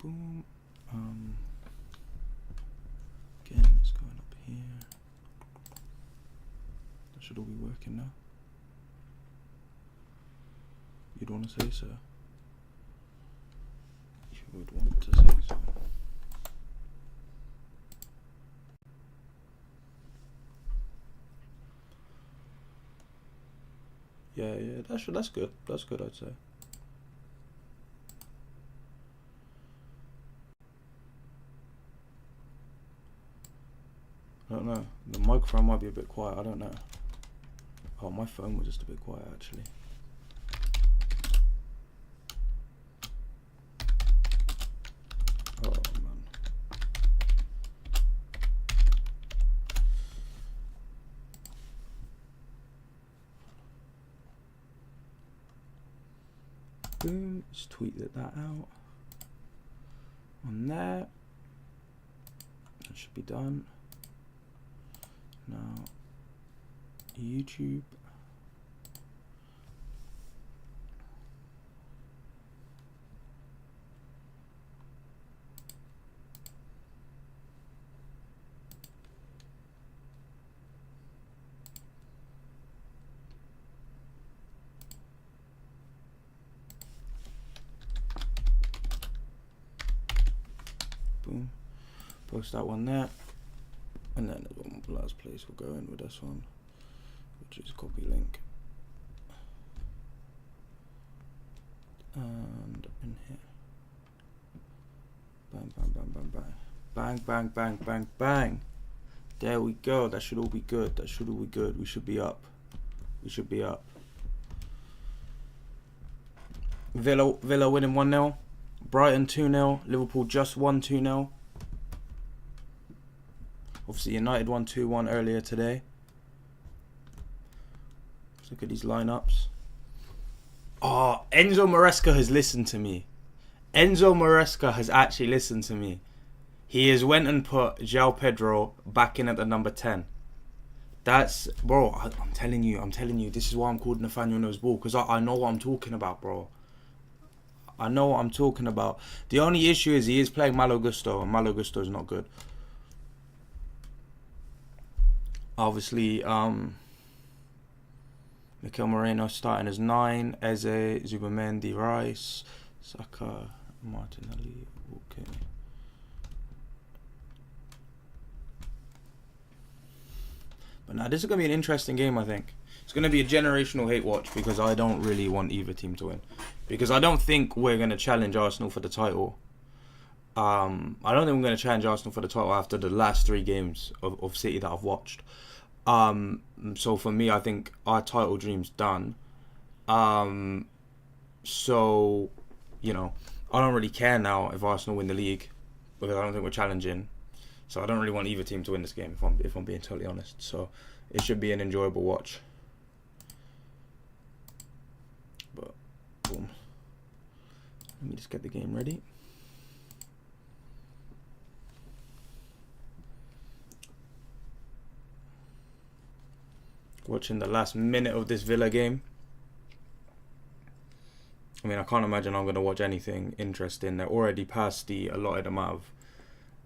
boom. Again, it's going up here. That should all be working now. You'd want to say so. You would want to say so. Yeah, that's good. That's good, I'd say. I don't know. The microphone might be a bit quiet. I don't know. Oh, my phone was just a bit quiet, actually. Oh, man. Boom. Just tweeted that out. On there. That should be done. Now, YouTube. Boom. Post that one there. And then the last place we'll go in with this one, which is copy link. And in here. Bang, bang, bang, bang, bang. Bang, bang, bang, bang, bang. There we go. That should all be good. That should all be good. We should be up. We should be up. Villa winning 1-0. Brighton 2-0. Liverpool just won 2-0. Obviously, United won 2-1 earlier today. Let's look at these lineups. Oh, Enzo Maresca has listened to me. Enzo Maresca has actually listened to me. He has went and put João Pedro back in at the number 10. That's, bro, I'm telling you, this is why I'm called Nathaniel Knows Ball, because I know what I'm talking about, bro. I know what I'm talking about. The only issue is he is playing Malo Gusto, and Malo Gusto is not good. Obviously, Mikel Moreno starting as 9, Eze, Zubamendi, Rice, Saka, Martinelli, okay. But now this is going to be an interesting game, I think. It's going to be a generational hate watch because I don't really want either team to win. Because I don't think we're going to challenge Arsenal for the title. I don't think we're going to challenge Arsenal for the title after the last 3 games of City that I've watched. So for me, I think our title dream's done. So, you know, I don't really care now if Arsenal win the league because I don't think we're challenging. So I don't really want either team to win this game if I'm being totally honest. So it should be an enjoyable watch. But boom. Let me just get the game ready. Watching the last minute of this Villa game. I mean, I can't imagine I'm going to watch anything interesting. They're already past the allotted amount of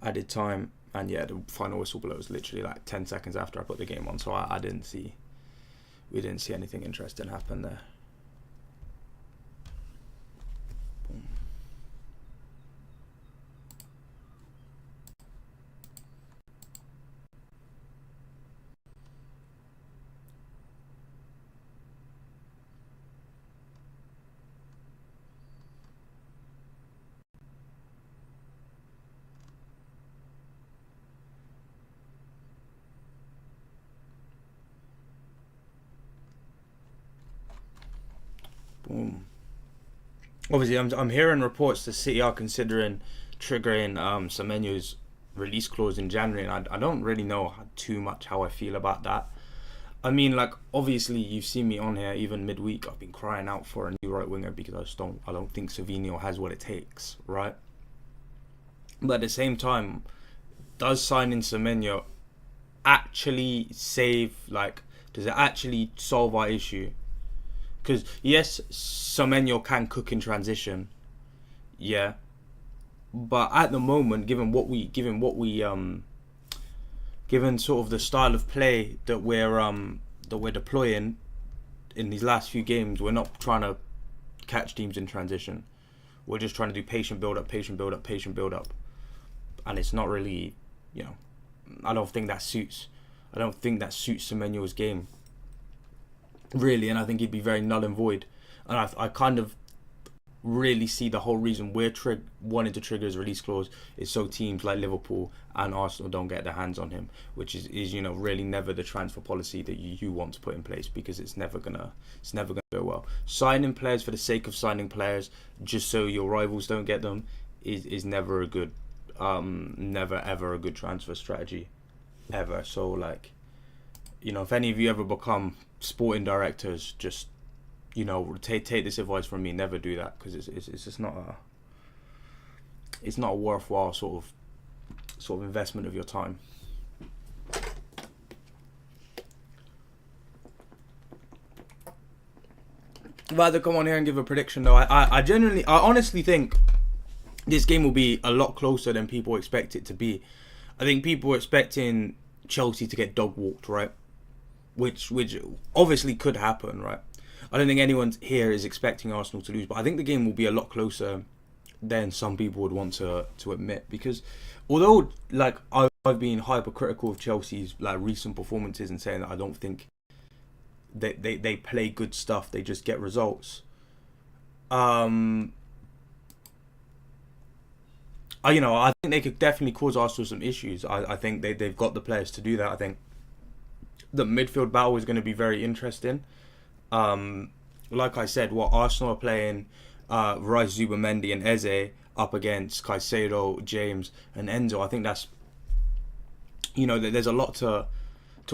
added time. And yeah, the final whistle blows literally like 10 seconds after I put the game on. So we didn't see anything interesting happen there. Boom. Boom. Obviously, I'm hearing reports that City are considering triggering Semenyo's release clause in January, and I don't really know too much how I feel about that. I mean, like, obviously, you've seen me on here even midweek. I've been crying out for a new right winger because I don't think Savinho has what it takes, right? But at the same time, does signing Semenyo actually save, like, does it actually solve our issue? Because, yes, Semenyo can cook in transition. Yeah. But at the moment, given sort of the style of play that we're deploying in these last few games, we're not trying to catch teams in transition. We're just trying to do patient build up, patient build up, patient build up, and it's not really, you know, I don't think that suits. I don't think that suits Semenyo's game, really, and I think he'd be very null and void. And I kind of really see the whole reason we're wanting to trigger his release clause is so teams like Liverpool and Arsenal don't get their hands on him, which is really never the transfer policy that you want to put in place, because it's never gonna go well. Signing players for the sake of signing players just so your rivals don't get them is never a good never ever a good transfer strategy ever. So like, if any of you ever become sporting directors, just take this advice from me. Never do that, because it's just not a worthwhile sort of investment of your time. If I had to come on here and give a prediction, though, I honestly think this game will be a lot closer than people expect it to be. I think people are expecting Chelsea to get dog walked, right? Which obviously could happen, right? I don't think anyone here is expecting Arsenal to lose, but I think the game will be a lot closer than some people would want to admit. Because although like I've been hypercritical of Chelsea's like recent performances and saying that I don't think they play good stuff, they just get results. I think they could definitely cause Arsenal some issues. I think they've got the players to do that. I think the midfield battle is going to be very interesting. Like I said, what Arsenal are playing, Rice, Zubimendi and Eze up against Caicedo, James and Enzo. I think that's, there's a lot to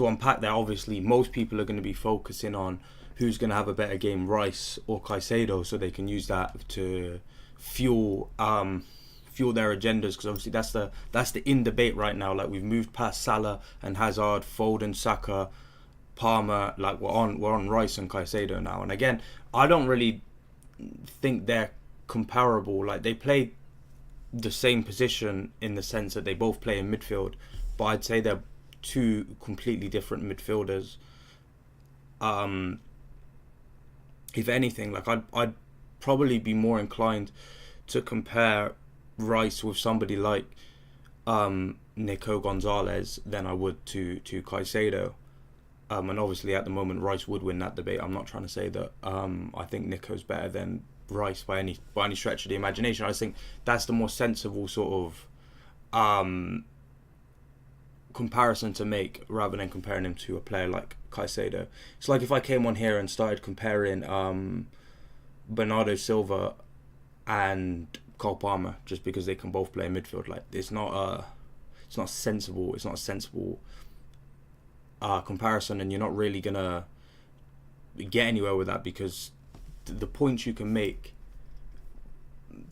unpack there. Obviously, most people are going to be focusing on who's going to have a better game, Rice or Caicedo, so they can use that to fuel their agendas, because obviously that's the in debate right now. Like, we've moved past Salah and Hazard, Foden, Saka, Palmer. Like, we're on Rice and Caicedo now. And again, I don't really think they're comparable. Like, they play the same position in the sense that they both play in midfield, but I'd say they're two completely different midfielders. If anything, like I'd probably be more inclined to compare Rice with somebody like Nico Gonzalez than I would to Caicedo. And obviously at the moment Rice would win that debate. I'm not trying to say that I think Nico's better than Rice by any stretch of the imagination. I just think that's the more sensible sort of comparison to make, rather than comparing him to a player like Caicedo. It's like if I came on here and started comparing Bernardo Silva and Cole Palmer just because they can both play midfield. Like, it's not sensible. It's not a sensible comparison, and you're not really gonna get anywhere with that, because the points you can make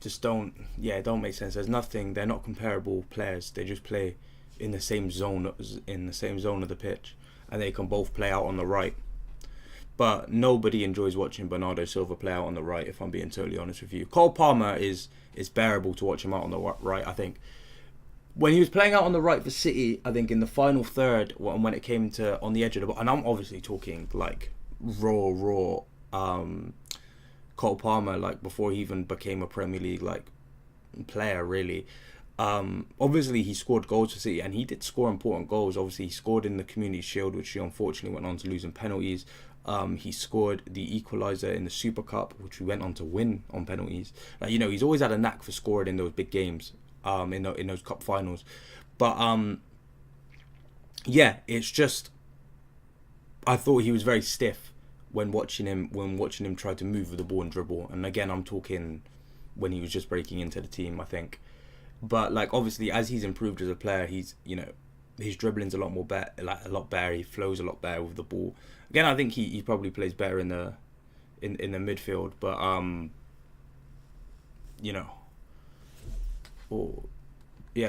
just don't make sense. They're not comparable players. They just play in the same zone of the pitch, and they can both play out on the right. But nobody enjoys watching Bernardo Silva play out on the right, if I'm being totally honest with you. Cole Palmer is bearable to watch him out on the right. I think when he was playing out on the right for City, I think in the final third, when it came to on the edge of the ball, and I'm obviously talking like raw Cole Palmer, like before he even became a Premier League like player, really. Obviously he scored goals for City, and he did score important goals. Obviously he scored in the Community Shield, which he unfortunately went on to lose in penalties. He scored the equaliser in the Super Cup, which we went on to win on penalties. Like, he's always had a knack for scoring in those big games, in those cup finals. But it's just, I thought he was very stiff when watching him try to move with the ball and dribble. And again, I'm talking when he was just breaking into the team, I think. But like, obviously, as he's improved as a player, he's his dribbling's a lot better. He flows a lot better with the ball. Again, I think he probably plays better in the midfield. But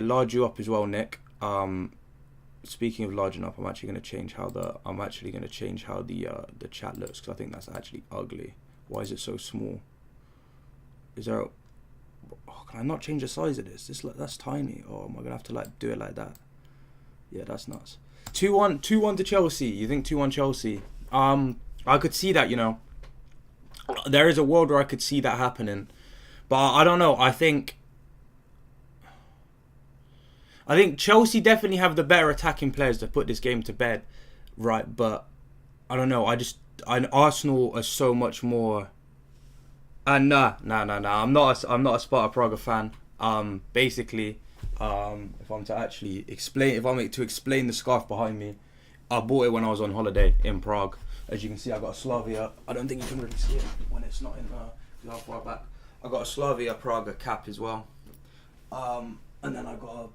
large you up as well, Nick. Speaking of larging up, I'm actually going to change how the chat looks, because I think that's actually ugly. Why is it so small? Oh, can I not change the size of this? That's tiny. Oh, am I gonna have to like do it like that? Yeah, that's nuts. 2-1 to Chelsea. You think 2-1 Chelsea? I could see that. There is a world where I could see that happening, but I don't know. I think Chelsea definitely have the better attacking players to put this game to bed, right? But I don't know. Arsenal are so much more. Nah. I'm not a Sparta Praga fan. Basically, if I'm to explain the scarf behind me, I bought it when I was on holiday in Prague. As you can see, I got a Slavia. I don't think you can really see it when it's not in how far back. I got a Slavia Praga cap as well, and then I got a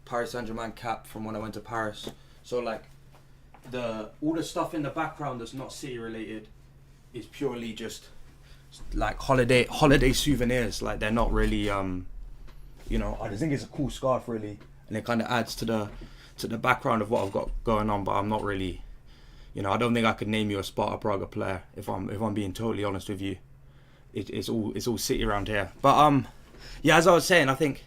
Paris Saint-Germain cap from when I went to Paris. So like, all the stuff in the background that's not City related is purely just like holiday souvenirs. Like, they're not really I just think it's a cool scarf really, and it kind of adds to the background of what I've got going on. But I'm not really, I don't think I could name you a Sparta Praga player if I'm being totally honest with you. It's all City around here. But yeah, as I was saying, I think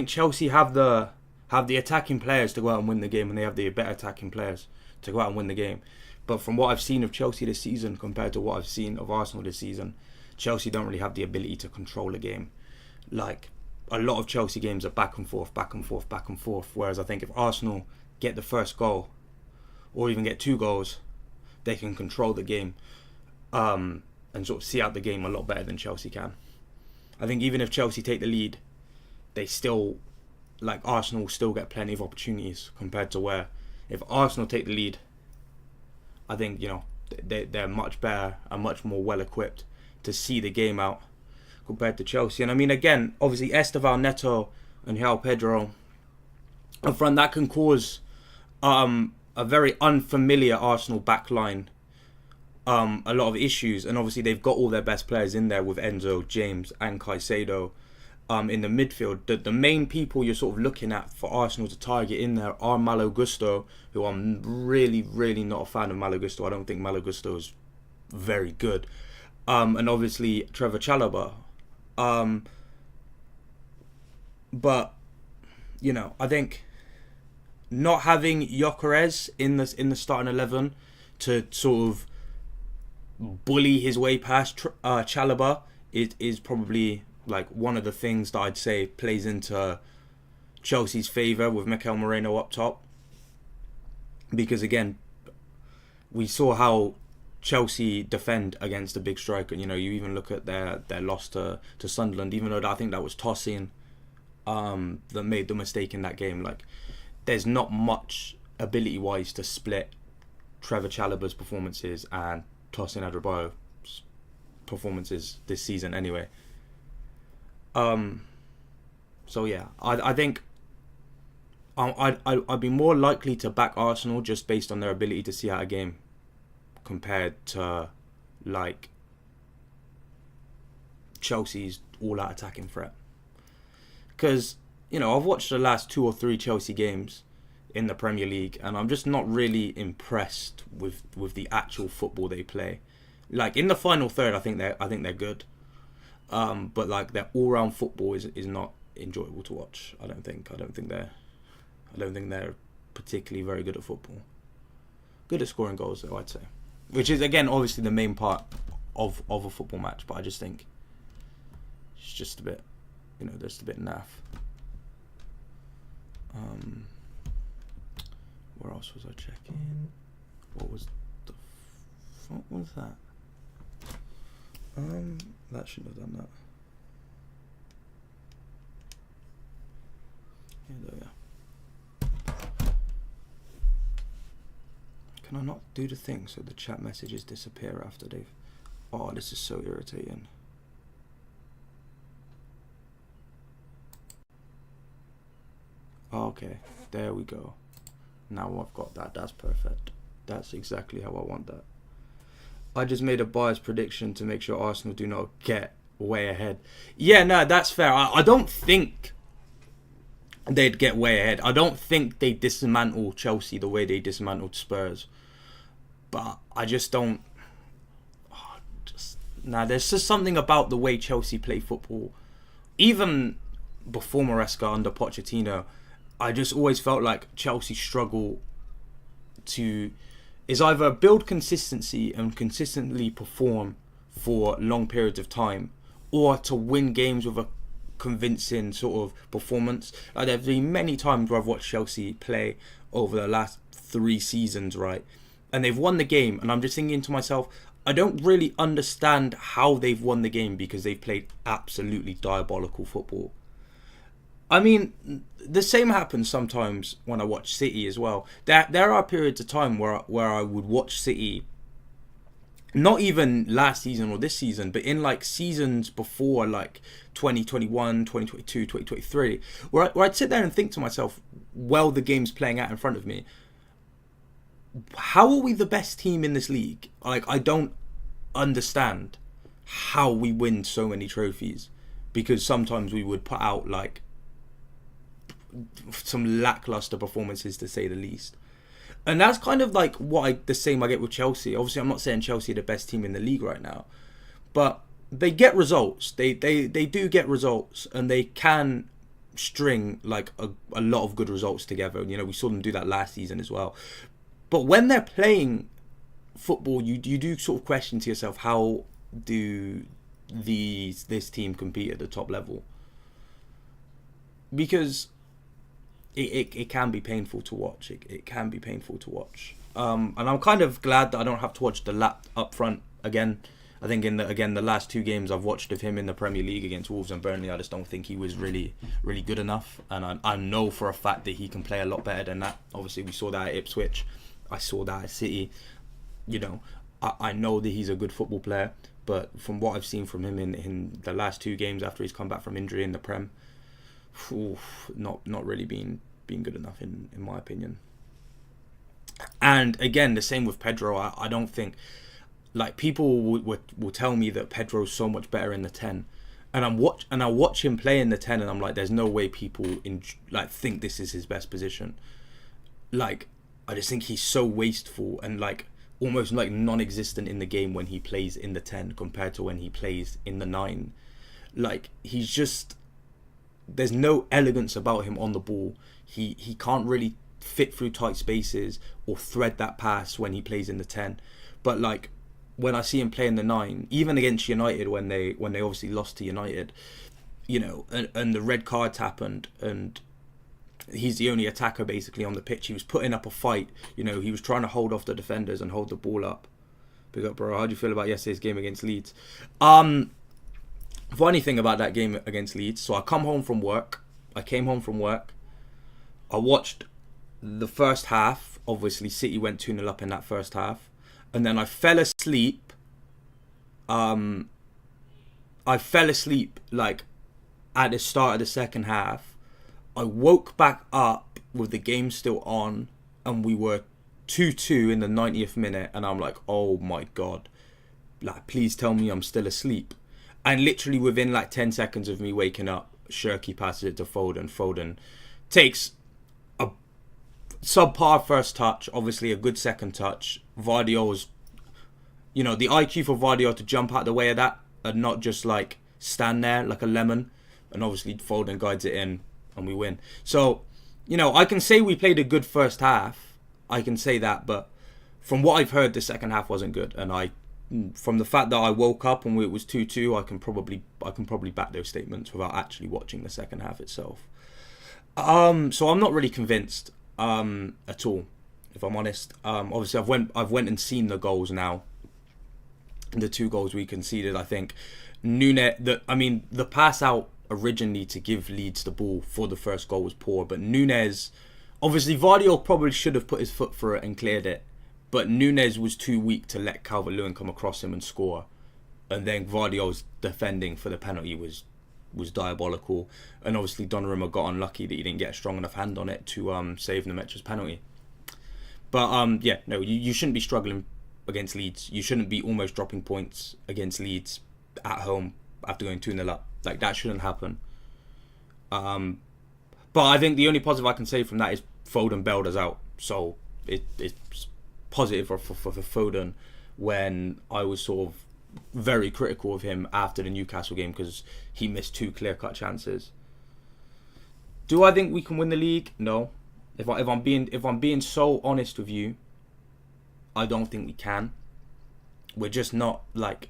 Chelsea have the attacking players to go out and win the game, and they have the better attacking players to go out and win the game. But from what I've seen of Chelsea this season compared to what I've seen of Arsenal this season, Chelsea don't really have the ability to control a game. Like, a lot of Chelsea games are back and forth. Whereas I think if Arsenal get the first goal, or even get 2 goals, they can control the game and sort of see out the game a lot better than Chelsea can. I think even if Chelsea take the lead, they still, like, Arsenal still get plenty of opportunities compared to where if Arsenal take the lead, I think, they're much better and much more well equipped to see the game out compared to Chelsea. And I mean, again, obviously Esteval, Neto and João Pedro up front, that can cause a very unfamiliar Arsenal backline a lot of issues. And obviously they've got all their best players in there with Enzo, James and Caicedo in the midfield. The main people you're sort of looking at for Arsenal to target in there are Malo Gusto, who I'm really, really not a fan of Malo Gusto. I don't think Malo Gusto is very good. And obviously Trevor Chalobah. But, I think not having Gyökeres in the starting 11 to sort of bully his way past Chalobah is probably like one of the things that I'd say plays into Chelsea's favour with Mikel Moreno up top. Because again, we saw how Chelsea defend against a big striker. You even look at their loss to Sunderland, even though I think that was Tosin that made the mistake in that game. Like, there's not much ability-wise to split Trevor Chalobah's performances and Tosin Adarabioyo's performances this season anyway. So yeah, I think I'd be more likely to back Arsenal just based on their ability to see out a game compared to like Chelsea's all-out attacking threat. Because I've watched the last 2 or 3 Chelsea games in the Premier League, and I'm just not really impressed with the actual football they play. Like, in the final third, I think they're good. But like, their all-round football is not enjoyable to watch. I don't think they're particularly very good at football. Good at scoring goals, though, I'd say. Which is, again, obviously the main part of a football match. But I just think it's just a bit, just a bit naff. Where else was I checking? What was that? That shouldn't have done that. Yeah, there we are. Can I not do the thing so the chat messages disappear after they've... Oh, this is so irritating. Okay, there we go. Now I've got that. That's perfect. That's exactly how I want that. I just made a biased prediction to make sure Arsenal do not get way ahead. Yeah, no, that's fair. I don't think they'd get way ahead. I don't think they dismantle Chelsea the way they dismantled Spurs. But I just don't... Nah, there's just something about the way Chelsea play football. Even before Maresca under Pochettino, I just always felt like Chelsea struggle to is either build consistency and consistently perform for long periods of time, or to win games with a convincing sort of performance. Like, there've been many times where I've watched Chelsea play over the last 3 seasons, right? And they've won the game, and I'm just thinking to myself, I don't really understand how they've won the game because they've played absolutely diabolical football. I mean, the same happens sometimes when I watch City as well. There are periods of time where I would watch City, not even last season or this season, but in like seasons before, like 2021, 2022, 2023, where I'd sit there and think to myself, while the game's playing out in front of me, how are we the best team in this league? Like, I don't understand how we win so many trophies, because sometimes we would put out like some lackluster performances, to say the least. And that's kind of like the same I get with Chelsea. Obviously, I'm not saying Chelsea are the best team in the league right now, but they get results. They do get results, and they can string like a lot of good results together. You know, we saw them do that last season as well. But when they're playing football, you do sort of question to yourself, how do this team compete at the top level? Because it can be painful to watch. It can be painful to watch. And I'm kind of glad that I don't have to watch the lap up front again. I think the last 2 games I've watched of him in the Premier League against Wolves and Burnley, I just don't think he was really, really good enough. And I know for a fact that he can play a lot better than that. Obviously, we saw that at Ipswich. I saw that at City. You know, I know that he's a good football player. But from what I've seen from him in the last 2 games after he's come back from injury in the Prem, not really been good enough in my opinion. And again, the same with Pedro. I don't think, like, people will tell me that Pedro's so much better in the 10, and I watch him play in the 10, and I'm like, there's no way people think this is his best position. Like, I just think he's so wasteful and like almost like non-existent in the game when he plays in the 10 compared to when he plays in the 9. Like, he's just, there's no elegance about him on the ball. He can't really fit through tight spaces or thread that pass when he plays in the 10. But like, when I see him play in the 9, even against United when they obviously lost to United, you know, and the red cards happened, and he's the only attacker basically on the pitch. He was putting up a fight, you know, he was trying to hold off the defenders and hold the ball up. Big up, bro. How do you feel about yesterday's game against Leeds? Funny thing about that game against Leeds, so I came home from work, I watched the first half. Obviously City went 2-0 up in that first half, and then I fell asleep. Like at the start of the second half. I woke back up with the game still on, and we were 2-2 in the 90th minute, and I'm like, oh my god, like, please tell me I'm still asleep. And literally within like 10 seconds of me waking up, Shirky passes it to Foden. Foden takes a subpar first touch, obviously a good second touch. Vardio's, you know, the IQ for Vardio to jump out the way of that and not just like stand there like a lemon. And obviously Foden guides it in and we win. So, you know, I can say we played a good first half. I can say that, but from what I've heard, the second half wasn't good. And from the fact that I woke up and it was 2-2, I can probably back those statements without actually watching the second half itself. So I'm not really convinced at all, if I'm honest. Obviously I've went and seen the goals now. The 2 goals we conceded, I think the pass out originally to give Leeds the ball for the first goal was poor, but Nunes, obviously Vardio probably should have put his foot through it and cleared it. But Nunes was too weak to let Calvert-Lewin come across him and score. And then Vardio's defending for the penalty was diabolical. And obviously Donnarumma got unlucky that he didn't get a strong enough hand on it to save Nemecha's penalty. But yeah, no, you shouldn't be struggling against Leeds. You shouldn't be almost dropping points against Leeds at home after going 2-0 up. Like, that shouldn't happen. But I think the only positive I can say from that is Foden bailed us out. So it's positive for Foden when I was sort of very critical of him after the Newcastle game because he missed 2 clear-cut chances. Do I think we can win the league? No. If I'm being so honest with you, I don't think we can. We're just not like,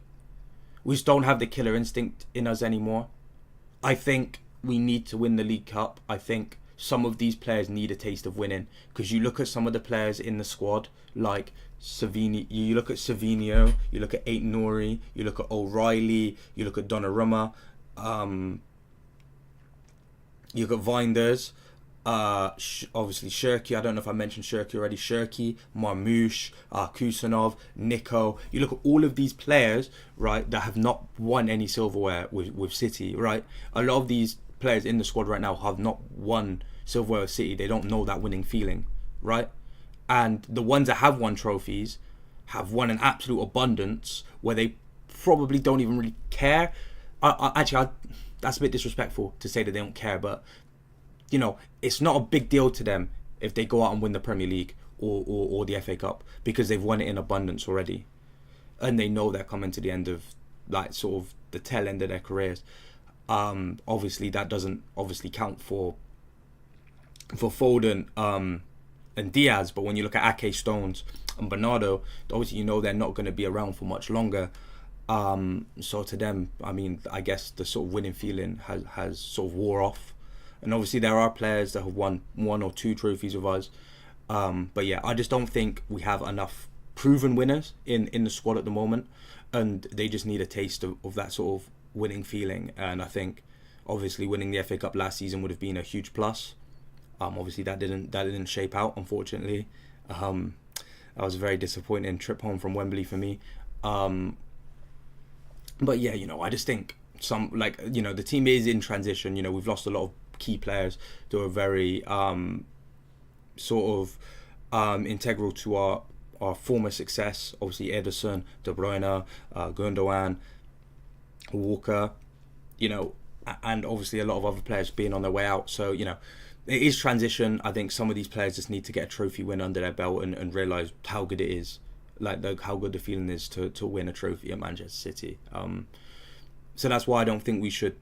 we just don't have the killer instinct in us anymore. I think we need to win the League Cup. I think some of these players need a taste of winning because you look at some of the players in the squad like Savini, you look at Savinio, you look at Aït-Nouri, you look at O'Reilly, you look at Donnarumma, you look at Weinders, obviously Shirky. I don't know if I mentioned Shirky already. Shirky, Marmoush, Kusanov, Nico. You look at all of these players, right, that have not won any silverware with City, right? A lot of these players in the squad right now have not won silverware with City. They don't know that winning feeling, right? And the ones that have won trophies have won an absolute abundance where they probably don't even really care. That's a bit disrespectful to say that they don't care, but you know, it's not a big deal to them if they go out and win the Premier League or the FA Cup because they've won it in abundance already, and they know they're coming to the end of like sort of the tail end of their careers. Obviously that doesn't obviously count for Foden and Diaz, but when you look at Ake, Stones and Bernardo, obviously you know they're not going to be around for much longer. So to them, I mean, I guess the sort of winning feeling has sort of wore off. And obviously there are players that have won 1 or 2 trophies with us. But yeah, I just don't think we have enough proven winners in the squad at the moment. And they just need a taste of that sort of winning feeling. And I think obviously winning the FA Cup last season would have been a huge plus. Obviously that didn't shape out, unfortunately. That was a very disappointing trip home from Wembley for me. But yeah, you know, I just think the team is in transition. You know, we've lost a lot of key players that are very integral to our former success. Obviously Ederson, De Bruyne, Gundogan, Walker, you know, and obviously a lot of other players being on their way out. So, you know, it is transition. I think some of these players just need to get a trophy win under their belt and realise how good it is, how good the feeling is to win a trophy at Manchester City. So that's why I don't think we should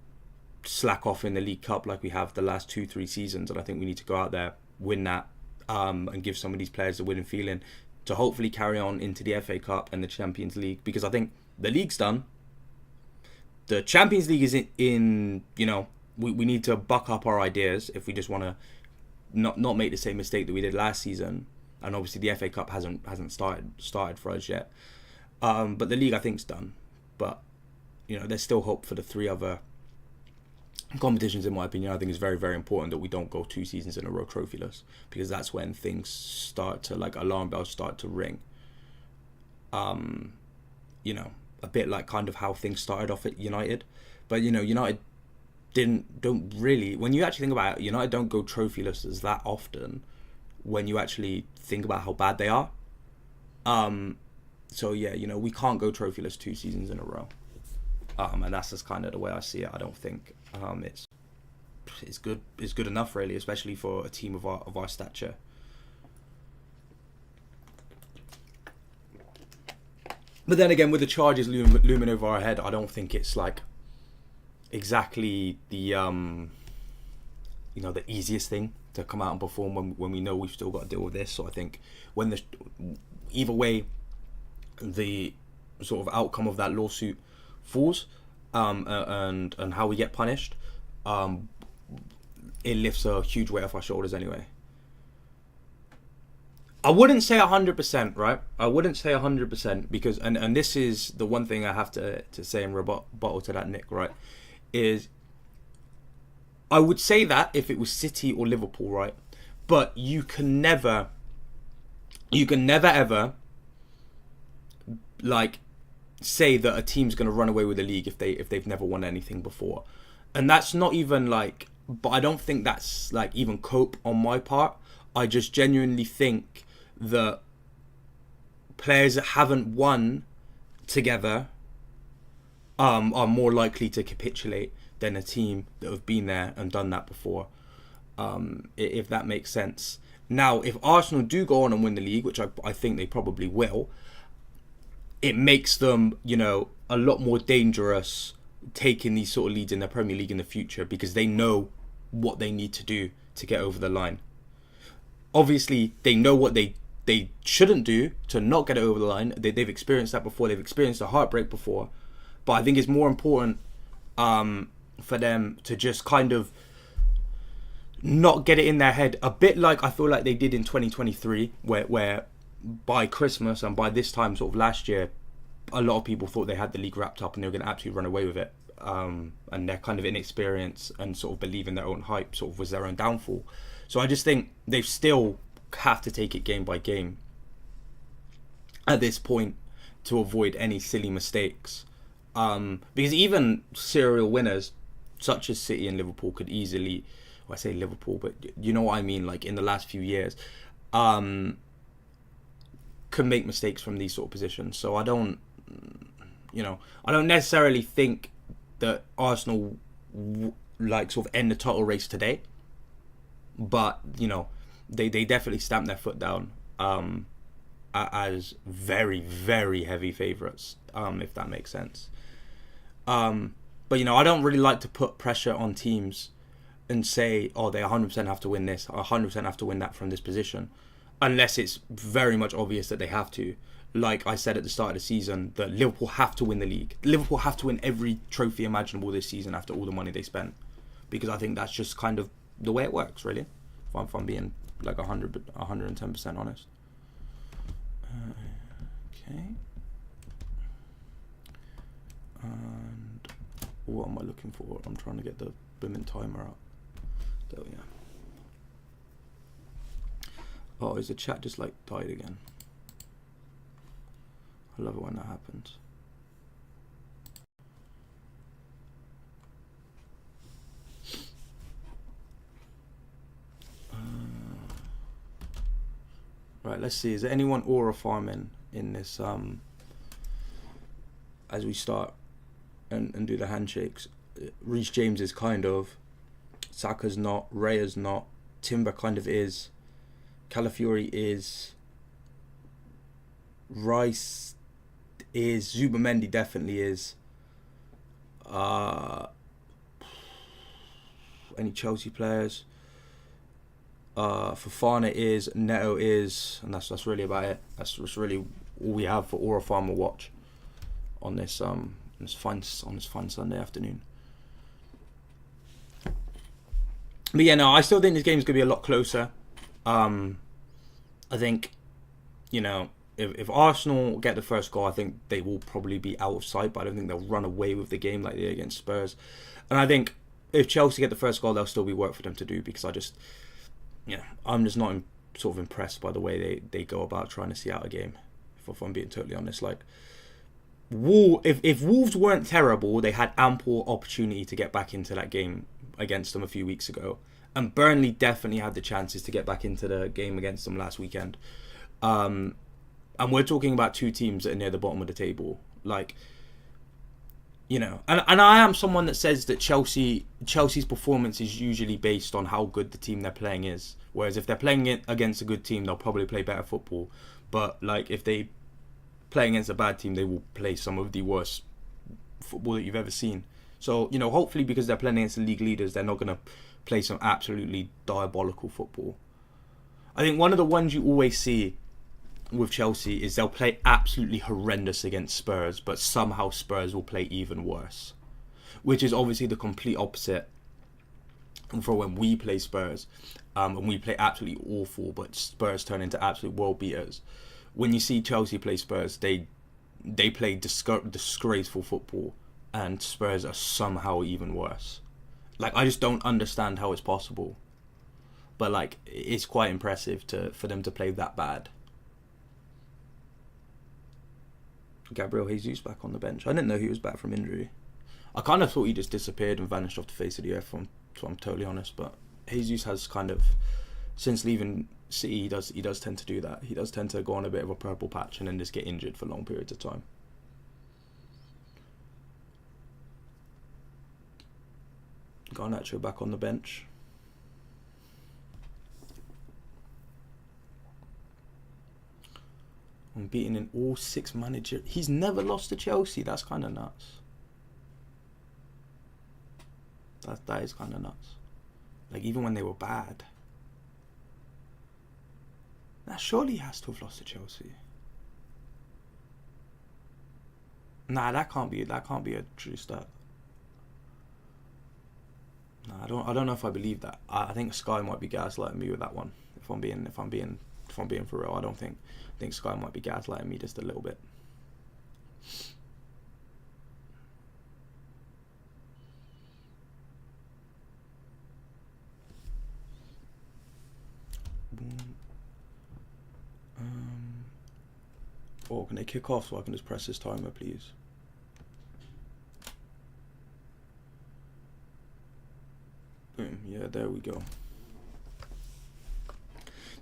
slack off in the League Cup like we have the last 2-3 seasons, and I think we need to go out there, win that, and give some of these players the winning feeling to hopefully carry on into the FA Cup and the Champions League, because I think the league's done. The Champions League is in you know, we need to buck up our ideas if we just want to not make the same mistake that we did last season. And obviously the FA Cup hasn't started for us yet, but the league I think is done. But you know, there's still hope for the 3 other competitions. In my opinion, I think it's very, very important that we don't go 2 seasons in a row trophyless, because that's when things start to, like, alarm bells start to ring. You know, a bit like kind of how things started off at United, but you know, United don't really, when you actually think about it, United don't go trophyless as that often when you actually think about how bad they are. So yeah, you know, we can't go trophyless 2 seasons in a row. And that's just kind of the way I see it. I don't think it's good enough, really, especially for a team of our stature. But then again, with the charges looming over our head, I don't think it's like exactly the the easiest thing to come out and perform when we know we've still got to deal with this. So I think when either way the sort of outcome of that lawsuit falls, and how we get punished, it lifts a huge weight off our shoulders anyway. I wouldn't say 100%, right? I wouldn't say 100% because, and this is the one thing I have to say in rebuttal to that, Nick, right? Is I would say that if it was City or Liverpool, right? But you can never ever like say that a team's going to run away with the league if they've never won anything before. And that's not even like, but I don't think that's like even cope on my part. I just genuinely think that players that haven't won together are more likely to capitulate than a team that have been there and done that before, if that makes sense. Now, if Arsenal do go on and win the league, which I think they probably will, it makes them, a lot more dangerous taking these sort of leads in the Premier League in the future, because they know what they need to do to get over the line. Obviously, they know what they shouldn't do to not get it over the line. They've experienced that before. They've experienced a heartbreak before. But I think it's more important for them to just kind of not get it in their head. A bit like I feel like they did in 2023, where by Christmas and by this time sort of last year, a lot of people thought they had the league wrapped up and they were going to absolutely run away with it. And their kind of inexperience and sort of believing their own hype sort of was their own downfall. So I just think they still have to take it game by game at this point to avoid any silly mistakes. Because even serial winners such as City and Liverpool could easily, well, I say Liverpool, but you know what I mean, like in the last few years, can make mistakes from these sort of positions. So I don't necessarily think that Arsenal like sort of end the title race today, but they definitely stamped their foot down as very, very heavy favourites, if that makes sense. But I don't really like to put pressure on teams and say, oh, they 100% have to win this, or 100% have to win that from this position, unless it's very much obvious that they have to. Like I said at the start of the season, that Liverpool have to win the league. Liverpool have to win every trophy imaginable this season after all the money they spent, because I think that's just kind of the way it works, really. If I'm being like 110% honest. Okay. And what am I looking for? I'm trying to get the blooming timer up. There we go. Oh, is the chat just like died again? I love it when that happens. Right, let's see. Is there anyone aura farming in this as we start and do the handshakes? Reece James is kind of, Saka's not, Raya's not, Timber kind of is, Calafiori is, Rice is, Zubamendi definitely is. Any Chelsea players? Fofana is, Neto is, and that's really about it. That's really all we have for Aura Farmer watch on this fine Sunday afternoon. But yeah, no, I still think this game's gonna be a lot closer. I think, if Arsenal get the first goal, I think they will probably be out of sight, but I don't think they'll run away with the game like they did against Spurs. And I think if Chelsea get the first goal, there'll still be work for them to do, because I'm just not sort of impressed by the way they go about trying to see out a game, if I'm being totally honest. Like, if Wolves weren't terrible, they had ample opportunity to get back into that game against them a few weeks ago. And Burnley definitely had the chances to get back into the game against them last weekend. And we're talking about two teams that are near the bottom of the table. Like, and I am someone that says that Chelsea's performance is usually based on how good the team they're playing is. Whereas if they're playing it against a good team, they'll probably play better football. But like, if they play against a bad team, they will play some of the worst football that you've ever seen. So, hopefully because they're playing against the league leaders, they're not going to play some absolutely diabolical football. I think one of the ones you always see with Chelsea is they'll play absolutely horrendous against Spurs, but somehow Spurs will play even worse, which is obviously the complete opposite for when we play Spurs, and we play absolutely awful, but Spurs turn into absolute world beaters. When you see Chelsea play Spurs, they play disgraceful football, and Spurs are somehow even worse. Like, I just don't understand how it's possible, but like, it's quite impressive for them to play that bad. Gabriel Jesus back on the bench. I didn't know he was back from injury. I kind of thought he just disappeared and vanished off the face of the earth, so I'm totally honest. But Jesus has kind of, since leaving City, he does tend to do that. He does tend to go on a bit of a purple patch and then just get injured for long periods of time. Garnacho back on the bench. Unbeaten in all 6 manager. He's never lost to Chelsea. That's kind of nuts. That is kind of nuts. Like, even when they were bad. Now, surely he has to have lost to Chelsea. Nah, that can't be a true stat. Nah, I don't know if I believe that. I think Sky might be gaslighting me with that one. If I'm being for real, I think Sky might be gaslighting me just a little bit. Oh, can they kick off so I can just press this timer, please? Boom. Yeah, there we go.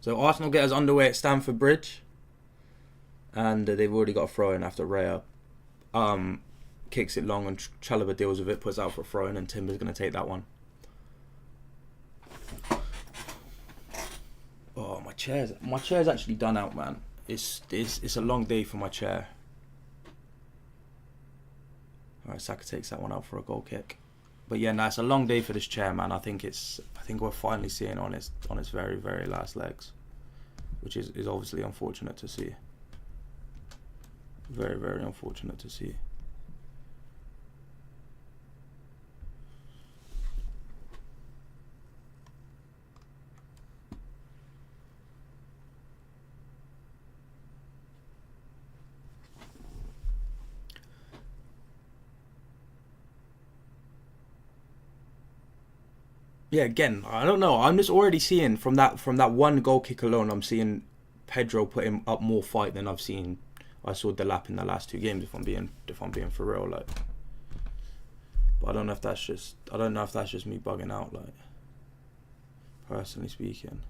So Arsenal get us underway at Stamford Bridge, and they've already got a throw-in after Raya kicks it long and Chalobah deals with it, puts out for a throw-in, and Timber's going to take that one. Oh, my chair's actually done out, man. It's a long day for my chair. Alright, Saka takes that one out for a goal kick. But yeah, no, it's a long day for this chair, man. I think we're finally seeing on its very, very last legs, which is obviously unfortunate to see. Very, very unfortunate to see. Yeah, again, I don't know. I'm just already seeing from that one goal kick alone, I'm seeing Pedro put him up more fight than I saw Delap in the last 2 games. If I'm being for real, like. But I don't know if that's just me bugging out, like. Personally speaking.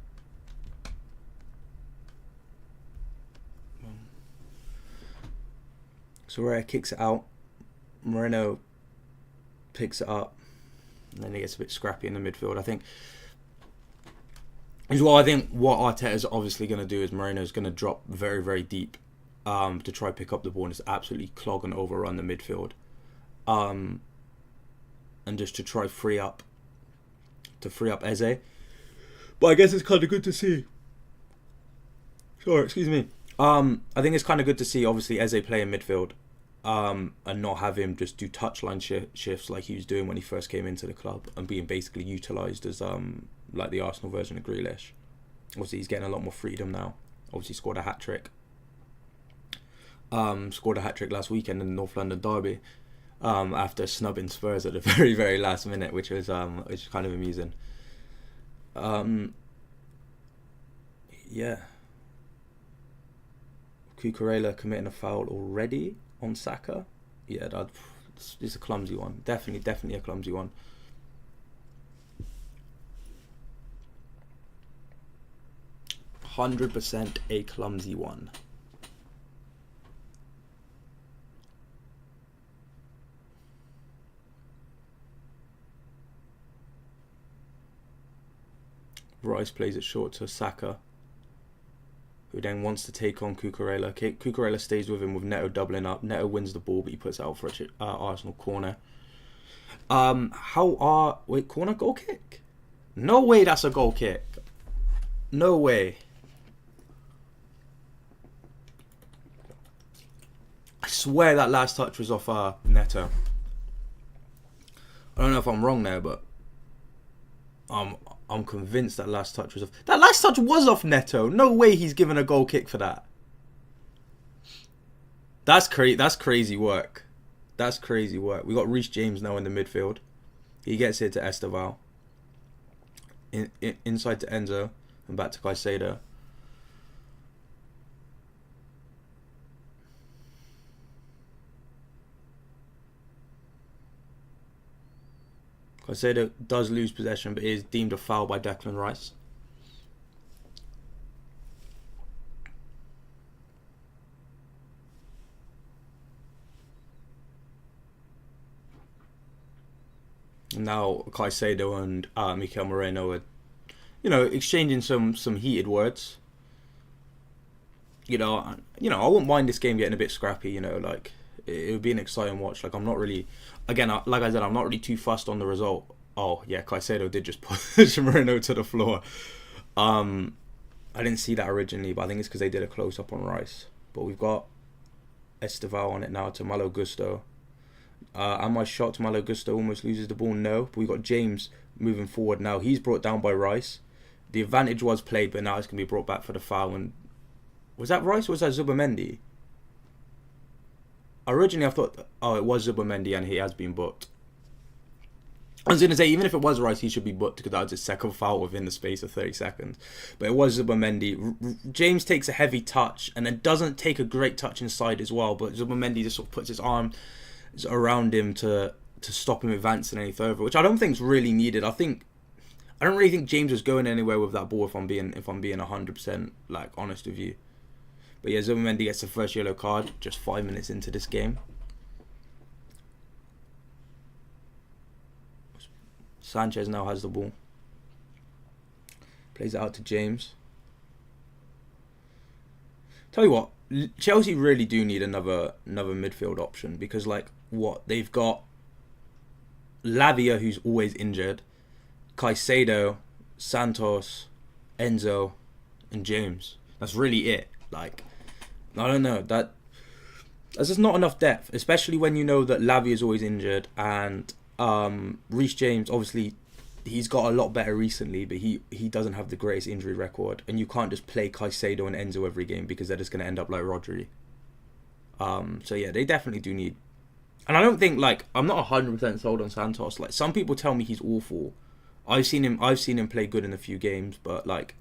So Raya kicks it out. Moreno picks it up. And then he gets a bit scrappy in the midfield. I think what Arteta's obviously going to do is Moreno's going to drop very, very deep to try pick up the ball and just absolutely clog and overrun the midfield. And just to try free up Eze. But I guess it's kind of good to see. Sorry, excuse me. I think it's kind of good to see obviously Eze play in midfield. And not have him just do touchline shifts like he was doing when he first came into the club and being basically utilised as like the Arsenal version of Grealish. Obviously he's getting a lot more freedom now. Obviously scored a hat-trick. Scored a hat-trick last weekend in the North London derby after snubbing Spurs at the very, very last minute, which was kind of amusing. Yeah. Cucurella committing a foul already on Saka. Yeah, it's a clumsy one. Definitely a clumsy one. %100% a clumsy one. Rice plays it short to Saka, who then wants to take on Cucurella. Cucurella stays with him with Neto doubling up. Neto wins the ball, but he puts it out for an Arsenal corner. Wait, corner goal kick? No way that's a goal kick. No way. I swear that last touch was off Neto. I don't know if I'm wrong there, but I'm convinced that last touch was off. That last touch was off Neto. No way he's given a goal kick for that. That's crazy work. That's crazy work. We got Reece James now in the midfield. He gets it to Esteval. Inside to Enzo and back to Caicedo. Caicedo does lose possession, but is deemed a foul by Declan Rice. Now Caicedo and Mikel Moreno are, exchanging some heated words. I wouldn't mind this game getting a bit scrappy. Like it would be an exciting watch. Like I'm not really, again, like I said, I'm not really too fussed on the result. Oh yeah, Caicedo did just push Moreno to the floor. I didn't see that originally, but I think it's because they did a close up on Rice. But we've got Esteval on it now to Malo Gusto. Am I shocked Malo Gusto almost loses the ball? No. But we've got James moving forward now. He's brought down by Rice. The advantage was played, but now it's going to be brought back for the foul. And was that Rice or was that Zubamendi? Originally I thought, it was Zubamendi and he has been booked. I was going to say, even if it was Rice, he should be booked because that was his second foul within the space of 30 seconds. But it was Zubamendi. James takes a heavy touch and then doesn't take a great touch inside as well. But Zubamendi just sort of puts his arm around him to stop him advancing any further, which I don't think is really needed. I don't really think James was going anywhere with that ball if I'm being 100% like honest with you. But yeah, Zubamendi gets the first yellow card just 5 minutes into this game. Sanchez now has the ball. Plays it out to James. Tell you what, Chelsea really do need another midfield option because they've got Lavia, who's always injured, Caicedo, Santos, Enzo, and James. That's really it. Like, I don't know, that's just not enough depth, especially when you know that Lavia is always injured and Reece James, obviously he's got a lot better recently, but he doesn't have the greatest injury record, and you can't just play Caicedo and Enzo every game because they're just going to end up like Rodri. So yeah, they definitely do need, and I don't think, like, I'm not 100% sold on Santos. Like, some people tell me he's awful. I've seen him play good in a few games, but like,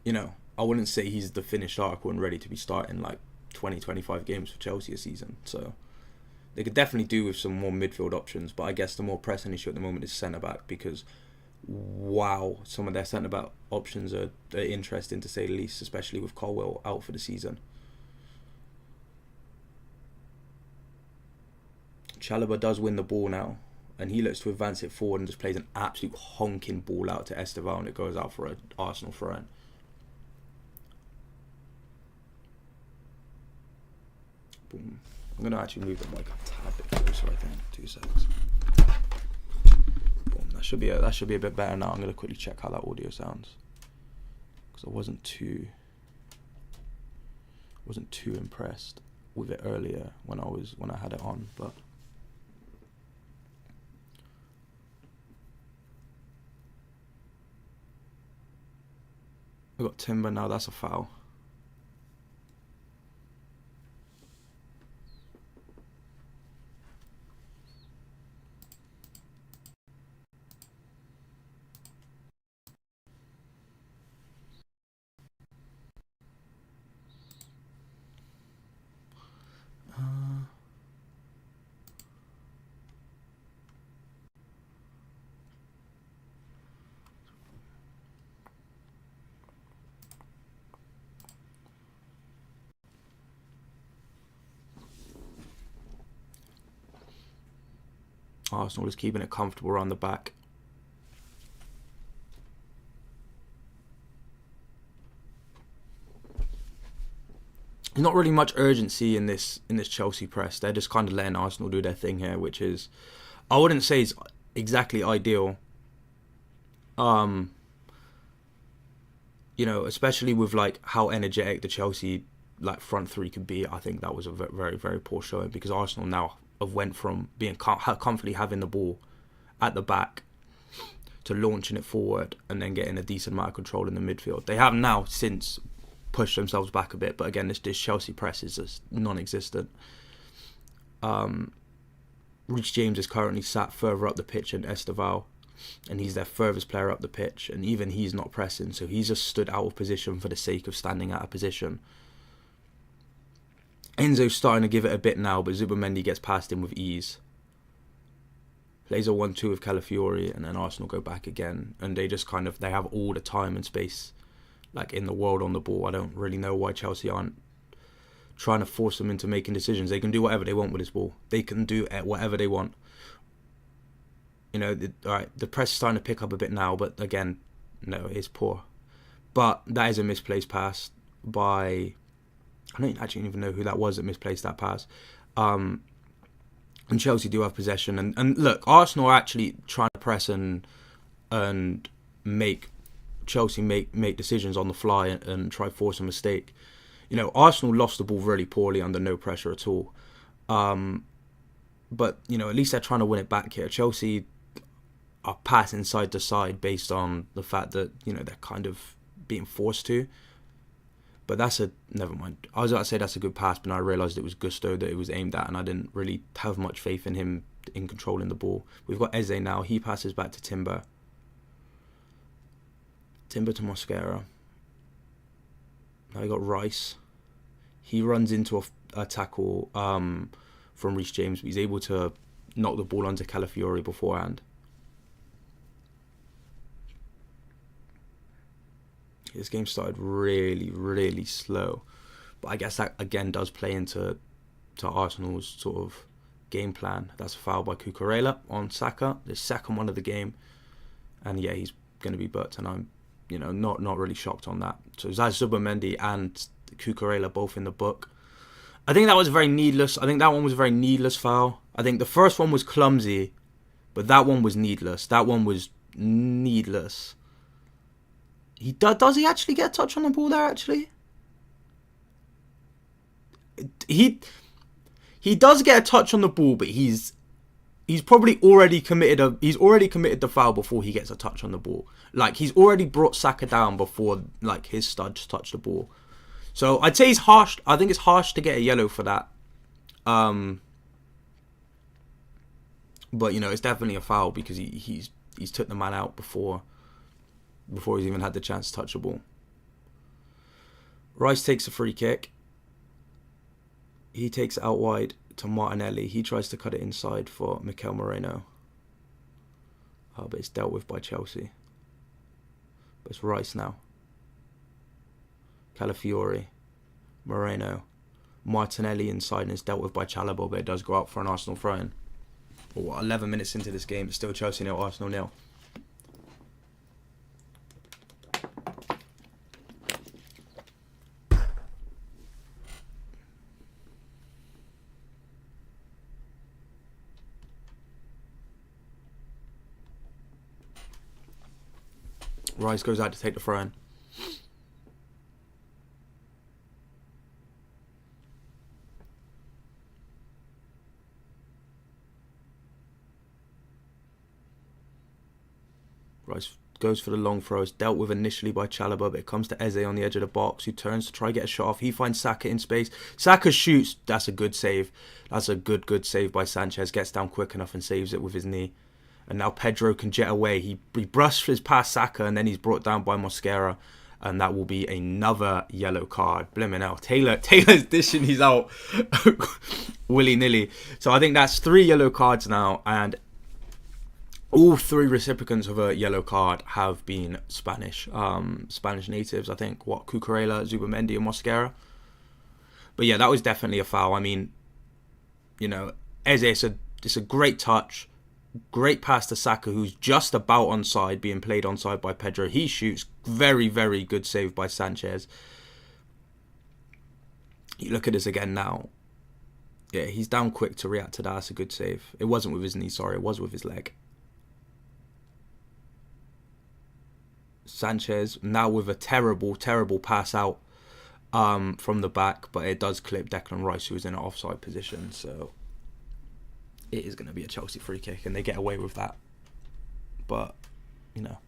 I wouldn't say he's the finished article and ready to be starting like 20-25 games for Chelsea a season. So they could definitely do with some more midfield options, but I guess the more pressing issue at the moment is centre-back because, wow, some of their centre-back options are interesting to say the least, especially with Colwell out for the season. Chalobah does win the ball now, and he looks to advance it forward and just plays an absolute honking ball out to Esteval, and it goes out for an Arsenal throw-in. Boom. I'm going to actually move the mic a tad bit closer, I think. 2 seconds. Boom. That should be a bit better now. I'm going to quickly check how that audio sounds, because I wasn't too impressed with it earlier when I had it on, but I got Timber now. That's a foul. Arsenal is keeping it comfortable around the back. There's not really much urgency in this Chelsea press. They're just kind of letting Arsenal do their thing here, which is, I wouldn't say is exactly ideal. Especially with like how energetic the Chelsea like front three could be. I think that was a very, very poor showing, because Arsenal now have went from being comfortably having the ball at the back to launching it forward and then getting a decent amount of control in the midfield. They have now since pushed themselves back a bit, but again, this Chelsea press is just non-existent. Reece James is currently sat further up the pitch than Esteval, and he's their furthest player up the pitch, and even he's not pressing, so he's just stood out of position for the sake of standing out of position. Enzo's starting to give it a bit now, but Zubamendi gets past him with ease. Plays a 1-2 with Calafiori, and then Arsenal go back again, and they just they have all the time and space like in the world on the ball. I don't really know why Chelsea aren't trying to force them into making decisions. They can do whatever they want with this ball. They can do whatever they want. Alright, the press is starting to pick up a bit now, but again, no, it's poor. But that is a misplaced pass by... I don't actually even know who that was that misplaced that pass. And Chelsea do have possession. And look, Arsenal are actually trying to press and make Chelsea make decisions on the fly and try to force a mistake. You know, Arsenal lost the ball really poorly under no pressure at all. But, you know, at least they're trying to win it back here. Chelsea are passing side to side based on the fact that, you know, they're kind of being forced to. But never mind. I was about to say that's a good pass, but I realised it was Gusto that it was aimed at, and I didn't really have much faith in him in controlling the ball. We've got Eze now. He passes back to Timber. Timber to Mosquera. Now we got Rice. He runs into a tackle from Reece James, but he's able to knock the ball onto Calafiori beforehand. This game started really, really slow. But I guess that, again, does play into Arsenal's sort of game plan. That's a foul by Cucurella on Saka, the second one of the game. And, yeah, he's going to be booked. And I'm, you know, not really shocked on that. So Zubimendi and Cucurella both in the book. I think that was very needless. I think that one was a very needless foul. I think the first one was clumsy, but that one was needless. That one was needless. Does he actually get a touch on the ball there, actually? He does get a touch on the ball, but he's probably already committed the foul before he gets a touch on the ball. Like, he's already brought Saka down before, like, his studs touch the ball. So I'd say he's harsh. I think it's harsh to get a yellow for that. But, you know, it's definitely a foul because he's took the man out before he's even had the chance to touch the ball. Rice takes a free kick. He takes it out wide to Martinelli. He tries to cut it inside for Mikel Moreno. But it's dealt with by Chelsea. But it's Rice now. Calafiori. Moreno. Martinelli inside and it's dealt with by Chalobah, but it does go out for an Arsenal throw-in. 11 minutes into this game, it's still Chelsea 0, Arsenal 0. Rice goes out to take the throw in. Rice goes for the long throw. It's dealt with initially by Chalobah, but it comes to Eze on the edge of the box, who turns to try to get a shot off. He finds Saka in space. Saka shoots. That's a good save. That's a good save by Sanchez. Gets down quick enough and saves it with his knee. And now Pedro can jet away. He brushes past Saka and then he's brought down by Mosquera. And that will be another yellow card. Blimmin' hell. Taylor's dishing these out willy-nilly. So I think that's 3 yellow cards now. And all 3 recipients of a yellow card have been Spanish natives. I think, Cucurella, Zubimendi and Mosquera. But yeah, that was definitely a foul. I mean, you know, Eze, it's a great touch. Great pass to Saka, who's just about onside, being played onside by Pedro. He shoots. Very, very good save by Sanchez. You look at this again now. Yeah, he's down quick to react to that. That's a good save. It wasn't with his knee, sorry. It was with his leg. Sanchez now with a terrible pass out from the back, but it does clip Declan Rice, who was in an offside position. So it is going to be a Chelsea free kick, and they get away with that. But, you know.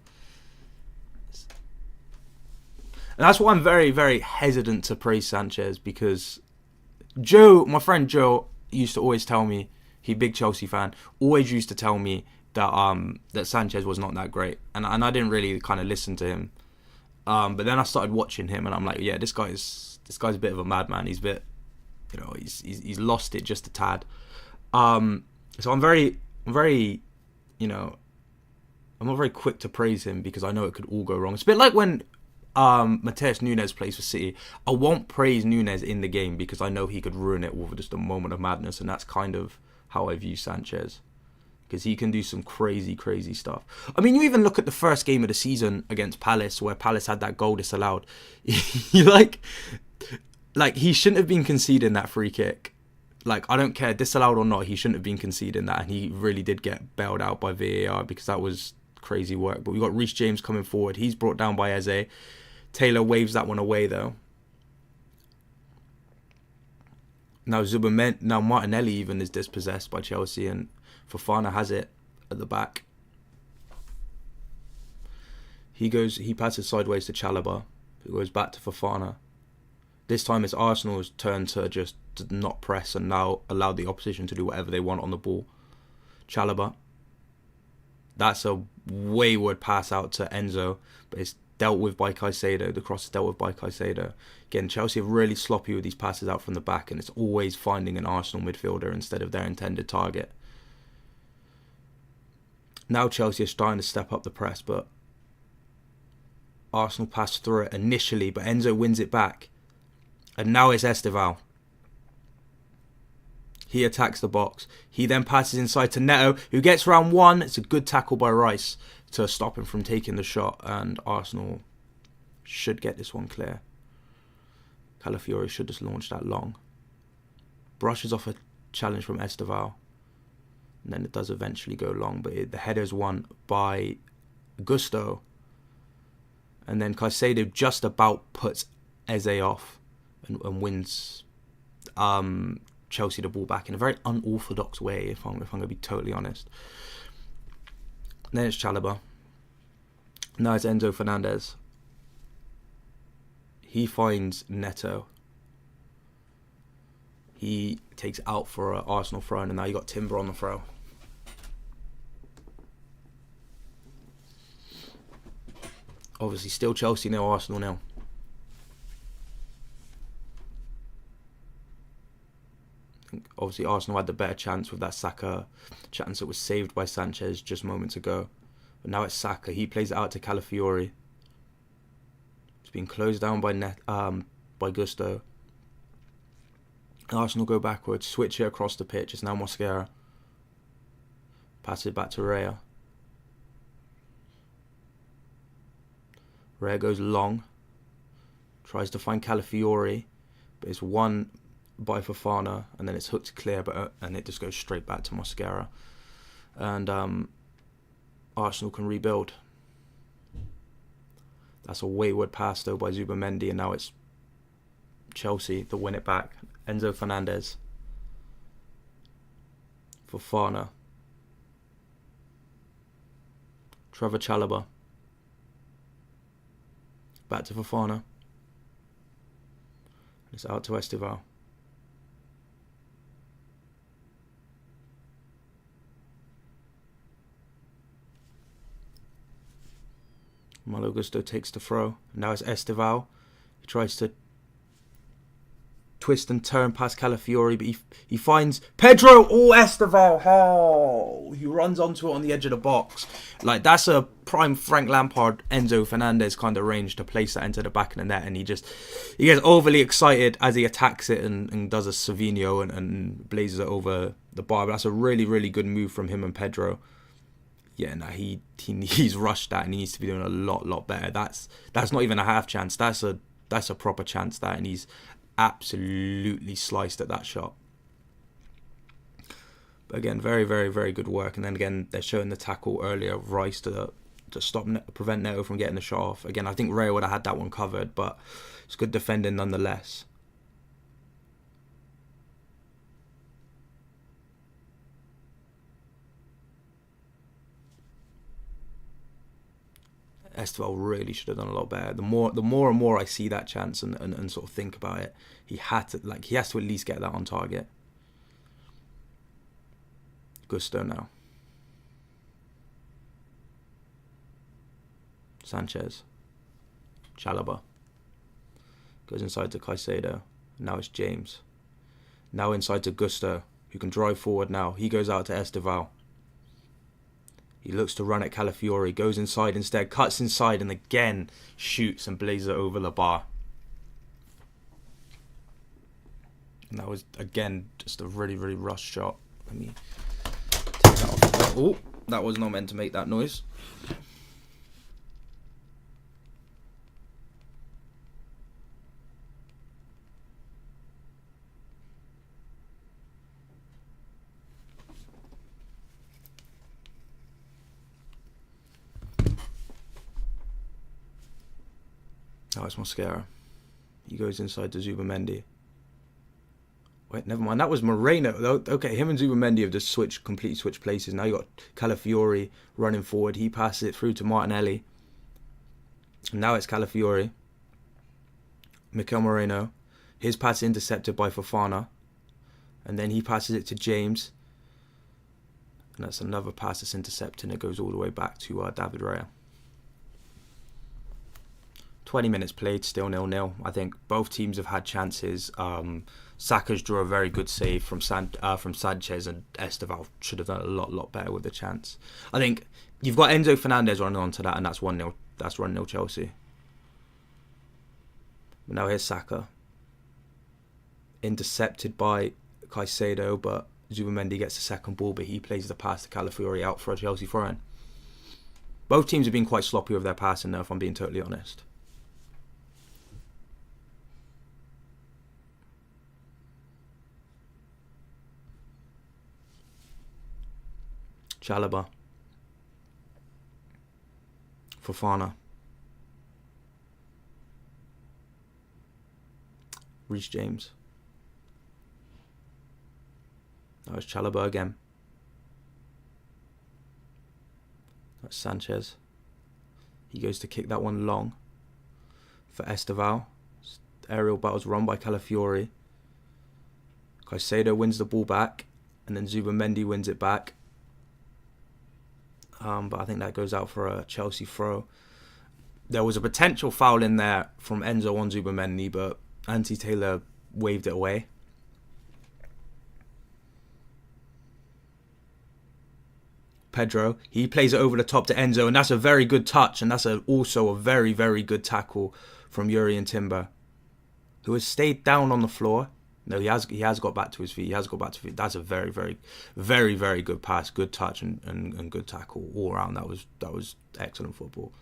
And that's why I'm very, very hesitant to praise Sanchez, because my friend Joe, used to always tell me, he's a big Chelsea fan, always used to tell me that Sanchez was not that great. And I didn't really kind of listen to him. But then I started watching him, and I'm like, yeah, this guy's a bit of a madman. He's a bit, you know, he's lost it just a tad. So I'm very, you know, I'm not very quick to praise him because I know it could all go wrong. It's a bit like when Matheus Nunes plays for City. I won't praise Nunes in the game because I know he could ruin it with just a moment of madness, and that's kind of how I view Sanchez. because he can do some crazy, crazy stuff. I mean, you even look at the first game of the season against Palace, where Palace had that goal disallowed. like he shouldn't have been conceding that free kick. Like, I don't care, disallowed or not, he shouldn't have been conceding that, and he really did get bailed out by VAR because that was crazy work. But we got Reece James coming forward. He's brought down by Eze. Taylor waves that one away though. Now Martinelli even is dispossessed by Chelsea, and Fofana has it at the back. He passes sideways to Chalobah, who goes back to Fofana. This time it's Arsenal's turn to just not press and now allow the opposition to do whatever they want on the ball. Chalobah. That's a wayward pass out to Enzo, but it's dealt with by Caicedo. The cross is dealt with by Caicedo. Again, Chelsea are really sloppy with these passes out from the back, and it's always finding an Arsenal midfielder instead of their intended target. Now Chelsea are starting to step up the press, but Arsenal passed through it initially, but Enzo wins it back. And now it's Esteval. He attacks the box. He then passes inside to Neto, who gets round one. It's a good tackle by Rice to stop him from taking the shot, and Arsenal should get this one clear. Calafiori should just launch that long. Brushes off a challenge from Esteval, and then it does eventually go long, but the header's won by Gusto, and then Caicedo just about puts Eze off and wins Chelsea the ball back in a very unorthodox way, if I'm going to be totally honest. And then it's Chalobah. Now it's Enzo Fernandez. He finds Neto. He takes out for an Arsenal throw, and now you got Timber on the throw. Obviously, still Chelsea nil, Arsenal nil. Obviously, Arsenal had the better chance with that Saka chance that was saved by Sanchez just moments ago. But now it's Saka. He plays it out to Calafiori. It's been closed down by Gusto. Arsenal go backwards, switch it across the pitch. It's now Mosquera. Pass it back to Raya. Raya goes long. Tries to find Calafiori, but it's won by Fofana, and then it's hooked clear, and it just goes straight back to Mosquera, and Arsenal can rebuild. That's a wayward pass though by Zubamendi, and now it's Chelsea that win it back. Enzo Fernandez, Fofana, Trevor Chalobah, back to Fofana, it's out to Esteval. Malo Gusto takes the throw. Now it's Esteval. He tries to twist and turn past Calafiori, but he finds Pedro. Oh, Esteval. Oh, he runs onto it on the edge of the box. Like, that's a prime Frank Lampard, Enzo Fernandez kind of range to place that into the back of the net, and he gets overly excited as he attacks it and does a Savinho and blazes it over the bar. But that's a really, really good move from him and Pedro. Yeah, no, he's rushed that, and he needs to be doing a lot better. That's not even a half chance. That's a proper chance, that, and he's absolutely sliced at that shot. But again, very, very, very good work. And then again, they're showing the tackle earlier of Rice to prevent Neto from getting the shot off. Again, I think Ray would have had that one covered, but it's good defending nonetheless. Esteval really should have done a lot better. The more and more I see that chance and sort of think about it, he has to at least get that on target. Gusto now. Sanchez. Chalobah. Goes inside to Caicedo. Now it's James. Now inside to Gusto, who can drive forward now. He goes out to Esteval. He looks to run at Calafiori, goes inside instead, cuts inside, and again shoots and blazes it over the bar. And that was, again, just a really, really rushed shot. Let me take that off the Oh, that was not meant to make that noise. Oh, it's Mosquera. He goes inside to Zubamendi. Wait, never mind. That was Moreno. Okay, him and Zubamendi have just completely switched places. Now you got Calafiori running forward. He passes it through to Martinelli. And now it's Calafiori. Mikel Moreno. His pass intercepted by Fofana. And then he passes it to James. And that's another pass that's intercepted, and it goes all the way back to David Raya. 20 minutes played, still 0-0. I think both teams have had chances. Saka's drew a very good save from Sanchez, and Esteval should have done a lot better with the chance. I think you've got Enzo Fernandez running onto that, and that's 1-0. That's 1-0 Chelsea. But now here's Saka. Intercepted by Caicedo, but Zubamendi gets the second ball, but he plays the pass to Calafiori out for a Chelsea throw-in. Both teams have been quite sloppy with their passing now, if I'm being totally honest. Chalobah. Fofana. Reece James. That was Chalobah again. That's Sanchez. He goes to kick that one long for Esteval. Aerial battles run by Calafiori. Caicedo wins the ball back, and then Zubamendi wins it back. But I think that goes out for a Chelsea throw. There was a potential foul in there from Enzo on Zubamendi, but Anthony Taylor waved it away. Pedro, he plays it over the top to Enzo, and that's a very good touch, and that's also a very, very good tackle from Jurrien Timber, who has stayed down on the floor. No, he has got back to his feet. He has got back to his feet. That's a very, very, very, very good pass, good touch, and good tackle all around. That was excellent football.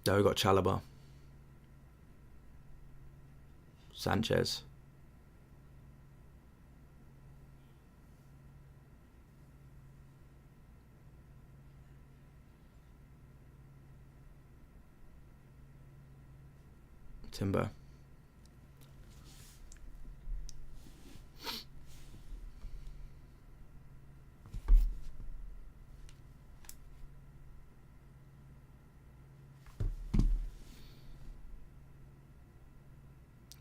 There we got Chalobah. Sanchez. Timber.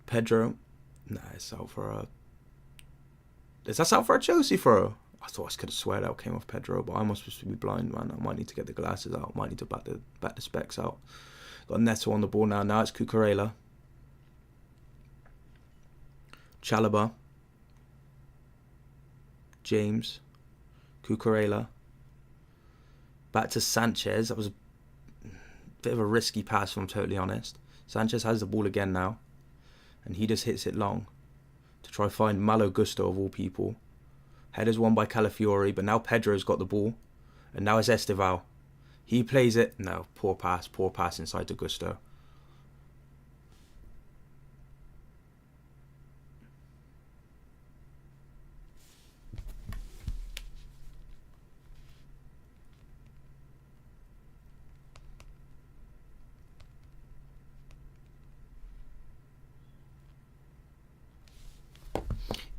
Pedro. Nah, it's out for a... Is that out for a Chelsea throw? I thought I could have swear that came off Pedro, but I must be blind, man. I might need to get the glasses out. I might need to back the specs out. Got Neto on the ball now. Now it's Cucurella. Chalobah. James. Cucurella. Back to Sanchez. That was a bit of a risky pass, if I'm totally honest. Sanchez has the ball again now. And he just hits it long to try find Malo Gusto, of all people. Header's won by Calafiori, but now Pedro's got the ball. And now it's Esteval. He plays it. No, poor pass inside to Gusto.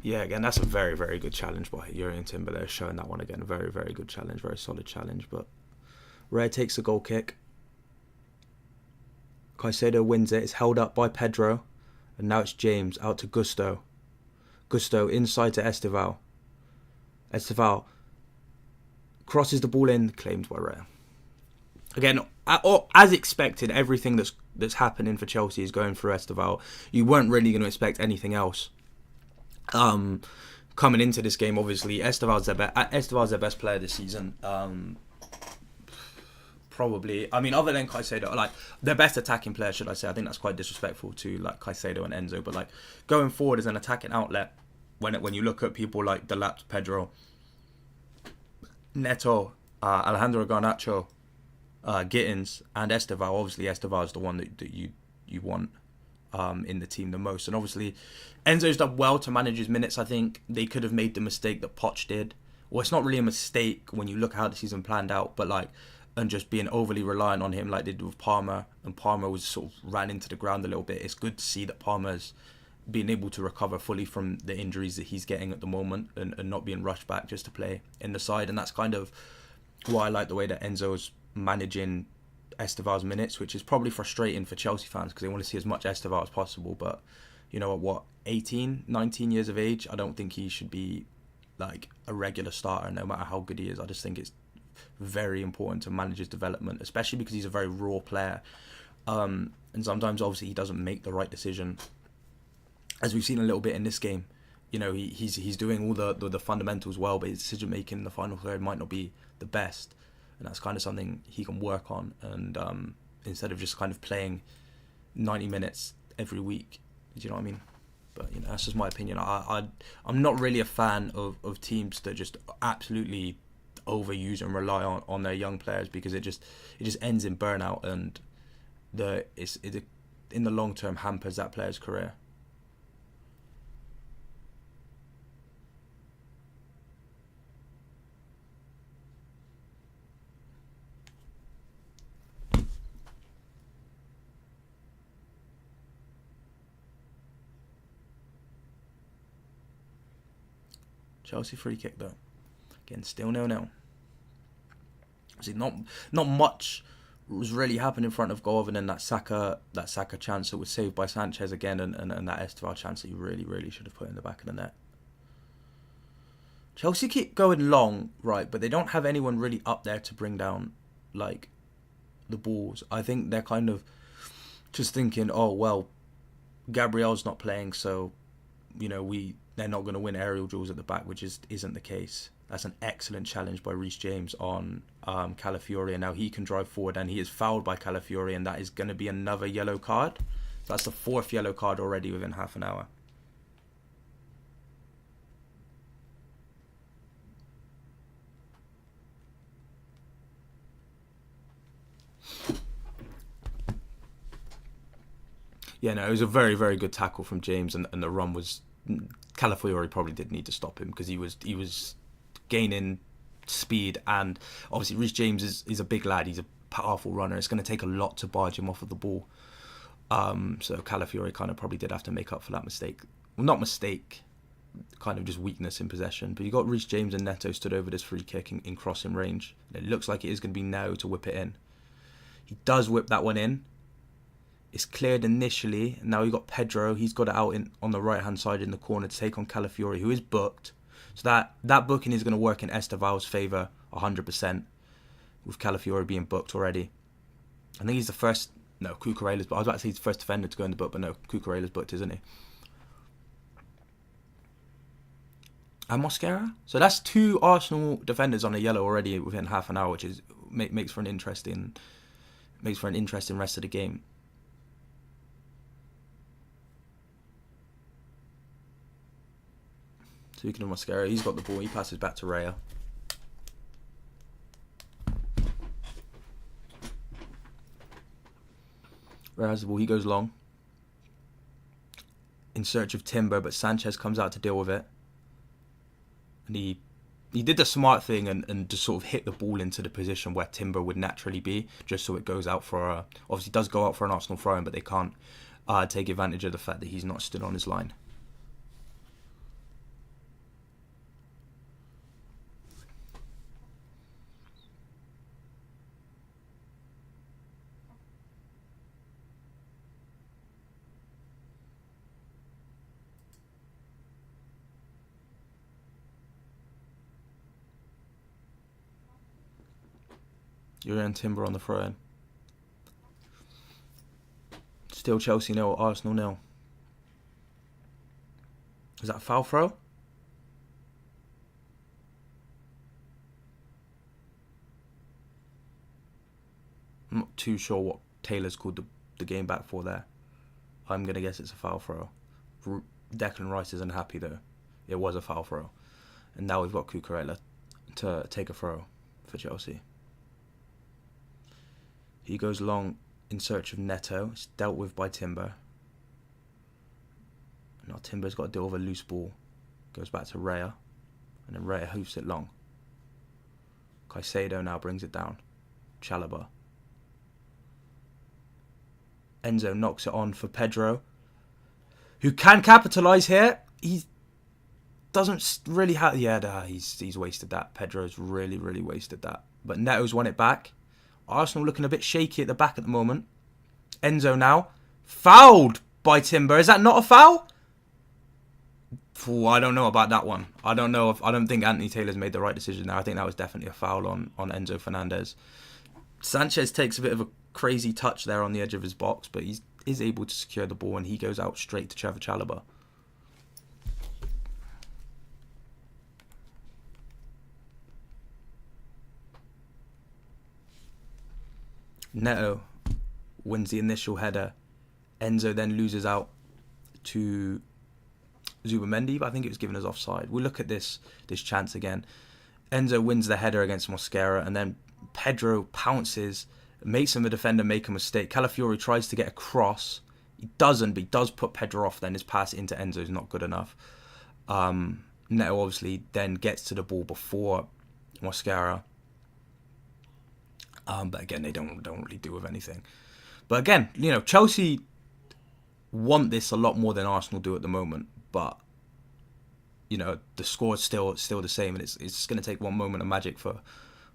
Yeah, again, that's a very, very good challenge by Jurrien Timber there, showing that one again. Very, very good challenge, very solid challenge. But Raya takes the goal kick. Caicedo wins it. It's held up by Pedro. And now it's James out to Gusto. Gusto inside to Esteval. Esteval crosses the ball in, claimed by Raya. Again, as expected, everything that's happening for Chelsea is going through Esteval. You weren't really going to expect anything else. Coming into this game, obviously, Esteval's their best player this season. Probably, I mean, other than Caicedo, like their best attacking player, should I say? I think that's quite disrespectful to like Caicedo and Enzo, but like going forward as an attacking outlet, when you look at people like Delap, Pedro, Neto, Alejandro Garnacho, Gittins, and Esteval. Obviously, Esteval is the one that you want in the team the most. And obviously, Enzo's done well to manage his minutes. I think they could have made the mistake that Poch did. Well, it's not really a mistake when you look at how the season planned out, but like, and just being overly reliant on him like they did with Palmer, and Palmer was sort of ran into the ground a little bit. It's good to see that Palmer's being able to recover fully from the injuries that he's getting at the moment, and not being rushed back just to play in the side. And that's kind of why I like the way that Enzo's managing Esteval's minutes, which is probably frustrating for Chelsea fans because they want to see as much Esteval as possible. But you know what, 18, 19 years of age, I don't think he should be like a regular starter no matter how good he is. I just think it's very important to manage his development, especially because he's a very raw player, and sometimes obviously he doesn't make the right decision, as we've seen a little bit in this game. You know, he's doing all the fundamentals well, but his decision making in the final third might not be the best, and that's kind of something he can work on. And instead of just kind of playing 90 minutes every week, do you know what I mean? But you know, that's just my opinion. I'm not really a fan of teams that just absolutely overuse and rely on their young players, because it just ends in burnout, and it in the long term hampers that player's career. Chelsea free kick though. Again, still 0-0. See, not much was really happening in front of goal other than that Saka chance that was saved by Sanchez again, and that Esteval chance that you really should have put in the back of the net. Chelsea keep going long, right, but they don't have anyone really up there to bring down like the balls. I think they're kind of just thinking, oh well, Gabriel's not playing, so you know they're not going to win aerial duels at the back, which isn't the case. That's an excellent challenge by Reece James on Calafiori, and now he can drive forward, and he is fouled by Calafiori, and that is going to be another yellow card. So that's the fourth yellow card already within half an hour. Yeah, no, it was a very good tackle from James, and the run was... Calafiori probably did need to stop him because he was gaining speed, and obviously Reece James is a big lad. He's a powerful runner. It's going to take a lot to barge him off of the ball. So Calafiori kind of probably did have to make up for that mistake. Well, not mistake, kind of just weakness in possession. But you got Reece James and Neto stood over this free kick in crossing range. And it looks like it is going to be now to whip it in. He does whip that one in. It's cleared initially, and now you've got Pedro. He's got it out on the right-hand side in the corner to take on Calafiori, who is booked. So that booking is going to work in Esteval's favour 100%, with Calafiori being booked already. I think he's the first... No, Cucurella's... I was about to say he's the first defender to go in the book, but no, Cucurella's booked, isn't he? And Mosquera? So that's two Arsenal defenders on a yellow already within half an hour, which is makes for an interesting rest of the game. Speaking of Mosquera, he's got the ball. He passes back to Raya. Raya has the ball. He goes long in search of Timber, but Sanchez comes out to deal with it. And he did the smart thing and just sort of hit the ball into the position where Timber would naturally be, just so it goes out for obviously does go out for an Arsenal throw-in, but they can't take advantage of the fact that he's not stood on his line. Jurgen Timber on the throw-in. Still Chelsea 0, Arsenal 0. Is that a foul throw? I'm not too sure what Taylor's called the game back for there. I'm going to guess it's a foul throw. Declan Rice isn't happy though. It was a foul throw. And now we've got Cucurella to take a throw for Chelsea. He goes long in search of Neto. It's dealt with by Timber. Now Timber's got to deal with a loose ball. Goes back to Raya. And then Raya hoofs it long. Caicedo now brings it down. Chalobah. Enzo knocks it on for Pedro, who can capitalise here. He doesn't really have... Yeah, he's wasted that. Pedro's really, really wasted that. But Neto's won it back. Arsenal looking a bit shaky at the back at the moment. Enzo now. Fouled by Timber. Is that not a foul? Ooh, I don't know about that one. I don't think Anthony Taylor's made the right decision there. I think that was definitely a foul on Enzo Fernandez. Sanchez takes a bit of a crazy touch there on the edge of his box, but he is able to secure the ball and he goes out straight to Trevor Chalobah. Neto wins the initial header. Enzo then loses out to Zubamendi, but I think it was given as offside. We'll look at this chance again. Enzo wins the header against Mosquera, and then Pedro pounces, makes him a defender make a mistake. Calafiori tries to get across. He doesn't, but he does put Pedro off. Then his pass into Enzo is not good enough. Neto obviously then gets to the ball before Mosquera. But again, they don't really do with anything. But again, Chelsea want this a lot more than Arsenal do at the moment. But the score is still the same, and it's going to take one moment of magic for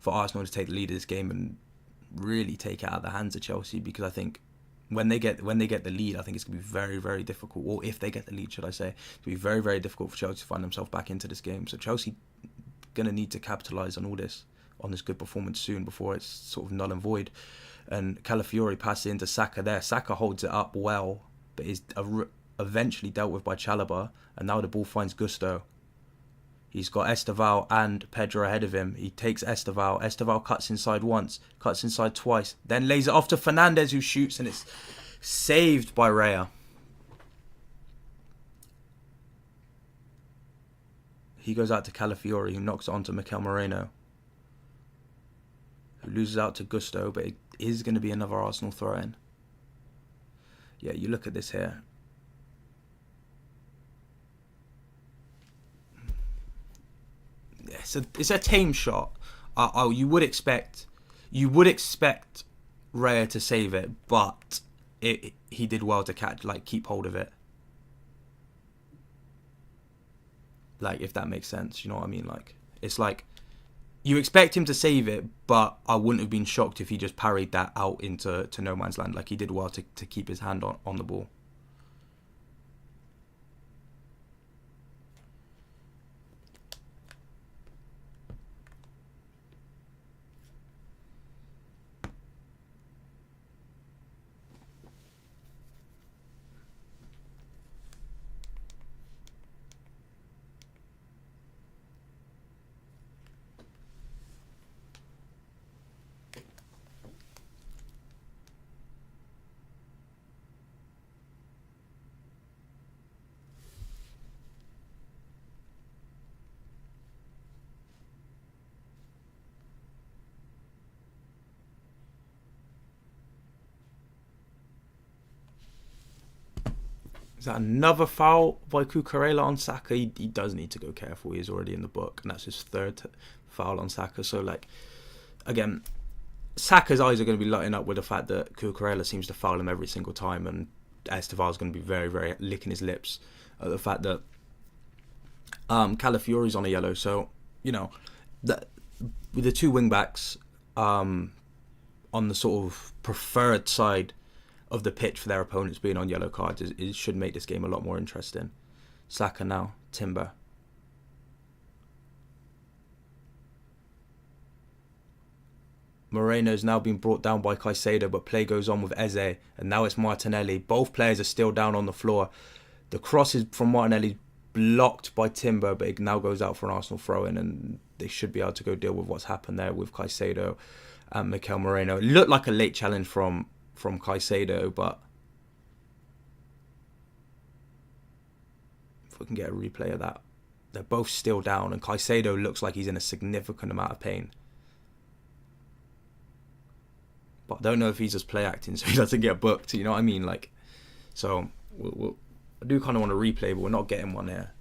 Arsenal to take the lead of this game and really take it out of the hands of Chelsea. Because I think when they get the lead, I think it's going to be very, very difficult. Or if they get the lead, should I say, it's going to be very, very difficult for Chelsea to find themselves back into this game. So Chelsea going to need to capitalise on this good performance soon before it's sort of null and void. And Calafiori passes into Saka there. Saka holds it up well, but is eventually dealt with by Chalobah, and now the ball finds Gusto. He's got Esteval and Pedro ahead of him. He takes Esteval. Esteval cuts inside once, cuts inside twice, then lays it off to Fernandez, who shoots, and it's saved by Raya. He goes out to Calafiori, who knocks it onto Mikel Moreno, who loses out to Gusto, but it is going to be another Arsenal throw-in. Yeah, you look at this here. It's a tame shot. You would expect Raya to save it, but he did well to keep hold of it. If that makes sense, you know what I mean? It's you expect him to save it, but I wouldn't have been shocked if he just parried that out into no man's land. He did well to keep his hand on the ball. Is that another foul by Cucurella on Saka? He does need to go careful. He's already in the book, and that's his third foul on Saka. So, again, Saka's eyes are going to be lighting up with the fact that Cucurella seems to foul him every single time, and Esteval's going to be very, very licking his lips at the fact that Calafiori's on a yellow. So, with the two wing-backs on the sort of preferred side of the pitch for their opponents being on yellow cards, it should make this game a lot more interesting. Saka now, Timber. Moreno's now been brought down by Caicedo, but play goes on with Eze, and now it's Martinelli. Both players are still down on the floor. The cross is from Martinelli, blocked by Timber, but it now goes out for an Arsenal throw-in, and they should be able to go deal with what's happened there with Caicedo and Mikel Moreno. It looked like a late challenge from Caicedo, but if we can get a replay of that, They're both still down, and Caicedo looks like he's in a significant amount of pain. But I don't know if he's just play acting so he doesn't get booked. You know what I mean? Like, so I do kind of want to replay, but we're not getting one here.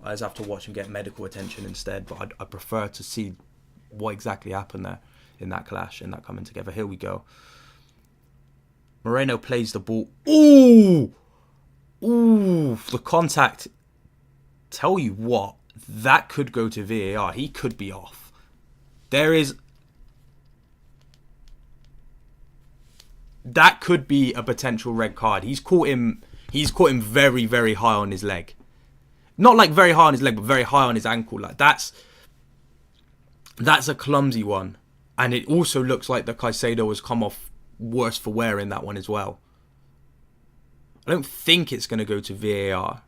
I just have to watch and get medical attention instead. But I prefer to see what exactly happened there in that clash, in that coming together. Here we go. Moreno plays the ball. Ooh! Ooh! The contact. Tell you what, that could go to VAR. He could be off. That could be a potential red card. He's caught him very, very high on his leg. Not like very high on his leg, but very high on his ankle. Like that's a clumsy one. And it also looks like the Caicedo has come off worse for wear in that one as well. I don't think it's going to go to VAR.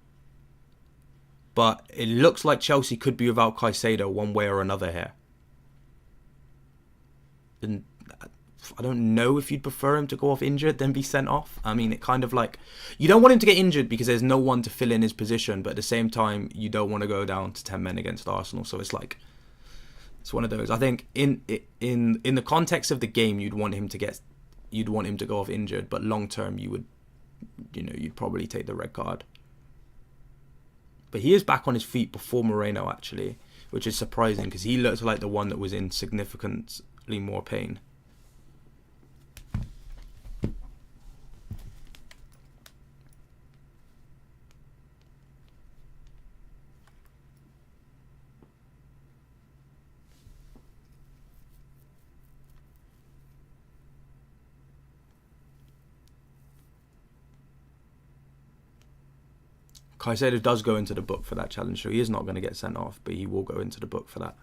But it looks like Chelsea could be without Caicedo one way or another here. And I don't know if you'd prefer him to go off injured than be sent off. I mean, it kind of like... You don't want him to get injured because there's no one to fill in his position. But at the same time, you don't want to go down to 10 men against Arsenal. So it's like... It's one of those. I think in the context of the game, you'd want him to go off injured. But long term, you'd probably take the red card. But he is back on his feet before Moreno, actually, which is surprising because he looks like the one that was in significantly more pain. Caicedo does go into the book for that challenge, so he is not going to get sent off, but he will go into the book for that.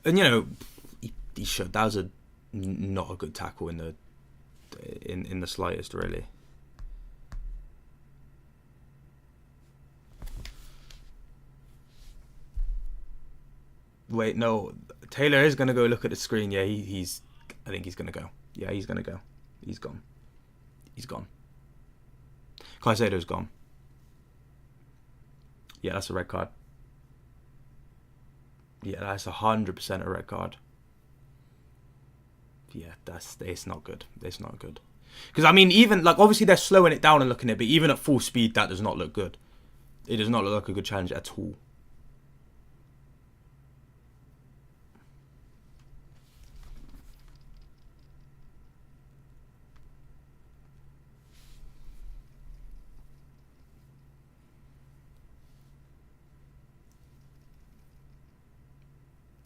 And he should. That was not a good tackle in the slightest, really. Wait, no. Taylor is going to go look at the screen. Yeah, I think he's going to go. Yeah, he's going to go. He's gone. He's gone. Caicedo's gone. Yeah, that's a red card. Yeah, that's 100% a red card. Yeah, it's not good. It's not good. Because, I mean, even, like, obviously they're slowing it down and looking at it, but even at full speed, that does not look good. It does not look like a good challenge at all.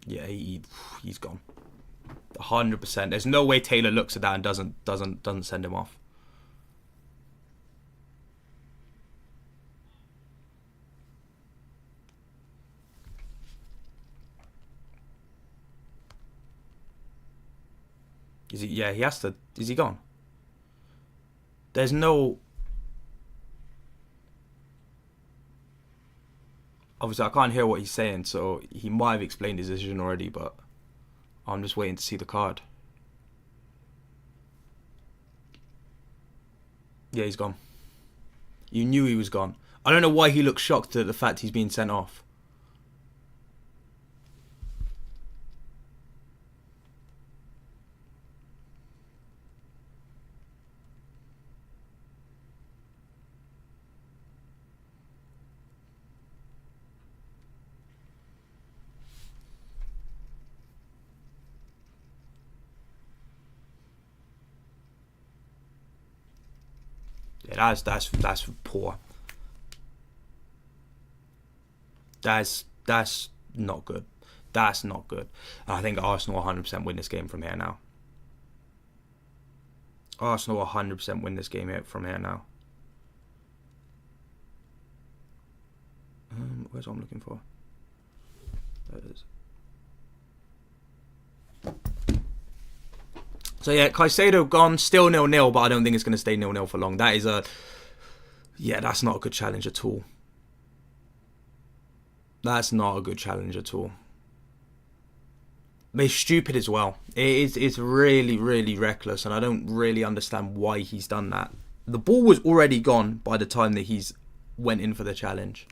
Yeah, he's gone. 100%. There's no way Taylor looks at that and doesn't send him off. Is he? Yeah, he has to. Is he gone? There's no... Obviously, I can't hear what he's saying, so he might have explained his decision already, but I'm just waiting to see the card. Yeah, he's gone. You knew he was gone. I don't know why he looks shocked at the fact he's being sent off. Yeah, that's poor. That's not good. That's not good. I think Arsenal 100% win this game from here now. Arsenal 100% win this game from here now. Where's what I'm looking for? There it is. So yeah, Caicedo gone, still 0-0, but I don't think it's going to stay 0-0 for long. That is that's not a good challenge at all. That's not a good challenge at all. But it's stupid as well. It's really, really reckless, and I don't really understand why he's done that. The ball was already gone by the time that he's went in for the challenge.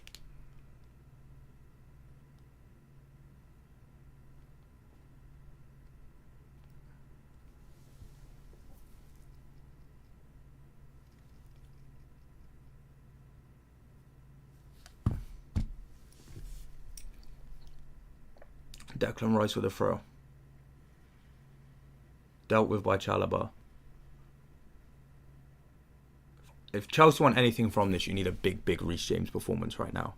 Declan Rice with a throw. Dealt with by Chalobah. If Chelsea want anything from this, you need a big, big Reece James performance right now.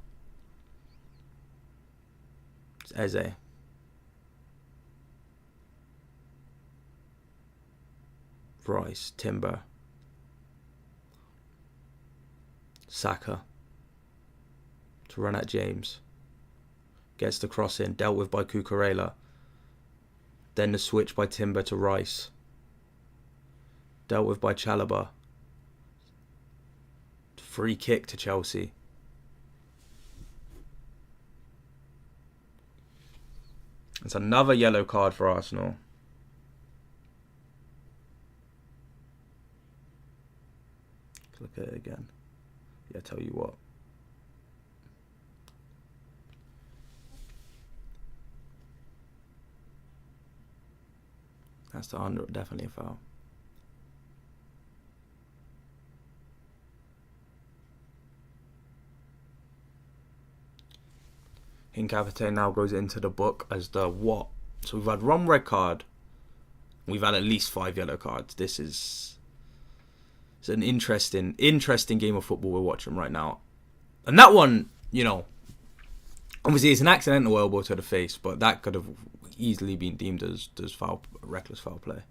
It's Eze. Rice, Timber. Saka. To run at James. Gets the cross in, dealt with by Cucurella. Then the switch by Timber to Rice. Dealt with by Chalobah. Free kick to Chelsea. It's another yellow card for Arsenal. Let's look at it again. Yeah, tell you what. That's the under, definitely a foul. Hincapite now goes into the book as the what? So we've had one red card. We've had at least 5 yellow cards. It's an interesting game of football we're watching right now. And that one, you know, obviously it's an accidental elbow to the face, but that could have easily been deemed as reckless foul play.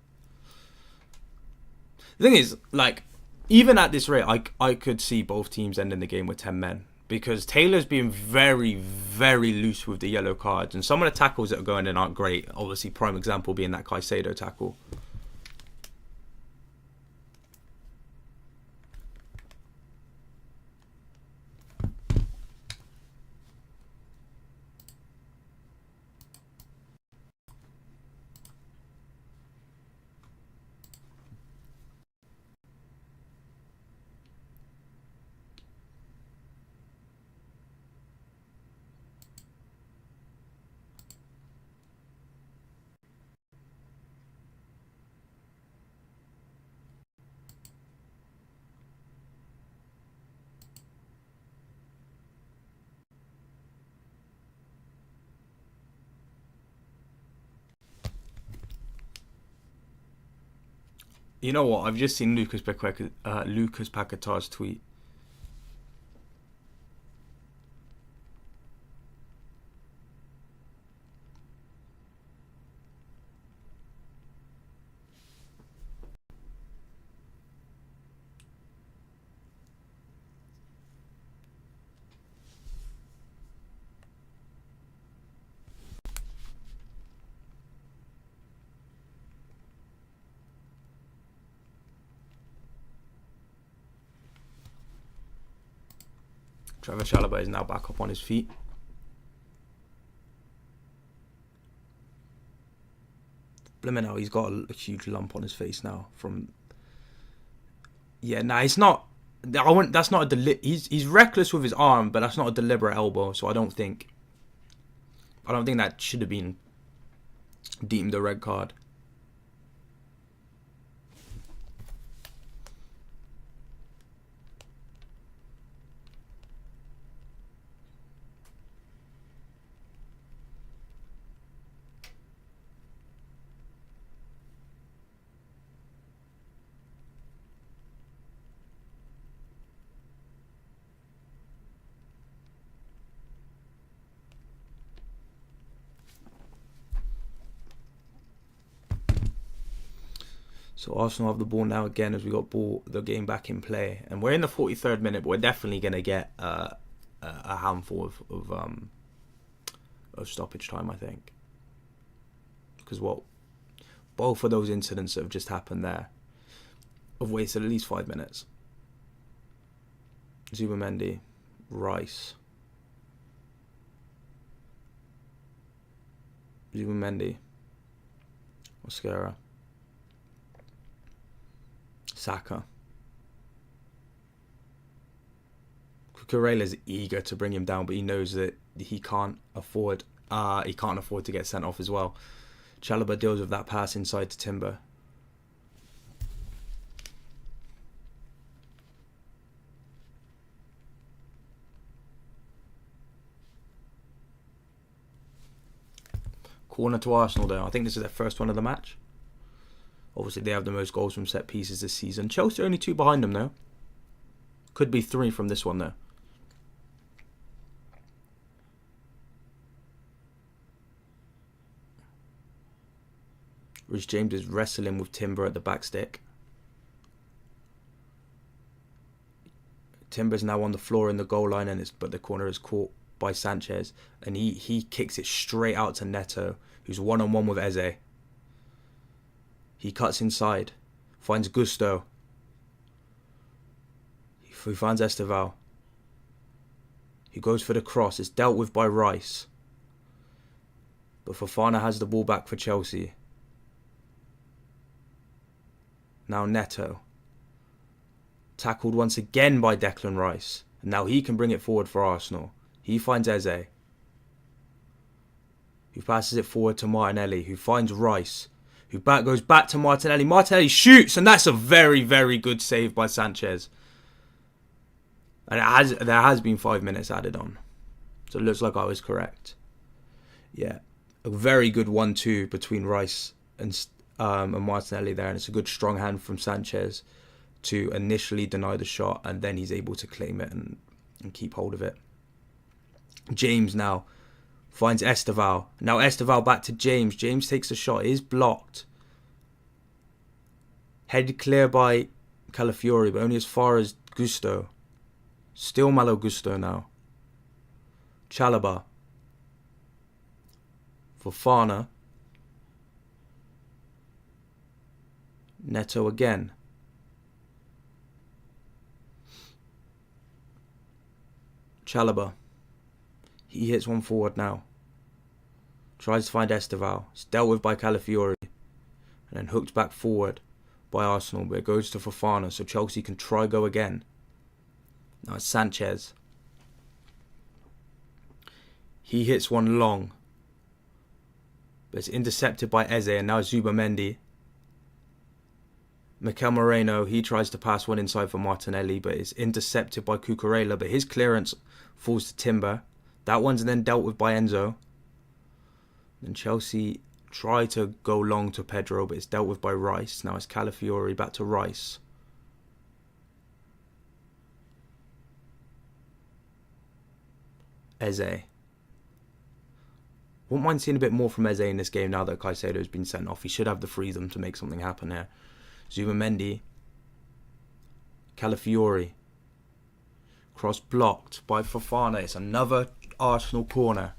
The thing is, like, even at this rate, I could see both teams ending the game with 10 men. Because Taylor's being very, very loose with the yellow cards. And some of the tackles that are going in aren't great. Obviously, prime example being that Caicedo tackle. You know what? I've just seen Lucas Paquetá's tweet. Trevor Chalobah is now back up on his feet. Blimmin' hell, he's got a huge lump on his face now from... Yeah, nah, it's not... That's not a he's reckless with his arm, but that's not a deliberate elbow, so I don't think that should have been deemed a red card. So Arsenal have the ball now again as we got the game back in play, and we're in the 43rd minute, but we're definitely going to get a handful of stoppage time, I think, because both of those incidents that have just happened there have wasted at least 5 minutes. Zubimendi, Rice, Zubimendi, Mosquera, Saka, Cucurella's eager to bring him down, but he knows that he can't afford to get sent off as well. Chalobah deals with that pass inside to Timber. Corner to Arsenal though. I think this is their first one of the match. Obviously they have the most goals from set pieces this season. Chelsea are only 2 behind them though. Could be 3 from this one though. Reece James is wrestling with Timber at the back stick. Timber's now on the floor in the goal line, but the corner is caught by Sanchez, and he kicks it straight out to Neto, who's one-on-one with Eze. He cuts inside, finds Gusto. He finds Esteval. He goes for the cross. It's dealt with by Rice. But Fofana has the ball back for Chelsea. Now Neto. Tackled once again by Declan Rice. And now he can bring it forward for Arsenal. He finds Eze, who passes it forward to Martinelli, who finds Rice, who goes back to Martinelli. Martinelli shoots, and that's a very, very good save by Sanchez. And there has been 5 minutes added on. So it looks like I was correct. Yeah, a very good 1-2 between Rice and Martinelli there, and it's a good strong hand from Sanchez to initially deny the shot, and then he's able to claim it and keep hold of it. James now finds Esteval. Now Esteval back to James. James takes a shot. It is blocked. Headed clear by Calafiori, but only as far as Gusto. Still Malo Gusto now. Chalobah. Fofana. Neto again. Chalobah. He hits one forward now. Tries to find Esteval. It's dealt with by Calafiori. And then hooked back forward by Arsenal. But it goes to Fofana, so Chelsea can try go again. Now it's Sanchez. He hits one long. But it's intercepted by Eze, and now it's Zubamendi. Mikel Moreno, he tries to pass one inside for Martinelli, but it's intercepted by Cucurella. But his clearance falls to Timber. That one's then dealt with by Enzo. Then Chelsea try to go long to Pedro, but it's dealt with by Rice. Now it's Calafiori back to Rice. Eze. Wouldn't mind seeing a bit more from Eze in this game now that Caicedo has been sent off. He should have the freedom to make something happen here. Zubamendi. Calafiori. Cross blocked by Fofana. It's another Arsenal corner.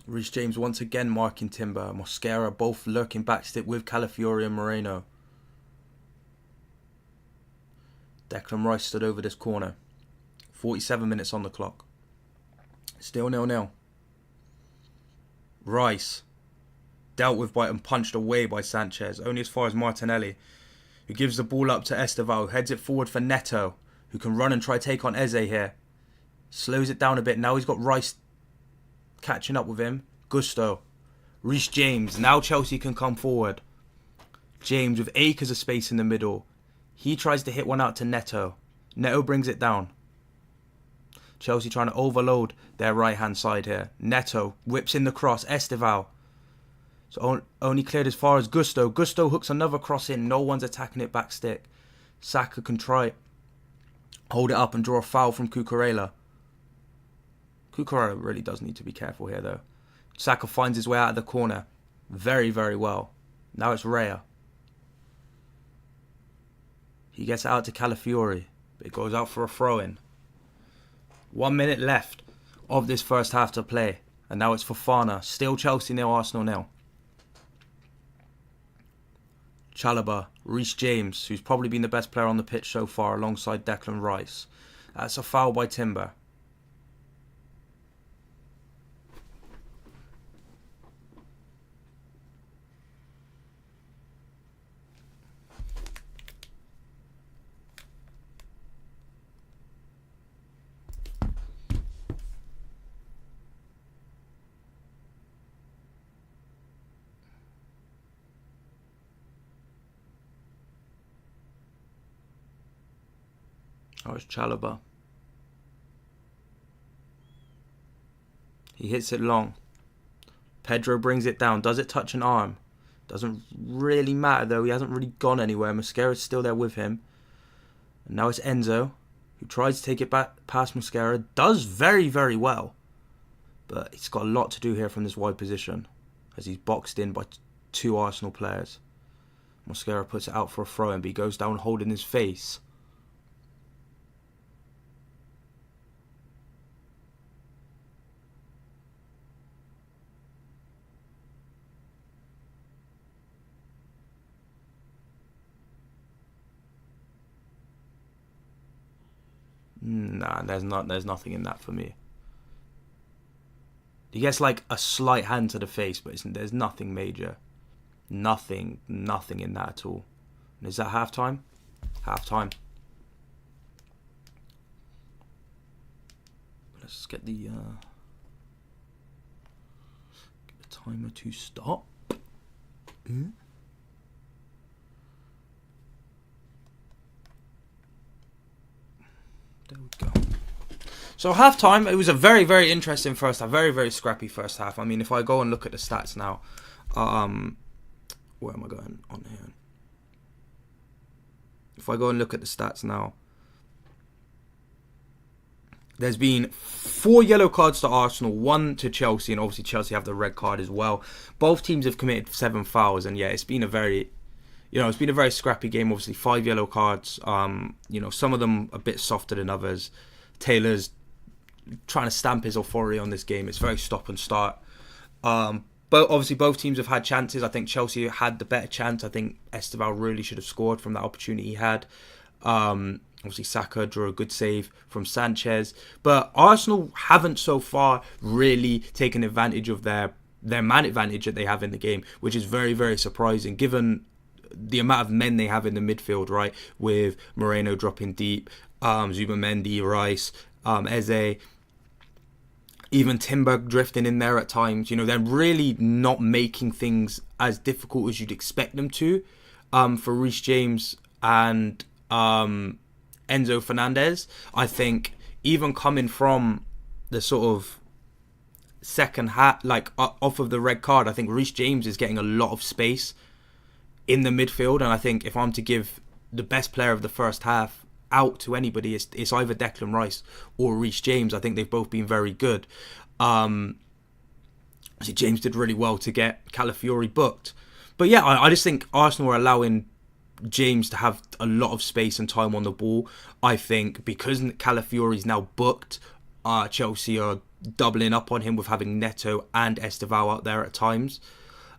Reece James once again marking Timber. Mosquera both lurking backstick with Calafiori and Moreno. Declan Rice stood over this corner. 47 minutes on the clock. Still 0-0. Rice. Dealt with by and punched away by Sanchez. Only as far as Martinelli, who gives the ball up to Esteval, who heads it forward for Neto, who can run and try to take on Eze here. Slows it down a bit. Now he's got Rice catching up with him. Gusto. Reece James. Now Chelsea can come forward. James with acres of space in the middle. He tries to hit one out to Neto. Neto brings it down. Chelsea trying to overload their right hand side here. Neto whips in the cross. Esteval. So only cleared as far as Gusto. Gusto hooks another cross in. No one's attacking it back stick. Saka can try hold it up and draw a foul from Cucurella. Cucurella really does need to be careful here though. Saka finds his way out of the corner. Very, very well. Now it's Raya. He gets it out to Calafiori. But it goes out for a throw-in. 1 minute left of this first half to play. And now it's Fofana. Still Chelsea 0, Arsenal 0. Chalobah, Reece James, who's probably been the best player on the pitch so far alongside Declan Rice. That's a foul by Timber. Oh, it's Chalobah. He hits it long. Pedro brings it down. Does it touch an arm? Doesn't really matter though. He hasn't really gone anywhere. Mosquera's still there with him. And now it's Enzo, who tries to take it back past Mosquera. Does very, very well. But he's got a lot to do here from this wide position, as he's boxed in by 2 Arsenal players. Mosquera puts it out for a throw-in, but he goes down holding his face. Nah, there's nothing in that for me. He gets like a slight hand to the face, but there's nothing major. Nothing in that at all. And is that half-time? Half-time. Let's get the timer to stop. There we go. So half-time, it was a very, very interesting first half. Very, very scrappy first half. I mean, if I go and look at the stats now, where am I going on here? If I go and look at the stats now, there's been 4 yellow cards to Arsenal, 1 to Chelsea, and obviously Chelsea have the red card as well. Both teams have committed 7 fouls, and yeah, it's been a very scrappy game. Obviously, 5 yellow cards. Some of them a bit softer than others. Taylor's trying to stamp his authority on this game. It's very stop and start. But obviously, both teams have had chances. I think Chelsea had the better chance. I think Esteval really should have scored from that opportunity he had. Obviously, Saka drew a good save from Sanchez. But Arsenal haven't so far really taken advantage of their man advantage that they have in the game, which is very, very surprising given the amount of men they have in the midfield, right? With Moreno dropping deep, Zubamendi, Rice, Eze, even Timber drifting in there at times. They're really not making things as difficult as you'd expect them to for Reece James and Enzo Fernandez. I think even coming from the sort of second half, off of the red card, I think Reece James is getting a lot of space in the midfield, and I think if I'm to give the best player of the first half out to anybody, it's either Declan Rice or Reece James. I think they've both been very good. James did really well to get Calafiori booked, but yeah, I just think Arsenal are allowing James to have a lot of space and time on the ball. I think because Calafiori is now booked, Chelsea are doubling up on him with having Neto and Esteval out there at times.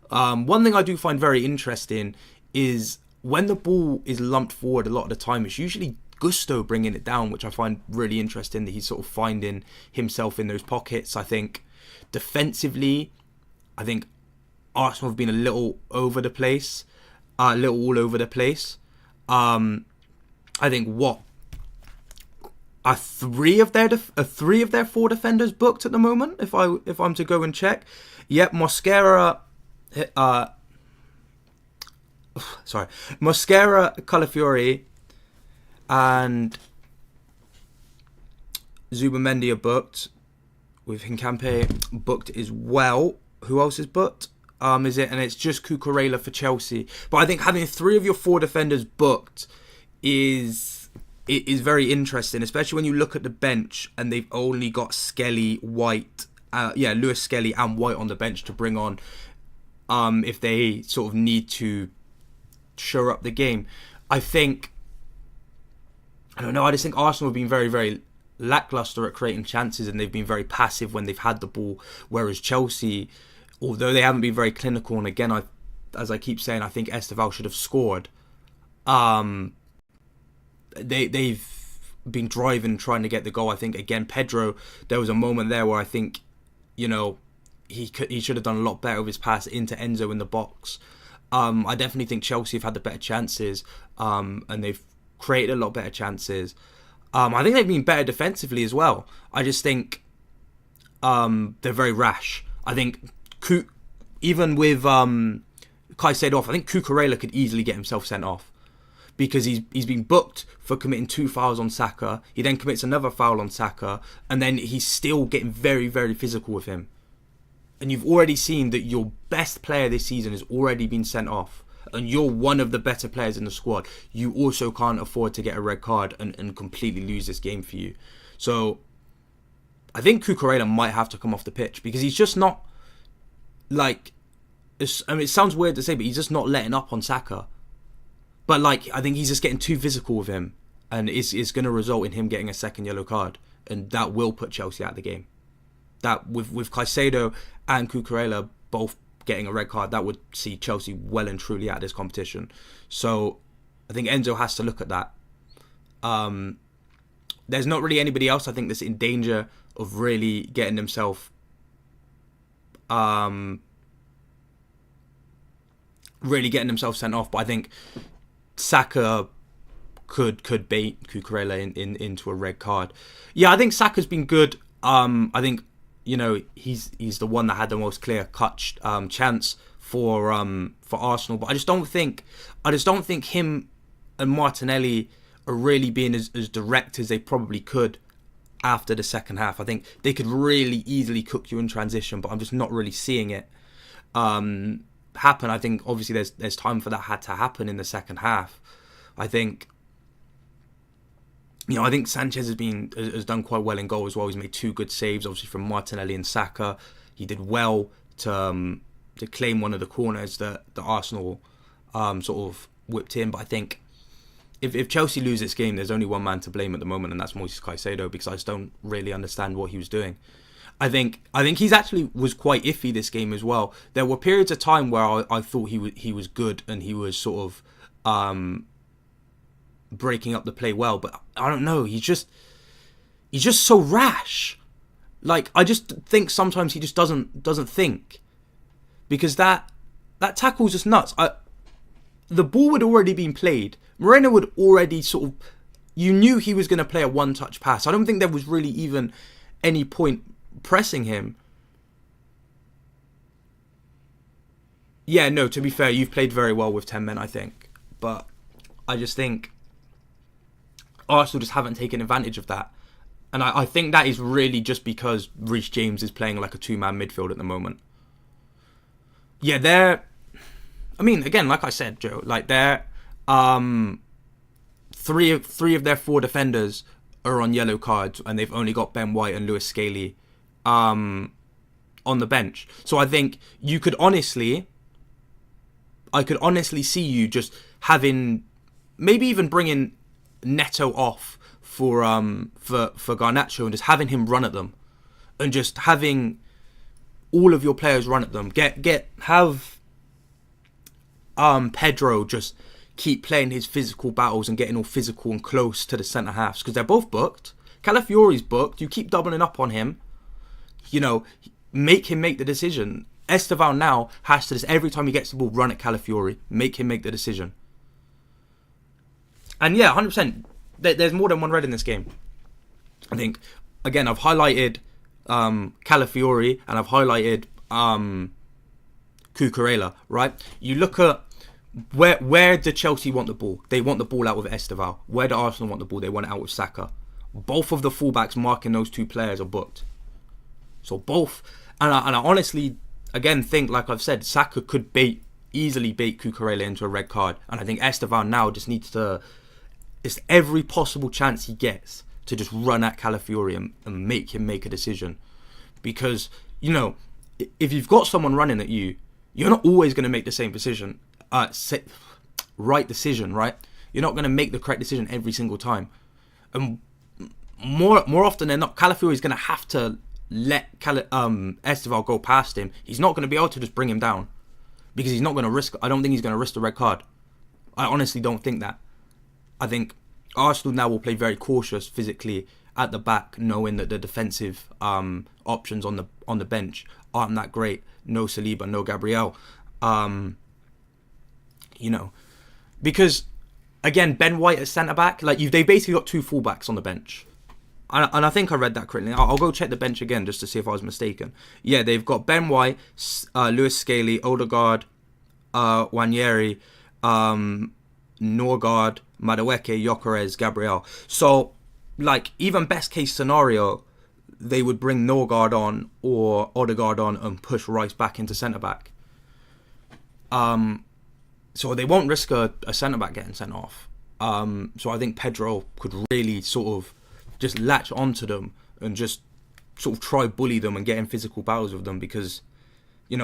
One thing I do find very interesting is when the ball is lumped forward a lot of the time, it's usually Gusto bringing it down, which I find really interesting that he's sort of finding himself in those pockets. I think defensively, Arsenal have been a little all over the place. I think are 3 of their 4 defenders booked at the moment. If I'm to go and check, yep, Mosquera, Calafiori, and Zubamendi are booked. With Hincampe booked as well. Who else is booked? Is it? And it's just Cucurella for Chelsea. But I think having 3 of your 4 defenders booked is very interesting, especially when you look at the bench and they've only got Skelly, White, Lewis Skelly and White on the bench to bring on if they sort of need to shore up the game. I just think Arsenal have been very, very lackluster at creating chances, and they've been very passive when they've had the ball. Whereas Chelsea, although they haven't been very clinical, and again, as I keep saying, I think Esteval should have scored. They've been driving, trying to get the goal. I think again, Pedro, there was a moment there where I think, he should have done a lot better with his pass into Enzo in the box. I definitely think Chelsea have had the better chances, and they've created a lot better chances. I think they've been better defensively as well. I just think they're very rash. I think even with Caicedo off, I think Cucurella could easily get himself sent off, because he's been booked for committing 2 fouls on Saka. He then commits another foul on Saka, and then he's still getting very, very physical with him. And you've already seen that your best player this season has already been sent off, and you're one of the better players in the squad. You also can't afford to get a red card and completely lose this game for you. So I think Cucurella might have to come off the pitch, because he's just not, like, it sounds weird to say, but he's just not letting up on Saka. But I think he's just getting too physical with him, and it's going to result in him getting a second yellow card, and that will put Chelsea out of the game. That with Caicedo and Cucurella both getting a red card, that would see Chelsea well and truly out of this competition. So I think Enzo has to look at that. There's not really anybody else, I think, that's in danger of really getting themselves sent off. But I think Saka could bait Cucurella into a red card. Yeah, I think Saka's been good. I think, he's the one that had the most clear-cut chance for Arsenal. But I just don't think him and Martinelli are really being as direct as they probably could after the second half. I think they could really easily cook you in transition, but I'm just not really seeing it happen. I think obviously there's time for that had to happen in the second half. I think Sanchez has done quite well in goal as well. He's made 2 good saves, obviously, from Martinelli and Saka. He did well to claim one of the corners that Arsenal sort of whipped in. But I think if Chelsea lose this game, there's only one man to blame at the moment, and that's Moises Caicedo, because I just don't really understand what he was doing. I think he's actually was quite iffy this game as well. There were periods of time where I thought he was good, and he was sort of breaking up the play well, but I don't know, he's just so rash. I just think sometimes he just doesn't think, because that tackle's just nuts. The ball had already been played. Moreno would already sort of, you knew he was going to play a one-touch pass. I don't think there was really even any point pressing him. Yeah, no, to be fair, you've played very well with 10 men, I think, but I just think Arsenal just haven't taken advantage of that. And I think that is really just because Reece James is playing like a 2-man midfield at the moment. Yeah, again, like I said, Joe, they're 3 of their 4 defenders are on yellow cards, and they've only got Ben White and Lewis Scaly on the bench. So I think I could honestly see you just having, maybe even bringing Neto off for Garnacho, and just having him run at them, and just having all of your players run at them. Have Pedro just keep playing his physical battles and getting all physical and close to the centre halves, because they're both booked. Calafiori's booked. You keep doubling up on him. Make him make the decision. Esteval now has to just, every time he gets the ball, run at Calafiori, make him make the decision. And yeah, 100%. There's more than one red in this game. I think, again, I've highlighted Calafiori and I've highlighted Cucurella, right? You look at where did Chelsea want the ball? They want the ball out with Esteval. Where did Arsenal want the ball? They want it out with Saka. Both of the fullbacks marking those 2 players are booked. So both, and I honestly, again, think, like I've said, Saka could easily bait Cucurella into a red card. And I think Esteval now just needs to, it's every possible chance he gets to just run at Calafiori and make him make a decision. Because, if you've got someone running at you, you're not always going to make the same decision. Right decision, right? You're not going to make the correct decision every single time. And more often than not, Calafiori is going to have to let Esteval go past him. He's not going to be able to just bring him down because he's not going to risk. I don't think he's going to risk the red card. I honestly don't think that. I think Arsenal now will play very cautious physically at the back, knowing that the defensive options on the bench aren't that great. No Saliba, no Gabriel. Because again, Ben White at centre back, like they basically got two fullbacks on the bench. And I think I read that correctly. I'll go check the bench again just to see if I was mistaken. Yeah, they've got Ben White, Lewis Scaly, Odegaard, Wanyeri, Norgard, Madueke, Gyökeres, Gabriel. So, like, even best case scenario, they would bring Norgard on or Odegaard on and push Rice back into centre back. So they won't risk a centre back getting sent off. So I think Pedro could really sort of just latch onto them and just sort of try bully them and get in physical battles with them because, it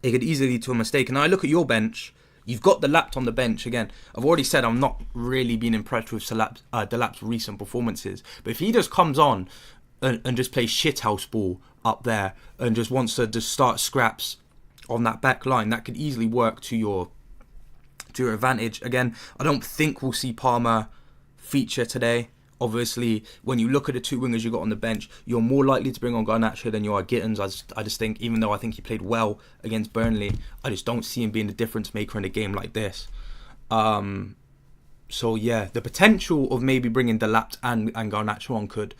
could easily lead to a mistake. And I look at your bench. You've got Delap's on the bench again. I've already said I'm not really being impressed with Delap's recent performances. But if he just comes on and just plays shithouse ball up there and just wants to just start scraps on that back line, that could easily work to your advantage. Again, I don't think we'll see Palmer feature today. Obviously, when you look at the two wingers you got on the bench, you're more likely to bring on Garnacho than you are Gittins. I just think, even though I think he played well against Burnley, I just don't see him being the difference maker in a game like this. So yeah, the potential of maybe bringing Delap and Garnacho on could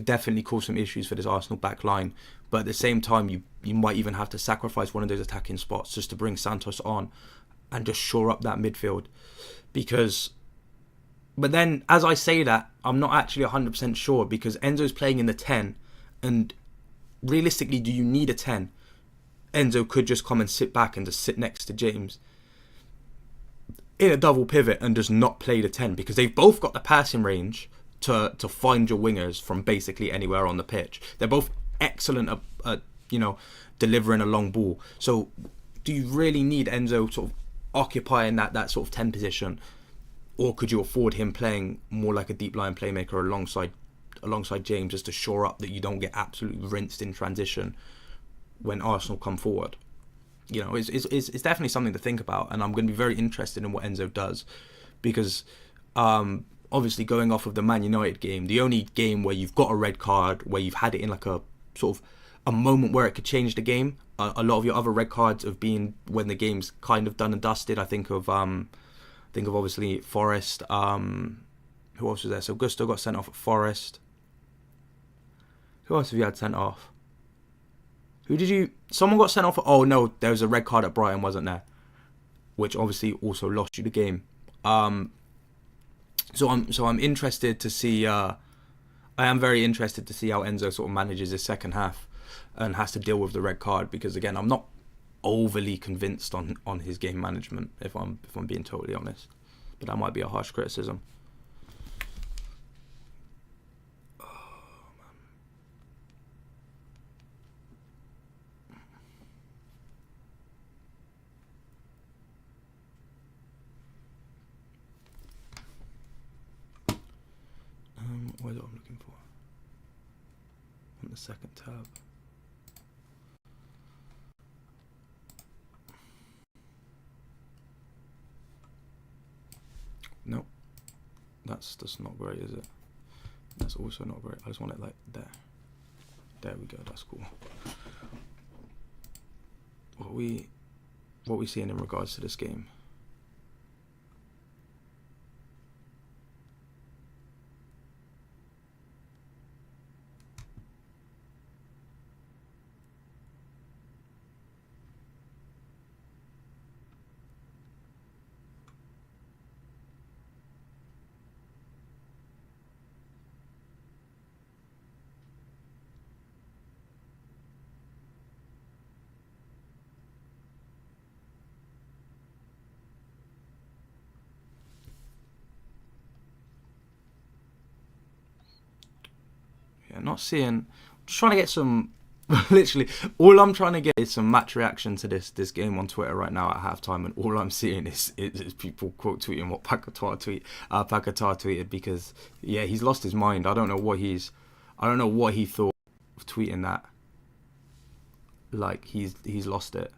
definitely cause some issues for this Arsenal back line. But at the same time, you might even have to sacrifice one of those attacking spots just to bring Santos on and just shore up that midfield. But then, as I say that, I'm not actually 100% sure because Enzo's playing in the 10, and realistically, do you need a 10? Enzo could just come and sit back and just sit next to James in a double pivot and just not play the 10 because they've both got the passing range to find your wingers from basically anywhere on the pitch. They're both excellent at delivering a long ball. So, do you really need Enzo sort of occupying that sort of 10 position? Or could you afford him playing more like a deep line playmaker alongside James just to shore up that you don't get absolutely rinsed in transition when Arsenal come forward? It's definitely something to think about, and I'm going to be very interested in what Enzo does because obviously going off of the Man United game, the only game where you've got a red card, where you've had it in like a sort of a moment where it could change the game. A lot of your other red cards have been when the game's kind of done and dusted. I think of obviously Forest. Who else was there? So Gusto got sent off at Forest. Who else have you had sent off? Someone got sent off. Oh no, there was a red card at Brighton, wasn't there? Which obviously also lost you the game. So I'm interested to see. I am very interested to see how Enzo sort of manages his second half and has to deal with the red card because again, I'm not overly convinced on his game management if I'm being totally honest, but that might be a harsh criticism. What is it I'm looking for? On the second tab. Nope. That's not great, is it? That's also not great. I just want it like there. There we go. That's cool. What we seeing in regards to this game? Not seeing. Just trying to get some. Literally, all I'm trying to get is some match reaction to this game on Twitter right now at halftime, and all I'm seeing is people quote tweeting what Paquetá tweeted, because yeah, he's lost his mind. I don't know what he thought of tweeting that. Like he's lost it.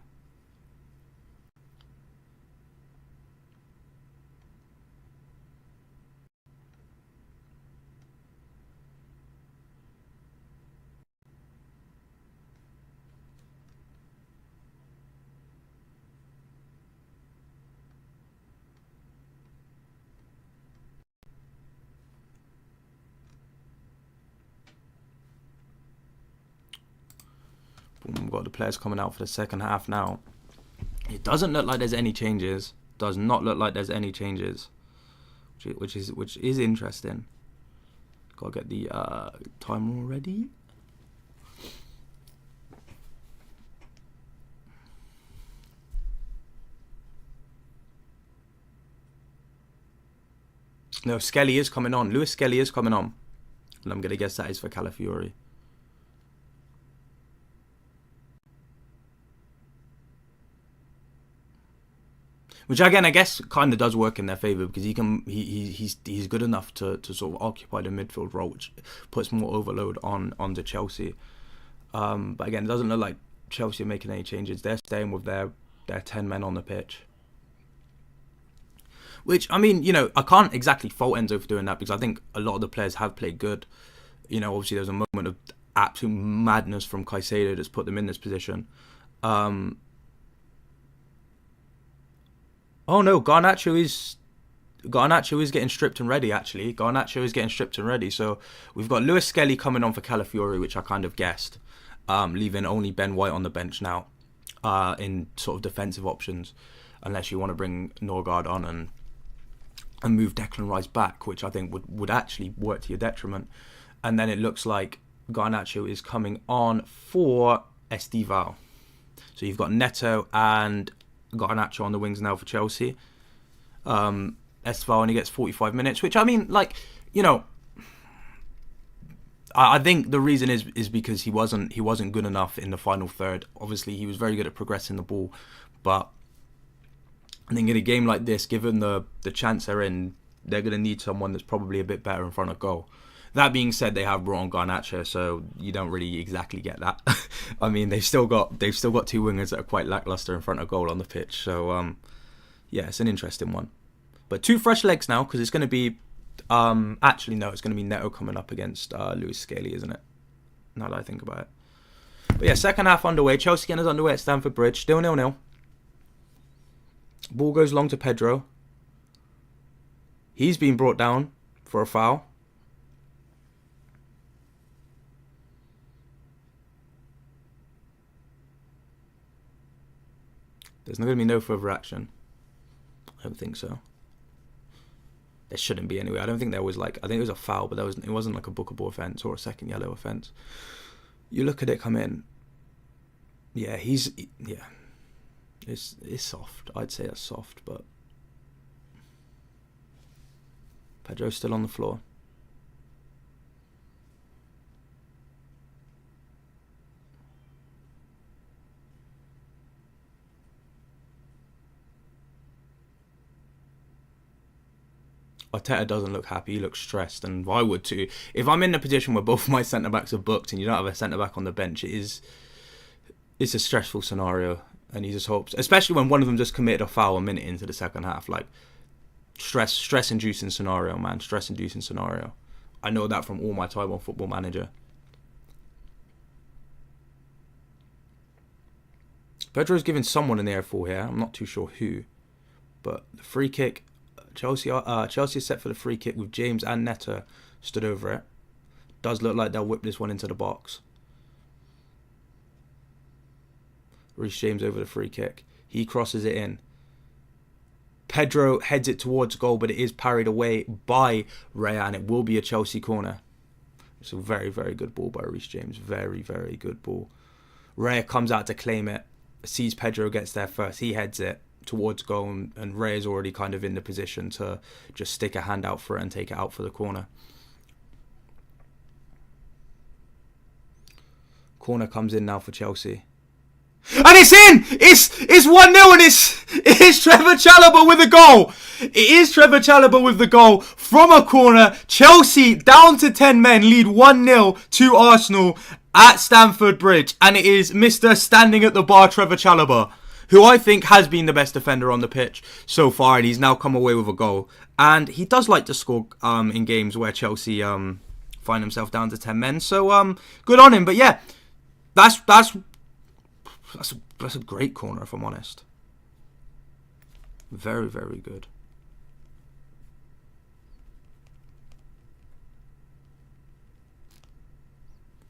We've got the players coming out for the second half now. It doesn't look like there's any changes. Does not look like there's any changes, which is interesting. Gotta get the timer ready. No, Skelly is coming on. Lewis Skelly is coming on, and I'm gonna guess that is for Calafiori. Which again, I guess, kind of does work in their favour, because he's good enough to sort of occupy the midfield role, which puts more overload onto Chelsea. But again, it doesn't look like Chelsea are making any changes. They're staying with their 10 men on the pitch. Which, I mean, I can't exactly fault Enzo for doing that, because I think a lot of the players have played good. Obviously there's a moment of absolute madness from Caicedo that's put them in this position. Oh no, Garnacho is getting stripped and ready, actually. Garnacho is getting stripped and ready. So we've got Lewis Skelly coming on for Calafiori, which I kind of guessed. Leaving only Ben White on the bench now, in sort of defensive options, unless you want to bring Norgard on and move Declan Rice back, which I think would actually work to your detriment. And then it looks like Garnacho is coming on for Estival. So you've got Neto and Garnacho on the wings now for Chelsea. Estival only gets 45 minutes, which, I mean, like, I think the reason is because he wasn't good enough in the final third. Obviously, he was very good at progressing the ball, but I think in a game like this, given the chance they're in, they're going to need someone that's probably a bit better in front of goal. That being said, they have brought on Garnacho, so you don't really exactly get that. I mean, they've still got two wingers that are quite lackluster in front of goal on the pitch. So yeah, it's an interesting one. But 2 fresh legs now, because it's going to be actually no, it's going to be Neto coming up against Lewis Skelly, isn't it? Now that I think about it. But yeah, second half underway. Chelsea again is underway at Stamford Bridge. Still 0-0. Ball goes long to Pedro. He's been brought down for a foul. There's going to be no further action. I don't think so. There shouldn't be anyway. I don't think there was I think it was a foul, but it wasn't like a bookable offence or a second yellow offence. You look at it come in. Yeah, it's soft. I'd say that's soft, but Pedro's still on the floor. Arteta doesn't look happy. He looks stressed, and I would too. If I'm in a position where both my centre backs are booked and you don't have a centre back on the bench, it's a stressful scenario, and he just hopes, especially when one of them just committed a foul a minute into the second half, like stress-inducing scenario, man. Stress-inducing scenario. I know that from all my time on Football Manager. Pedro's giving someone an airfall here. I'm not too sure who, but the free kick. Chelsea is set for the free kick with James and Neto stood over it. Does look like they'll whip this one into the box. Reece James over the free kick. He crosses it in. Pedro heads it towards goal, but it is parried away by Raya, and it will be a Chelsea corner. It's a very, very good ball by Reece James. Very, very good ball. Raya comes out to claim it. Sees Pedro gets there first. He heads it towards goal, and Ray is already kind of in the position to just stick a hand out for it and take it out for the corner. Corner comes in now for Chelsea. And it's in! It's 1-0 and it's Trevor Chalobah with a goal. It is Trevor Chalobah with the goal from a corner. Chelsea down to 10 men lead 1-0 to Arsenal at Stamford Bridge. And it is Mr. Standing at the Bar, Trevor Chalobah, who I think has been the best defender on the pitch so far. And he's now come away with a goal. And he does like to score in games where Chelsea find himself down to 10 men. So good on him. But yeah, that's a great corner, if I'm honest. Very, very good.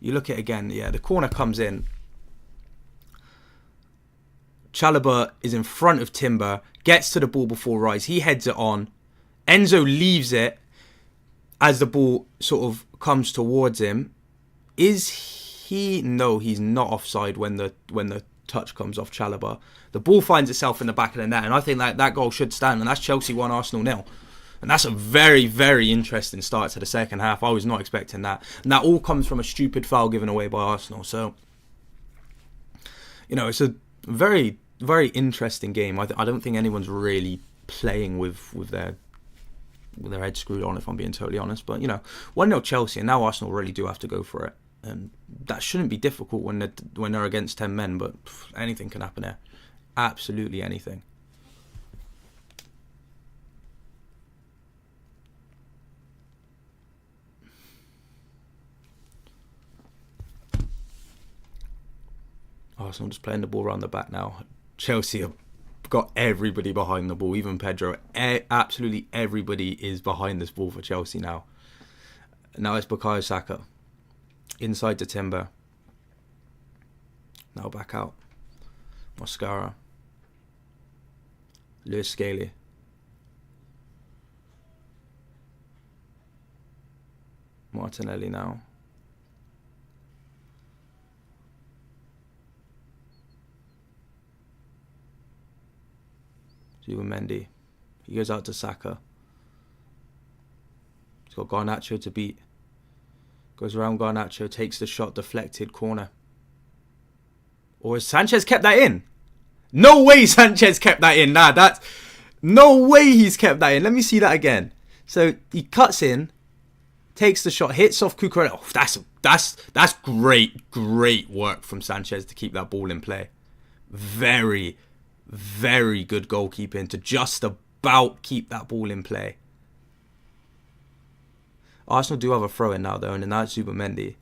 You look at it again, yeah, the corner comes in. Chalobah is in front of Timber, gets to the ball before Rice. He heads it on. Enzo leaves it as the ball sort of comes towards him. Is he? No, he's not offside when the touch comes off Chalobah. The ball finds itself in the back of the net, and I think that goal should stand, and that's Chelsea 1, Arsenal 0. And that's a very, very interesting start to the second half. I was not expecting that. And that all comes from a stupid foul given away by Arsenal. So, you know, it's a very, very interesting game. I don't think anyone's really playing with their head screwed on, if I'm being totally honest. But, you know, 1-0 Chelsea, and now Arsenal really do have to go for it. And that shouldn't be difficult when they're against 10 men, but anything can happen there. Absolutely anything. Arsenal just playing the ball around the back now. Chelsea have got everybody behind the ball, even Pedro. Absolutely everybody is behind this ball for Chelsea now. Now it's Bukayo Saka. Inside to Timber. Now back out. Mascara. Lewis Scaly. Martinelli now. Zubimendi. He goes out to Saka. He's got Garnacho to beat. Goes around Garnacho, takes the shot, deflected, corner. Or has Sanchez kept that in? No way Sanchez kept that in. Nah, that's... No way he's kept that in. Let me see that again. So he cuts in, takes the shot, hits off Cucurella. Oh, that's great work from Sanchez to keep that ball in play. Very, very good goalkeeping to just about keep that ball in play. Arsenal do have a throw-in now, though, and now it's Zubimendi.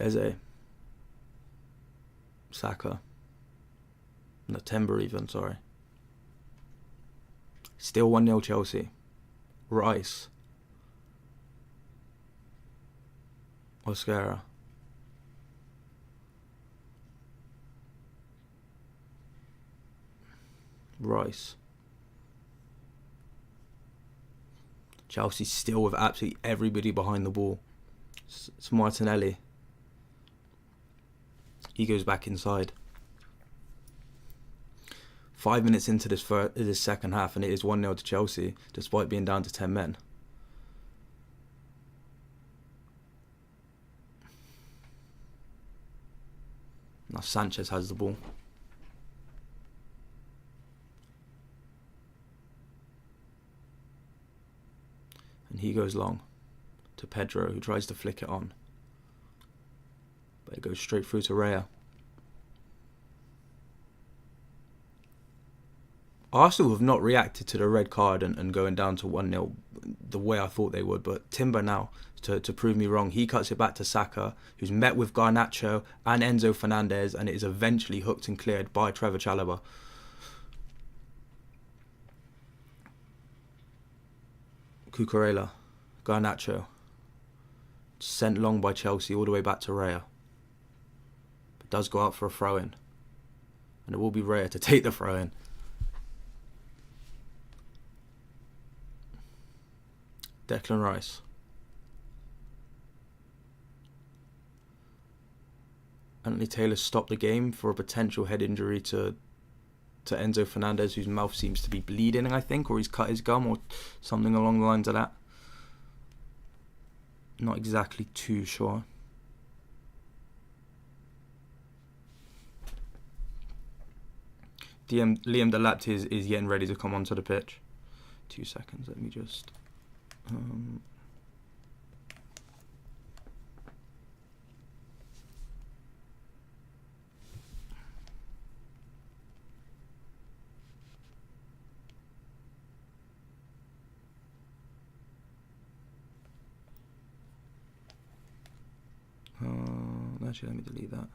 Eze. Saka. No, Timber even, sorry. Still 1-0 Chelsea. Rice. Oscara. Rice. Chelsea still with absolutely everybody behind the ball. It's Martinelli. He goes back inside. 5 minutes into this second half, and it is 1-0 to Chelsea, despite being down to 10 men. Now Sanchez has the ball. And he goes long to Pedro, who tries to flick it on. But it goes straight through to Raya. Arsenal have not reacted to the red card and going down to 1-0 the way I thought they would. But Timber now, to prove me wrong, he cuts it back to Saka, who's met with Garnacho and Enzo Fernandez, and it is eventually hooked and cleared by Trevor Chalobah. Cucurella, Garnacho, sent long by Chelsea all the way back to Raya. But does go out for a throw-in. And it will be Raya to take the throw-in. Declan Rice. Anthony Taylor stopped the game for a potential head injury to Enzo Fernandez, whose mouth seems to be bleeding, I think, or he's cut his gum or something along the lines of that. Not exactly too sure. Liam Delap is getting ready to come onto the pitch. 2 seconds, let me just... actually, let me delete that.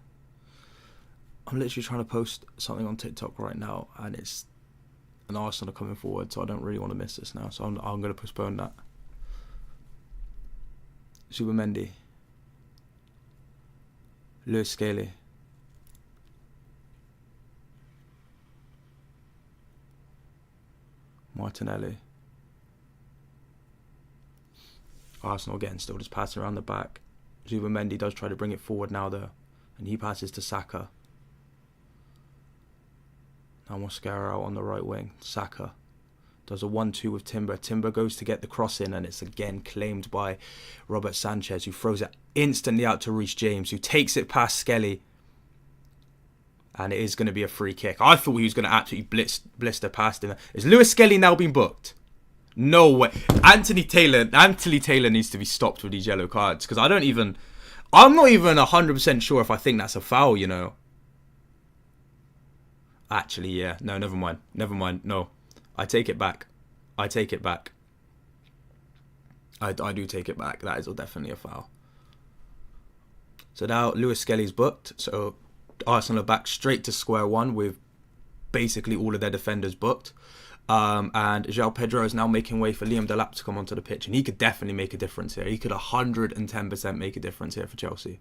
I'm literally trying to post something on TikTok right now, and it's an Arsenal coming forward, so I don't really want to miss this now. So I'm going to postpone that. Zubimendi, Lewis Scaly, Martinelli. Arsenal again, still just passing around the back. Zubimendi does try to bring it forward now though, and he passes to Saka. Now Mosquera out on the right wing. Saka does a 1-2 with Timber. Timber goes to get the cross in, and it's again claimed by Robert Sanchez, who throws it instantly out to Reece James, who takes it past Skelly. And it is going to be a free kick. I thought he was going to absolutely blister past him. Is Lewis Skelly now been booked? No way. Anthony Taylor needs to be stopped with these yellow cards, because I'm not even 100% sure if I think that's a foul, you know. Actually, yeah. No, never mind. No. I take it back. I do take it back. That is definitely a foul. So now Lewis Skelly's booked. So Arsenal are back straight to square one with basically all of their defenders booked. And João Pedro is now making way for Liam Delap to come onto the pitch, and he could definitely make a difference here. He could 110% make a difference here for Chelsea.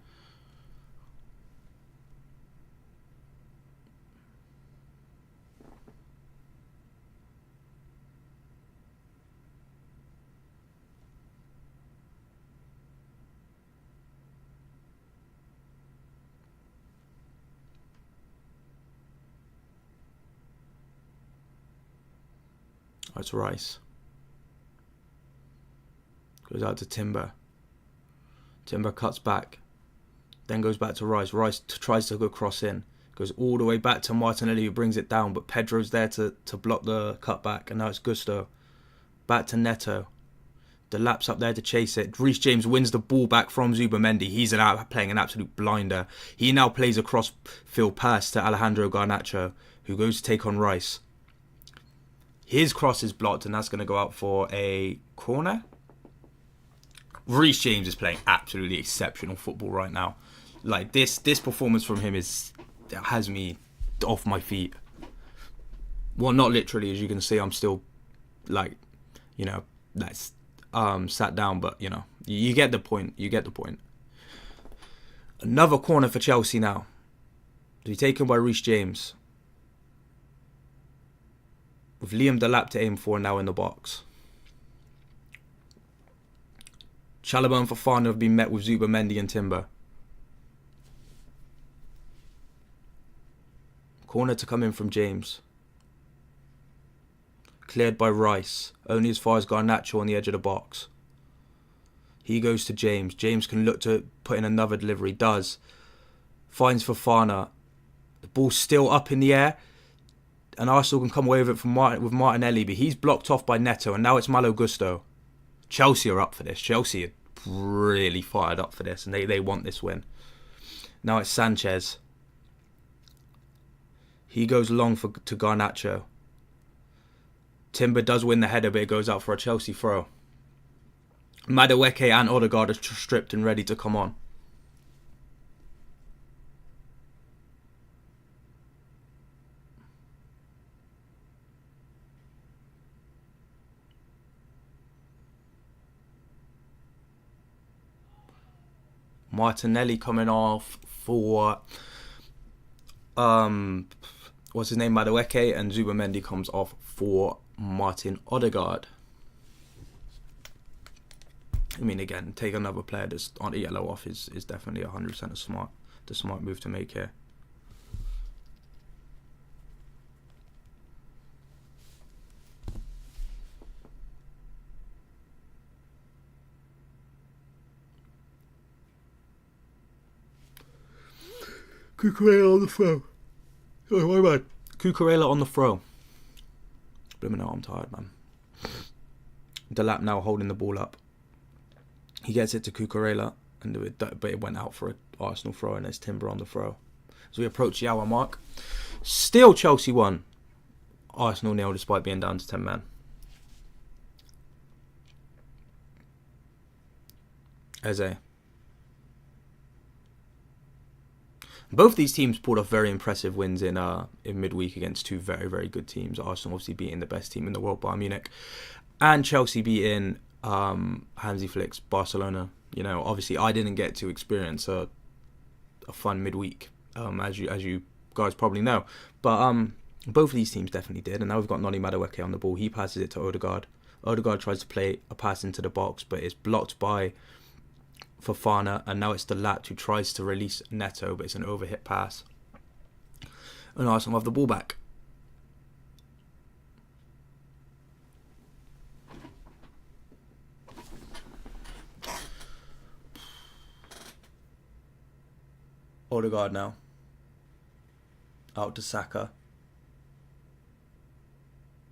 Oh, it's Rice. Goes out to Timber. Timber cuts back. Then goes back to Rice. Rice tries to go cross in. Goes all the way back to Martinelli, who brings it down. But Pedro's there to block the cutback. And now it's Gusto. Back to Neto. Delap's up there to chase it. Reece James wins the ball back from Zubimendi. He's playing an absolute blinder. He now plays a cross-field pass to Alejandro Garnacho, who goes to take on Rice. His cross is blocked, and that's going to go out for a corner. Reece James is playing absolutely exceptional football right now. Like, this performance from him has me off my feet. Well, not literally, as you can see. I'm still, like, you know, that's sat down, but, you know, you get the point. Another corner for Chelsea now. To be taken by Reece James, with Liam Delap to aim for now in the box. Chalobah and Fofana have been met with Zubimendi and Timber. Corner to come in from James. Cleared by Rice, only as far as Garnacho on the edge of the box. He goes to James. James can look to put in another delivery. Does. Finds Fofana. The ball's still up in the air. And Arsenal can come away with it with Martinelli, but he's blocked off by Neto, and now it's Malo Gusto. Chelsea are up for this. Chelsea are really fired up for this, and they want this win. Now it's Sanchez. He goes long to Garnacho. Timber does win the header, but it goes out for a Chelsea throw. Madueke and Odegaard are stripped and ready to come on. Martinelli coming off for what's his name, Madueke, and Zubimendi comes off for Martin Odegaard. I mean, again, take another player that's on a yellow off is definitely 100% a smart the smart move to make here. Cucurella on the throw. Oh, my bad. Cucurella on the throw. Blooming hell, I'm tired, man. Delap now holding the ball up. He gets it to Cucurella, but it went out for an Arsenal throw, and there's Timber on the throw. As we approach the hour mark, still Chelsea 1. Arsenal 0 despite being down to 10 man. Eze. Both these teams pulled off very impressive wins in midweek against two very, very good teams. Arsenal obviously beating the best team in the world, Bayern Munich, and Chelsea beating Hansi Flick's Barcelona. You know, obviously I didn't get to experience a fun midweek, as you guys probably know. But both of these teams definitely did. And now we've got Noni Madueke on the ball. He passes it to Odegaard. Odegaard tries to play a pass into the box, but it's blocked by Fofana, and now it's the Lat who tries to release Neto, but it's an overhit pass. And Arsenal have the ball back. Odegaard now. Out to Saka.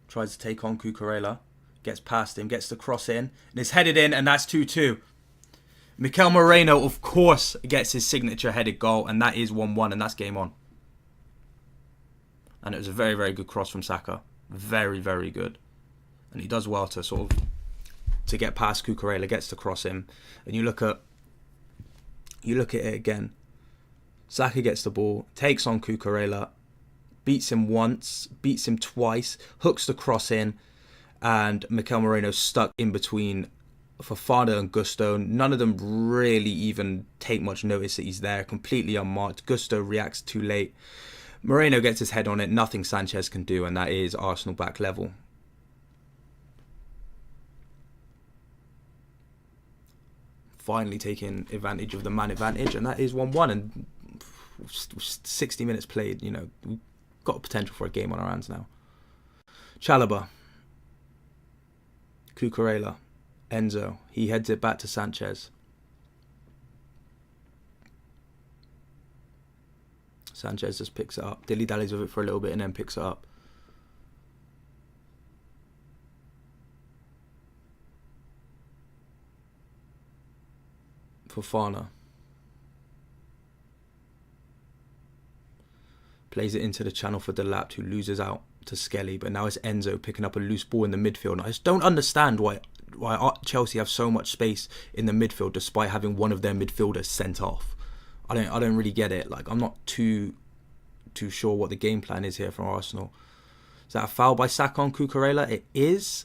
Tries to take on Cucurella. Gets past him, gets the cross in, and it's headed in, and that's 2-2. Mikel Moreno, of course, gets his signature headed goal, and that is 1-1, and that's game on. And it was a very, very good cross from Saka. Very, very good. And he does well to to get past Cucurella, gets to cross him. And you look at it again. Saka gets the ball, takes on Cucurella, beats him once, beats him twice, hooks the cross in, and Mikel Moreno's stuck in between Fofana and Gusto. None of them really even take much notice that he's there, completely unmarked. Gusto reacts too late. Moreno gets his head on it, nothing Sanchez can do, and that is Arsenal back level. Finally taking advantage of the man advantage, and that is 1-1, and 60 minutes played. You know, we've got potential for a game on our hands now. Chalobah, Cucurella, Enzo, he heads it back to Sanchez. Sanchez just picks it up, dilly-dallies with it for a little bit, and then picks it up. Fofana plays it into the channel for Delap, who loses out to Skelly, but now it's Enzo picking up a loose ball in the midfield. And I just don't understand why Chelsea have so much space in the midfield despite having one of their midfielders sent off. I don't really get it. Like, I'm not too sure what the game plan is here from Arsenal. Is that a foul by Saka on Cucurella? It is.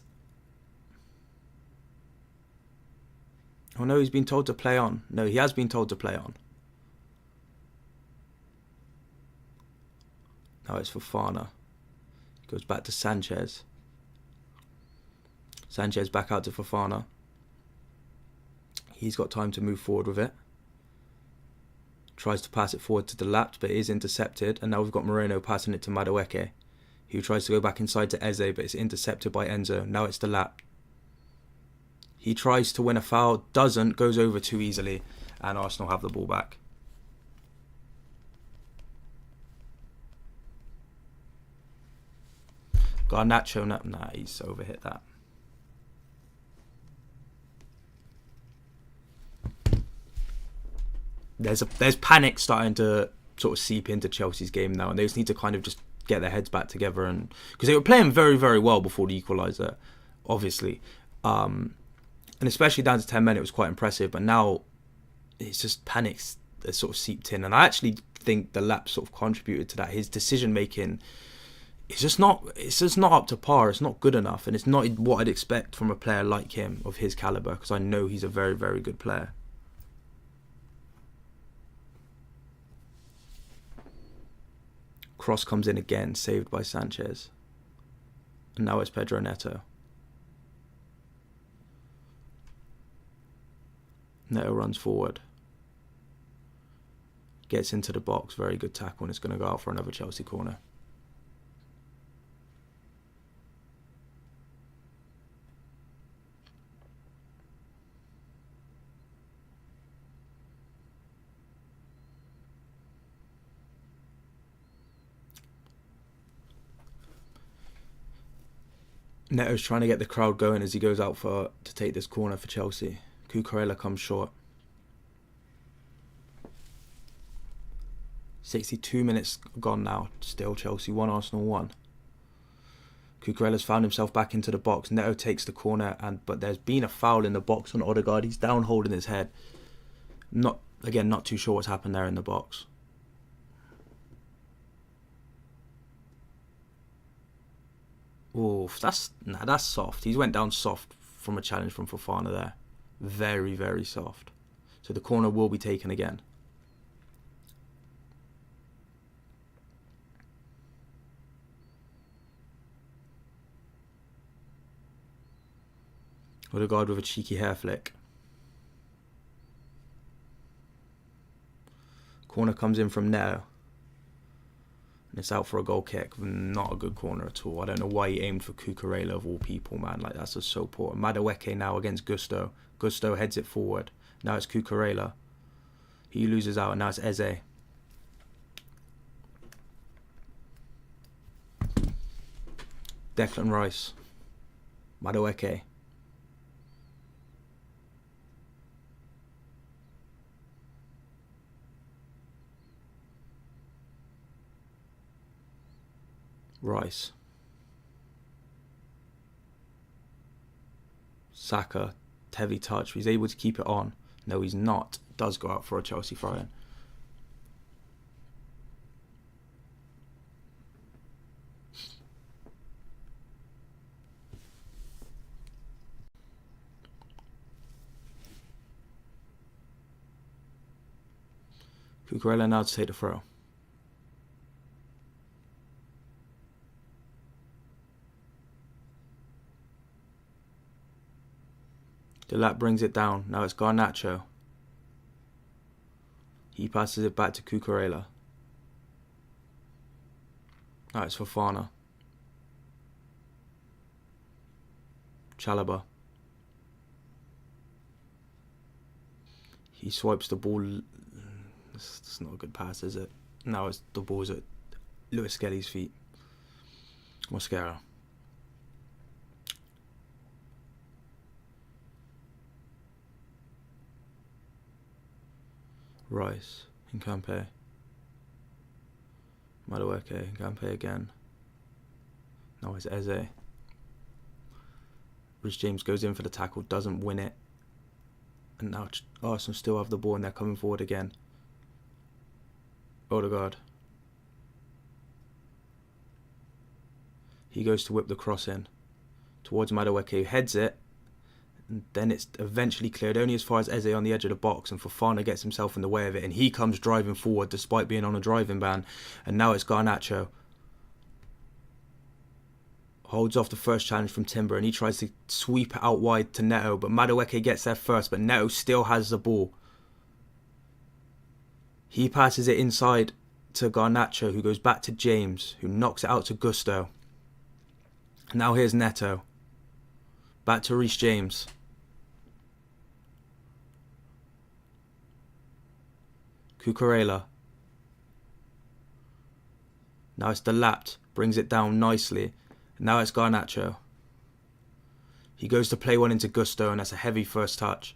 Oh no, he's been told to play on. No, he has been told to play on. Now it's Fofana. Goes back to Sanchez. Sanchez back out to Fofana. He's got time to move forward with it. Tries to pass it forward to the Delap, but it is intercepted. And now we've got Moreno passing it to Madueke, who tries to go back inside to Eze, but it's intercepted by Enzo. Now it's the Delap. He tries to win a foul, doesn't, goes over too easily, and Arsenal have the ball back. Garnacho, nah, he's overhit that. There's panic starting to sort of seep into Chelsea's game now, and they just need to kind of just get their heads back together, and because they were playing very, very well before the equaliser, obviously, and especially down to 10 men, it was quite impressive. But now it's just panic that sort of seeped in, and I actually think the Lap sort of contributed to that. His decision making. It's just not up to par. It's not good enough, and it's not what I'd expect from a player like him of his caliber, because I know he's a very, very good player. Cross comes in again, saved by Sanchez. And now it's Pedro Neto. Neto runs forward. Gets into the box. Very good tackle, and it's going to go out for another Chelsea corner. Neto's trying to get the crowd going as he goes out to take this corner for Chelsea. Cucurella comes short. 62 minutes gone now. Still Chelsea 1, Arsenal 1. Cucurella's found himself back into the box. Neto takes the corner, but there's been a foul in the box on Odegaard. He's down holding his head. Not too sure what's happened there in the box. Oof, that's soft. He's went down soft from a challenge from Fofana there. Very, very soft. So the corner will be taken again. Odegaard with a cheeky hair flick. Corner comes in from Neto. And it's out for a goal kick. Not a good corner at all. I don't know why he aimed for Cucurella of all people, man. Like, that's just so poor. Madueke now against Gusto. Gusto heads it forward. Now it's Cucurella. He loses out, and now it's Eze. Declan Rice. Madueke. Rice. Saka, heavy touch. He's able to keep it on. No, he's not. Does go out for a Chelsea throw-in. Cucurella now to take the throw. Delap brings it down. Now it's Garnacho. He passes it back to Cucurella. Now it's Fofana. Chalobah. He swipes the ball. It's not a good pass, is it? Now the ball's at Lewis Skelly's feet. Mosquera. Rice, Nkampe, Madueke, Nkampe again. Now it's Eze. Rich James goes in for the tackle, doesn't win it. And now Arsenal still have the ball and they're coming forward again. Odegaard. He goes to whip the cross in towards Madueke, who heads it. And then it's eventually cleared only as far as Eze on the edge of the box, and Fofana gets himself in the way of it, and he comes driving forward despite being on a driving ban. And now it's Garnacho. Holds off the first challenge from Timber, and he tries to sweep it out wide to Neto, but Madueke gets there first, but Neto still has the ball. He passes it inside to Garnacho, who goes back to James, who knocks it out to Gusto. Now here's Neto. Back to Reece James. Cucurella. Now it's Delap, brings it down nicely. Now it's Garnacho. He goes to play one into Gusto, and that's a heavy first touch.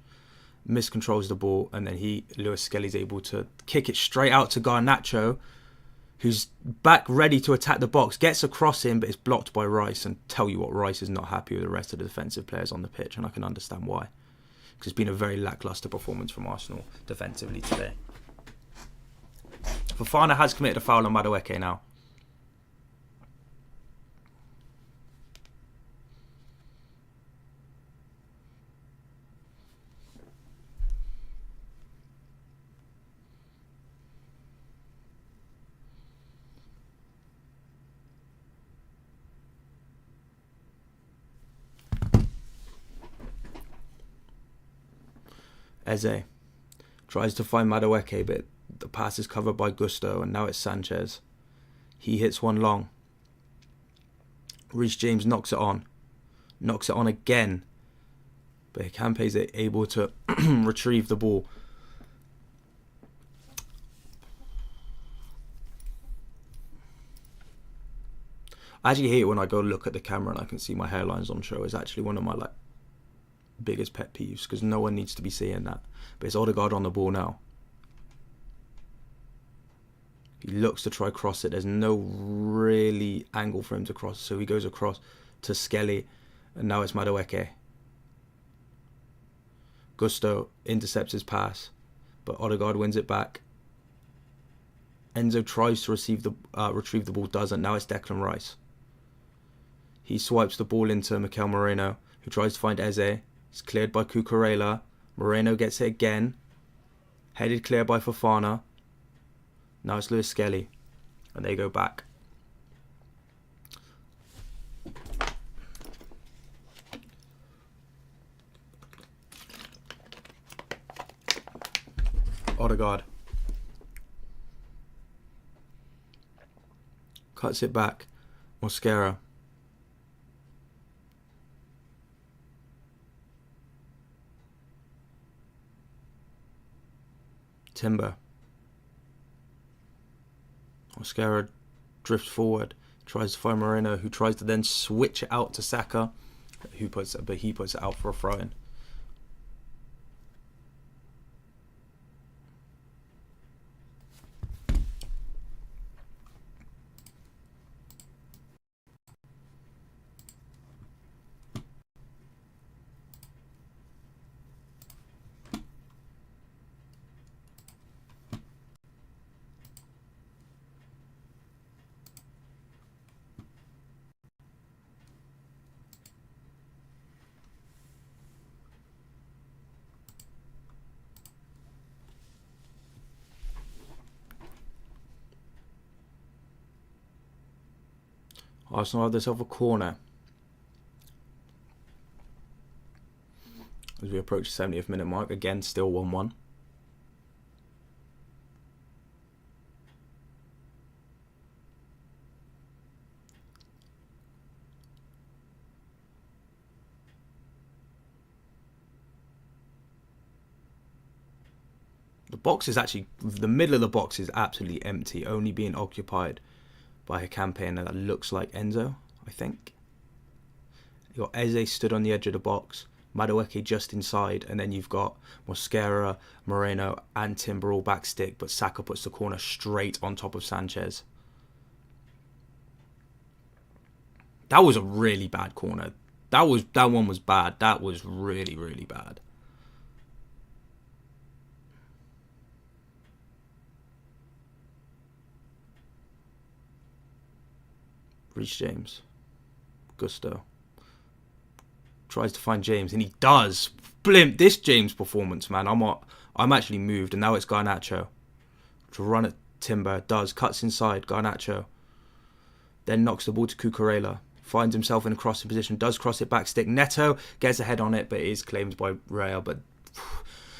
Miscontrols the ball, and then Lewis Skelly's able to kick it straight out to Garnacho, who's back ready to attack the box. Gets a cross in, but it's blocked by Rice. And tell you what, Rice is not happy with the rest of the defensive players on the pitch, and I can understand why. Because it's been a very lacklustre performance from Arsenal defensively today. Fofana has committed a foul on Madueke now. Eze tries to find Madueke, but The pass is covered by Gusto, and now it's Sanchez. He hits one long. Reece James knocks it on. Knocks it on again. But Hecampe is able to retrieve the ball. I actually hate it when I go look at the camera and I can see my hairlines on show. It's actually one of my biggest pet peeves, because no one needs to be seeing that. But it's Odegaard on the ball now. He looks to try cross it. There's no really angle for him to cross, so he goes across to Skelly, and now it's Madueke. Gusto intercepts his pass, but Odegaard wins it back. Enzo tries to retrieve the ball, doesn't. Now it's Declan Rice. He swipes the ball into Mikel Moreno, who tries to find Eze. It's cleared by Cucurella. Moreno gets it again. Headed clear by Fofana. Now it's Lewis Skelly. And they go back. Odegaard. Cuts it back. Mosquera. Timber. Mosquera drifts forward. Tries to find Moreno, who tries to then switch it out to Saka, but he puts it out for a throw-in. Arsenal have themselves a corner as we approach the 70th minute mark. Again, still 1-1. The box is actually, the middle of the box is absolutely empty, only being occupied by Hecampe, and that looks like Enzo, I think. You've got Eze stood on the edge of the box, Madueke just inside, and then you've got Mosquera, Moreno, and Timber all back stick, but Saka puts the corner straight on top of Sanchez. That was a really bad corner. That one was bad. That was really, really bad. Reece James. Gusto. Tries to find James, and he does. Blimp, this James performance, man. I'm actually moved, and now it's Garnacho. To run at Timber. Does. Cuts inside. Garnacho. Then knocks the ball to Cucurella. Finds himself in a crossing position. Does cross it back stick. Neto gets a head on it, but it is claimed by Real. But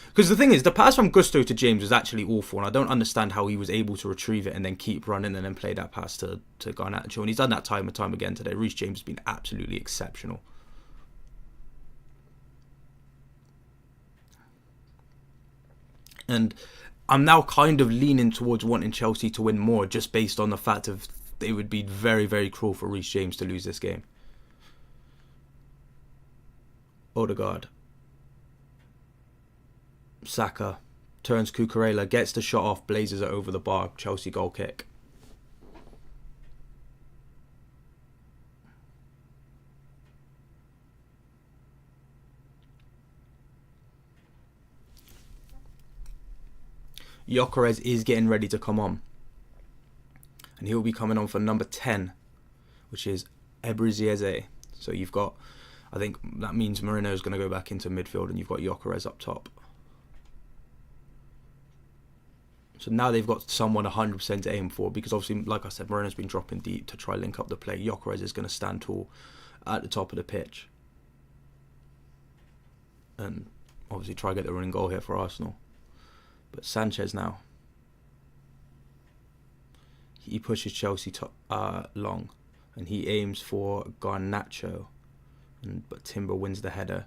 because the thing is, the pass from Gusto to James was actually awful, and I don't understand how he was able to retrieve it and then keep running and then play that pass to Garnacho. And he's done that time and time again today. Reece James has been absolutely exceptional. And I'm now kind of leaning towards wanting Chelsea to win more, just based on the fact of it would be very, very cruel for Reece James to lose this game. Odegaard. Saka turns Cucurella, gets the shot off, blazes it over the bar. Chelsea goal kick. Gyökeres is getting ready to come on. And he'll be coming on for number 10, which is Ebrizieze. So you've got, I think that means Moreno's going to go back into midfield, and you've got Gyökeres up top. So now they've got someone 100% to aim for, because obviously, like I said, Moreno's been dropping deep to try link up the play. Gyökeres is going to stand tall at the top of the pitch and obviously try to get the running goal here for Arsenal. But Sanchez now. He pushes Chelsea long, and he aims for Garnacho, but Timber wins the header.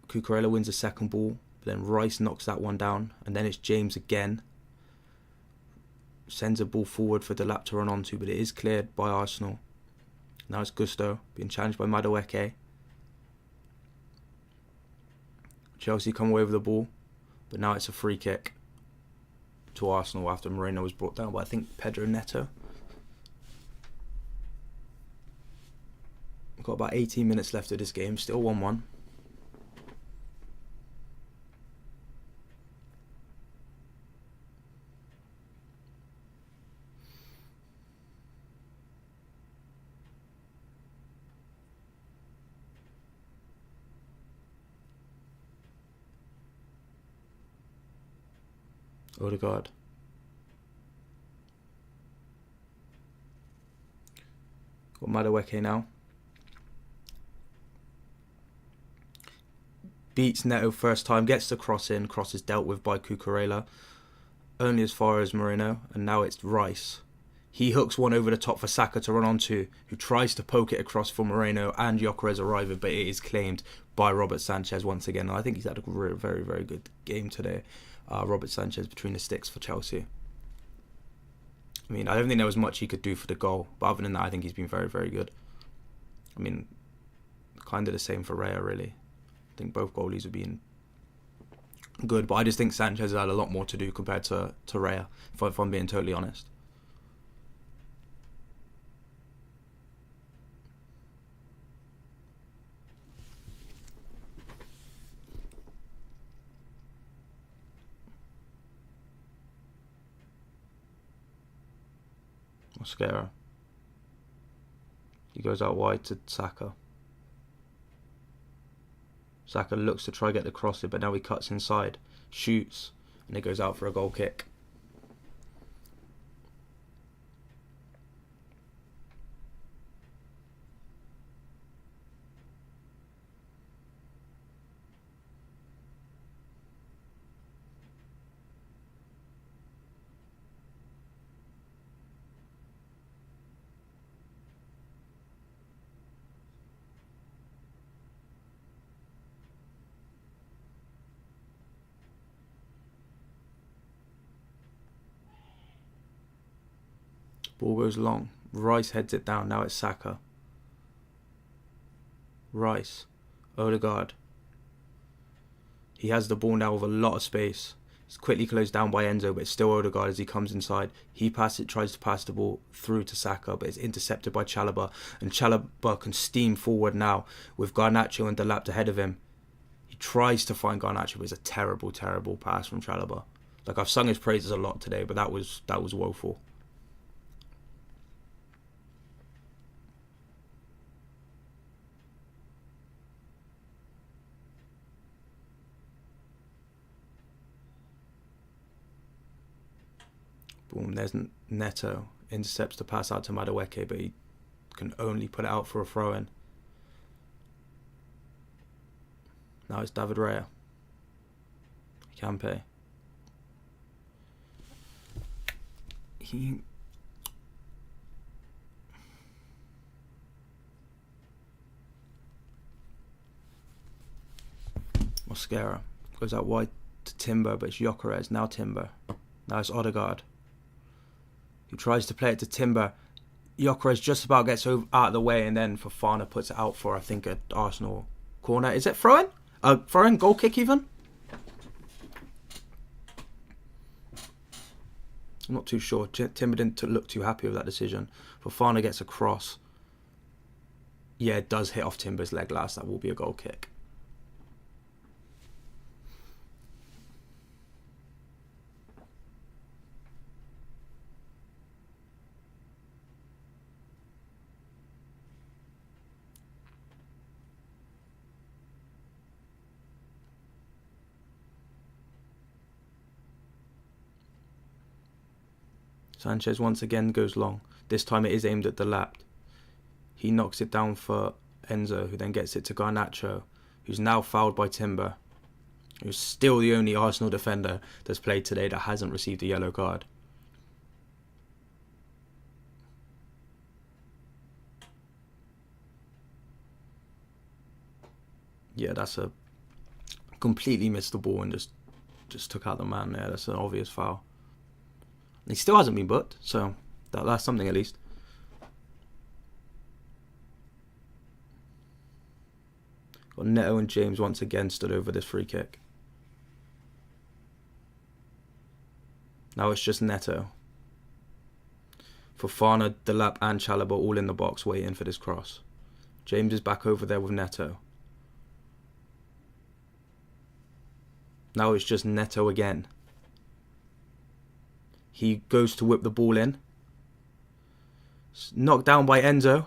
Cucurella wins the second ball, but then Rice knocks that one down, and then it's James again. Sends a ball forward for Delap to run onto, but it is cleared by Arsenal. Now it's Gusto being challenged by Madueke. Chelsea come away with the ball, but now it's a free kick to Arsenal after Moreno was brought down by, I think, Pedro Neto. We've got about 18 minutes left of this game, still 1-1. Odegaard. Got Madueke now. Beats Neto first time, gets the cross in. Cross is dealt with by Cucurella. Only as far as Moreno, and now it's Rice. He hooks one over the top for Saka to run onto, who tries to poke it across for Moreno and Gyökeres arriving, but it is claimed by Robert Sanchez once again. And I think he's had a very, very good game today. Robert Sanchez between the sticks for Chelsea. I mean, I don't think there was much he could do for the goal, but other than that, I think he's been very, very good. I mean, kind of the same for Raya, really. I think both goalies have been good, but I just think Sanchez has had a lot more to do compared to Raya, if I'm being totally honest. Mosquera. He goes out wide to Saka. Saka looks to try get the cross in, but now he cuts inside, shoots, and it goes out for a goal kick. Ball goes long. Rice heads it down. Now it's Saka. Rice. Odegaard. He has the ball now with a lot of space. It's quickly closed down by Enzo, but it's still Odegaard as he comes inside. He tries to pass the ball through to Saka, but it's intercepted by Chalobah. And Chalobah can steam forward now with Garnacho and Delap ahead of him. He tries to find Garnacho, but it's a terrible, terrible pass from Chalobah. Like, I've sung his praises a lot today, but that was woeful. Boom, there's Neto. Intercepts the pass out to Madueke, but he can only put it out for a throw-in. Now it's David Raya. Campe. Mosquera goes out wide to Timber, but it's Gyökeres. Now Timber. Now it's Odegaard. He tries to play it to Timber. Gyökeres just about gets out of the way, and then Fofana puts it out for, I think, an Arsenal corner. Is it throw-in? Throw-in? Goal kick even? I'm not too sure. Timber didn't look too happy with that decision. Fofana gets a cross. Yeah, it does hit off Timber's leg last. That will be a goal kick. Sanchez once again goes long. This time it is aimed at Delap. He knocks it down for Enzo, who then gets it to Garnacho, who's now fouled by Timber, who's still the only Arsenal defender that's played today that hasn't received a yellow card. Yeah, that's a completely missed the ball and just took out the man there. That's an obvious foul. And he still hasn't been booked, so that's something at least. Got Neto and James once again stood over this free kick. Now it's just Neto. Fofana, Delap and Chalobah all in the box waiting for this cross. James is back over there with Neto. Now it's just Neto again. He goes to whip the ball in. It's knocked down by Enzo.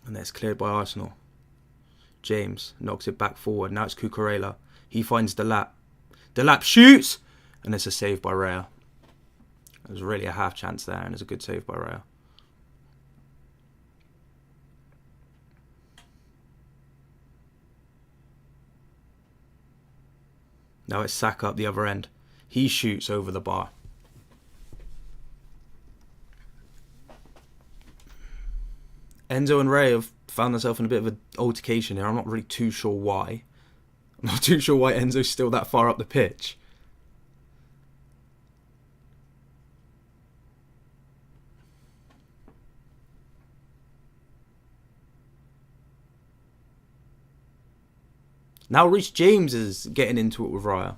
And that's cleared by Arsenal. James knocks it back forward. Now it's Cucurella. He finds Delap. Delap shoots! And it's a save by Raya. There's really a half chance there, and it's a good save by Raya. Now it's Saka up the other end. He shoots over the bar. Enzo and Ray have found themselves in a bit of an altercation here. I'm not really too sure why. I'm not too sure why Enzo's still that far up the pitch. Now Reece James is getting into it with Raya.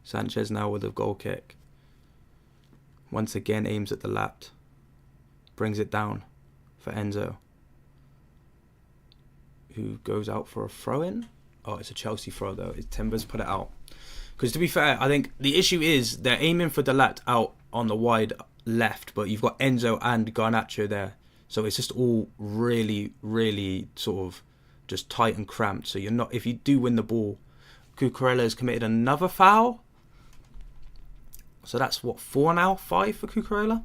Sanchez now with a goal kick. Once again aims at the lap. Brings it down for Enzo, who goes out for a throw-in. Oh, it's a Chelsea throw though. Timber's put it out. Because to be fair, I think the issue is they're aiming for Delap out on the wide left, but you've got Enzo and Garnacho there. So it's just all really, really sort of just tight and cramped. So you're not, if you do win the ball, Cucurella has committed another foul. So that's what, 4 now? 5 for Cucurella?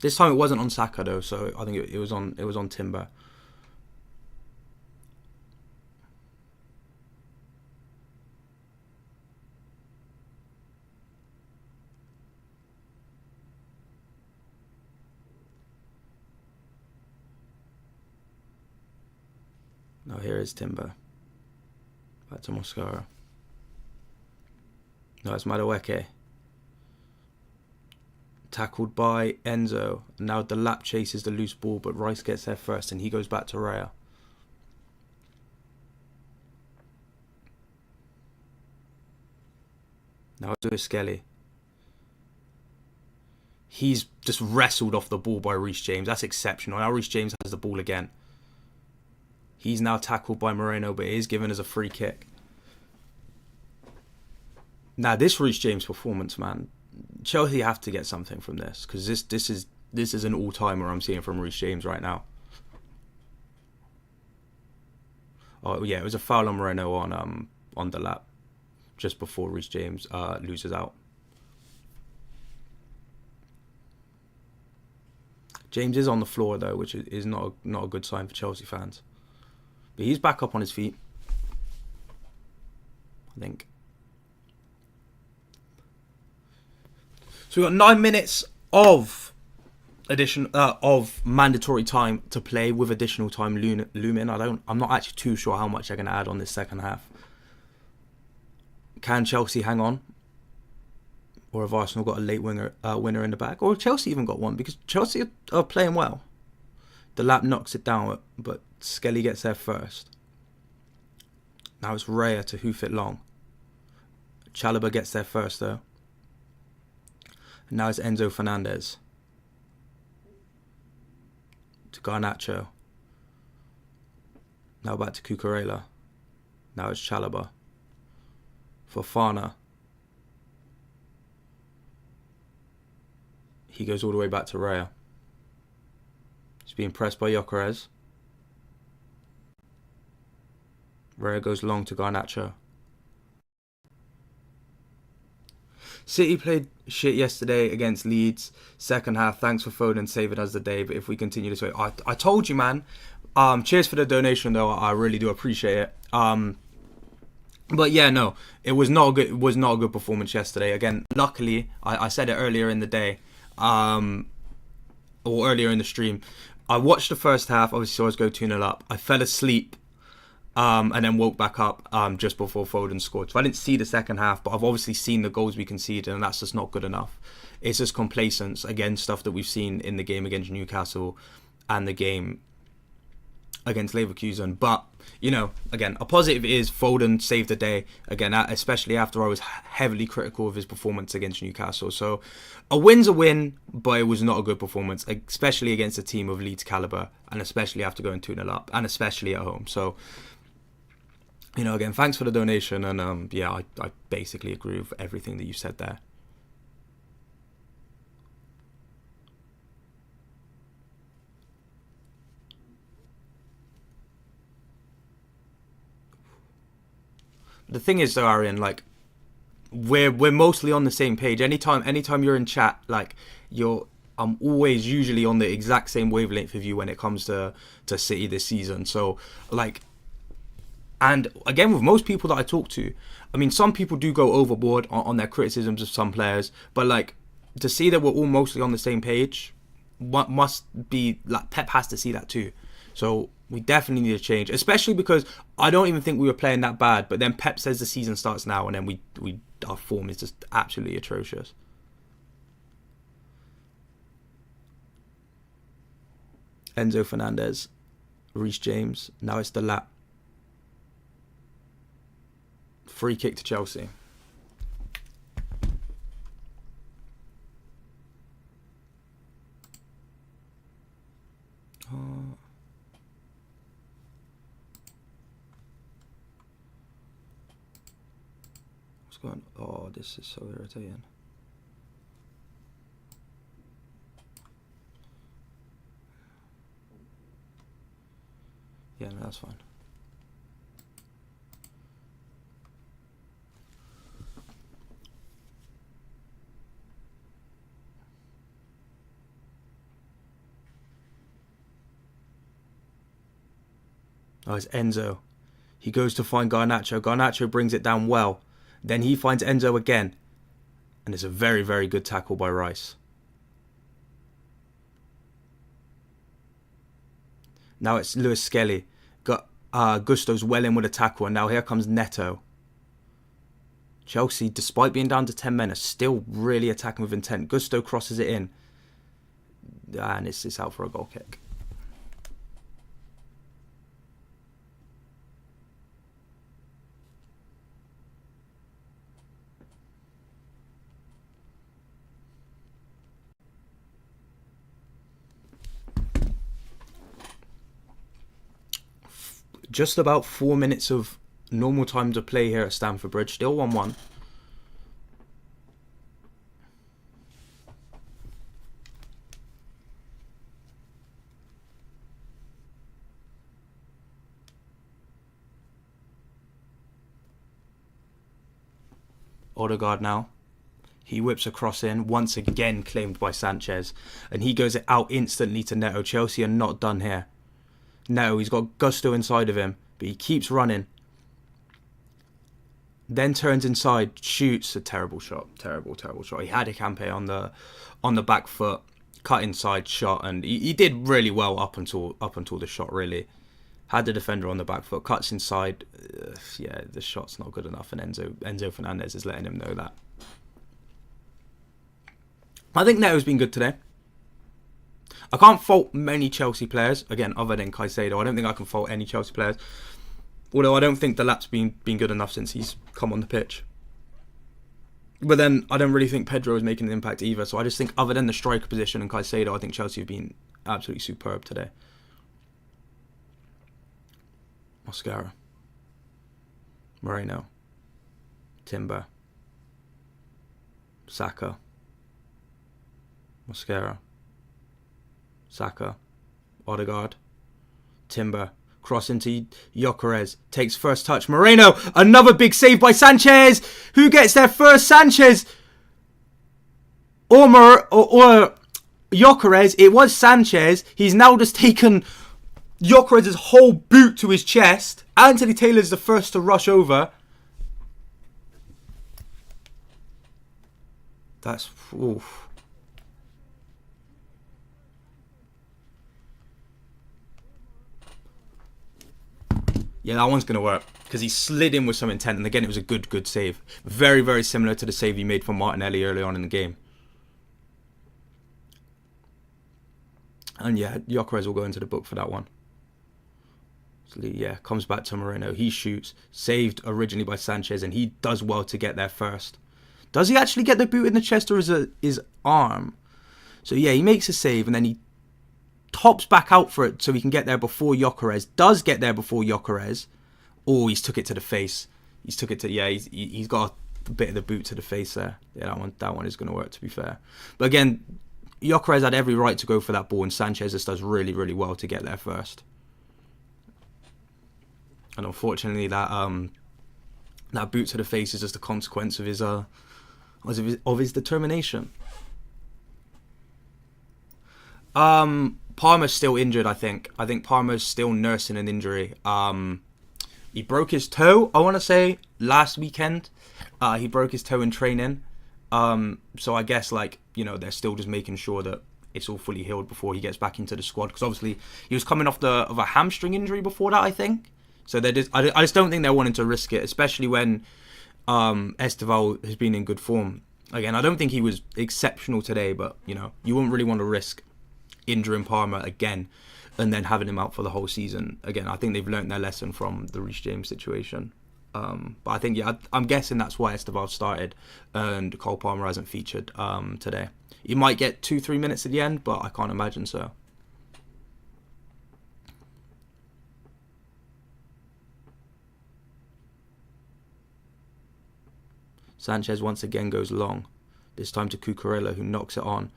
This time it wasn't on Saka though, so I think it was on Timber. Now here is Timber. Back to Moscara. No, it's Madueke. Tackled by Enzo. Now Delap chases the loose ball, but Rice gets there first and he goes back to Raya. Now it's Skelly. He's just wrestled off the ball by Reece James. That's exceptional. Now Reece James has the ball again. He's now tackled by Moreno, but it is given as a free kick. Now this Reece James performance, man, Chelsea have to get something from this, because this is an all-timer I'm seeing from Reece James right now. Oh yeah, it was a foul on Moreno on the lap just before Reece James loses out. James is on the floor though, which is not a good sign for Chelsea fans. But he's back up on his feet, I think. So we've got 9 minutes of mandatory time to play with additional time looming. I'm not actually too sure how much they're going to add on this second half. Can Chelsea hang on? Or have Arsenal got a late winner in the back? Or have Chelsea even got one? Because Chelsea are playing well. The lap knocks it down, but Skelly gets there first. Now it's Raya to hoof it long. Chalobah gets there first though. And now it's Enzo Fernandez. To Garnacho. Now back to Cucurella. Now it's Chalobah. Fofana. He goes all the way back to Raya. He's being pressed by Gyökeres. Raya goes long to Garnacho. City played shit yesterday against Leeds. Second half, thanks for Foden saving us the day. But if we continue this way, I told you, man. Cheers for the donation, though. I really do appreciate it. But yeah, no, it was not a good. It was not a good performance yesterday. Again, luckily, I said it earlier in the day, or earlier in the stream. I watched the first half. Obviously, saw us go 2-0 up. I fell asleep, and then woke back up just before Foden scored. So I didn't see the second half, but I've obviously seen the goals we conceded, and that's just not good enough. It's just complacence, again, stuff that we've seen in the game against Newcastle and the game against Leverkusen. But, you know, again, a positive is Foden saved the day, again, especially after I was heavily critical of his performance against Newcastle. So a win's a win, but it was not a good performance, especially against a team of Leeds caliber, and especially after going 2-0 up, and especially at home. So, you know, again, thanks for the donation, and yeah, I basically agree with everything that you said there. The thing is, though, Arian, like, we're mostly on the same page. Anytime you're in chat, like, I'm always usually on the exact same wavelength with you when it comes to City this season. So, like, and again, with most people that I talk to, I mean, some people do go overboard on their criticisms of some players, but like, to see that we're all mostly on the same page, what must be like, Pep has to see that too. So we definitely need a change, especially because I don't even think we were playing that bad. But then Pep says the season starts now, and then our form is just absolutely atrocious. Enzo Fernandez, Reece James. Now it's the lap. Free kick to Chelsea. What's going on? Oh, this is so irritating. Yeah, no, that's fine. Oh, it's Enzo. He goes to find Garnacho. Garnacho brings it down well. Then he finds Enzo again. And it's a very, very good tackle by Rice. Now it's Lewis Skelly. Got Gusto's well in with a tackle. And now here comes Neto. Chelsea, despite being down to 10 men, are still really attacking with intent. Gusto crosses it in. And it's out for a goal kick. Just about 4 minutes of normal time to play here at Stamford Bridge. Still 1-1. Odegaard now. He whips a cross in, once again claimed by Sanchez. And he goes out instantly to Neto. Chelsea are not done here. Neto, he's got Gusto inside of him, but he keeps running. Then turns inside, shoots. A terrible shot. Terrible shot. He had Akampe on the back foot, cut inside, shot, and he did really well up until the shot, really. Had the defender on the back foot, cuts inside. Yeah, the shot's not good enough, and Enzo Fernandez is letting him know that. I think Neto's been good today. I can't fault many Chelsea players, again, other than Caicedo. I don't think I can fault any Chelsea players. Although I don't think the lap's been good enough since he's come on the pitch. But then I don't really think Pedro is making an impact either. So I just think other than the striker position and Caicedo, I think Chelsea have been absolutely superb today. Mosquera. Moreno. Timber. Saka. Mosquera. Saka, Odegaard, Timber, cross into Gyökeres, takes first touch, Moreno, another big save by Sanchez, who gets there first, Sanchez, or Gyökeres, it was Sanchez. He's now just taken Gyökeres' whole boot to his chest. Anthony Taylor's the first to rush over. That's... Oof. Yeah, that one's going to work. Because he slid in with some intent. And again, it was a good save. Very, very similar to the save he made from Martinelli early on in the game. And yeah, Gyökeres will go into the book for that one. So yeah, comes back to Moreno. He shoots. Saved originally by Sanchez. And he does well to get there first. Does he actually get the boot in the chest or is it his arm? So yeah, he makes a save and then he tops back out for it so he can get there before Gyökeres. Does get there before Gyökeres. Oh, he's took it to the face. He's took it to... Yeah, he's got a bit of the boot to the face there. Yeah, that one is going to work, to be fair. But again, Gyökeres had every right to go for that ball and Sanchez just does really, really well to get there first. And unfortunately, that boot to the face is just a consequence of his determination. Palmer's still injured, I think. I think Palmer's still nursing an injury. He broke his toe, I want to say, last weekend. He broke his toe in training. So I guess, they're still just making sure that it's all fully healed before he gets back into the squad. Because obviously, he was coming off of a hamstring injury before that, I think. So I just don't think they're wanting to risk it, especially when Esteval has been in good form. Again, I don't think he was exceptional today, but, you wouldn't really want to risk injuring Palmer again and then having him out for the whole season. Again, I think they've learnt their lesson from the Reece James situation. But I think, I'm guessing that's why Esteval started and Cole Palmer hasn't featured today. He might get 2-3 minutes at the end, but I can't imagine so. Sanchez once again goes long. This time to Cucurella, who knocks it on.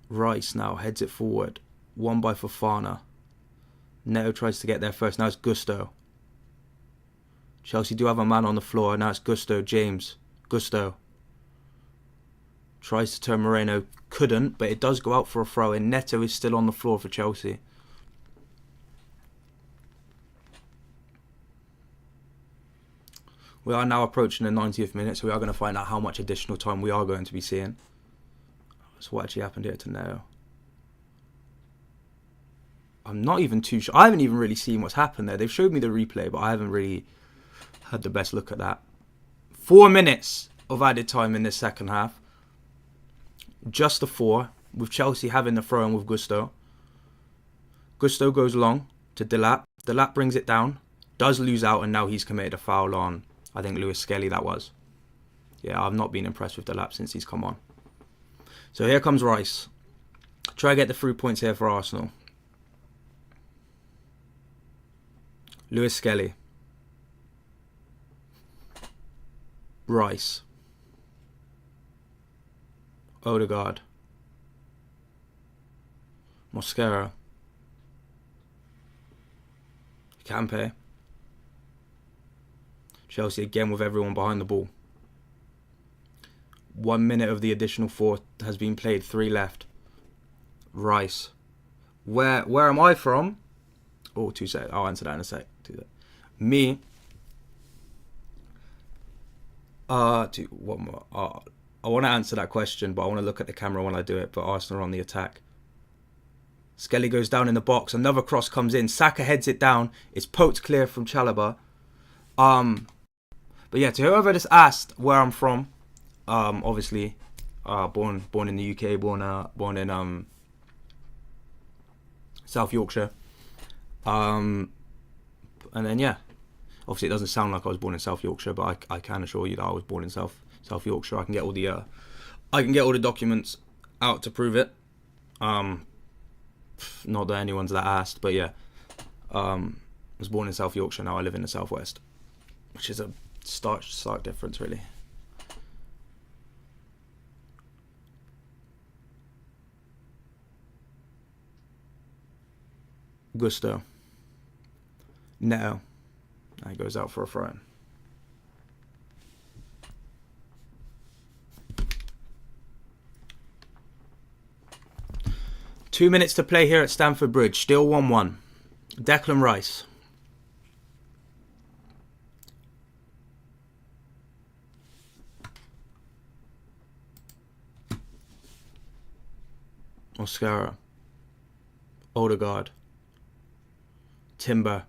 Rice now heads it forward. Won by Fofana. Neto tries to get there first. Now it's Gusto. Chelsea do have a man on the floor. Now it's Gusto. James. Gusto. Tries to turn Moreno. Couldn't, but it does go out for a throw in. Neto is still on the floor for Chelsea. We are now approaching the 90th minute, so we are going to find out how much additional time we are going to be seeing. So what actually happened here to Neto? I'm not even too sure. I haven't even really seen what's happened there. They've showed me the replay, but I haven't really had the best look at that. 4 minutes of added time in this second half. Just the 4, with Chelsea having the throw in with Gusto. Gusto goes long to Delap. Delap brings it down. Does lose out, and now he's committed a foul on, I think, Lewis Skelly, that was. Yeah, I've not been impressed with Delap since he's come on. So here comes Rice. Try to get the 3 points here for Arsenal. Lewis Skelly. Rice. Odegaard. Mosquera. Campe. Chelsea again with everyone behind the ball. 1 minute of the additional 4 has been played. 3 left. Rice. Where am I from? Oh, 2 seconds. I'll answer that in a sec. Me. What more? I want to answer that question, but I want to look at the camera when I do it. But Arsenal are on the attack. Skelly goes down in the box. Another cross comes in. Saka heads it down. It's poked clear from Chalobah. But yeah, to whoever just asked where I'm from, obviously, born in the UK, born in South Yorkshire. And then yeah, obviously it doesn't sound like I was born in South Yorkshire, but I can assure you that I was born in South Yorkshire. I can get all the documents out to prove it. Not that anyone's that asked, but yeah, I was born in South Yorkshire. Now I live in the southwest, which is a stark difference, really. Gusto. Neto. Now he goes out for a throw-in. 2 minutes to play here at Stamford Bridge. Still 1-1. Declan Rice. Oscara. Odegaard. Timber.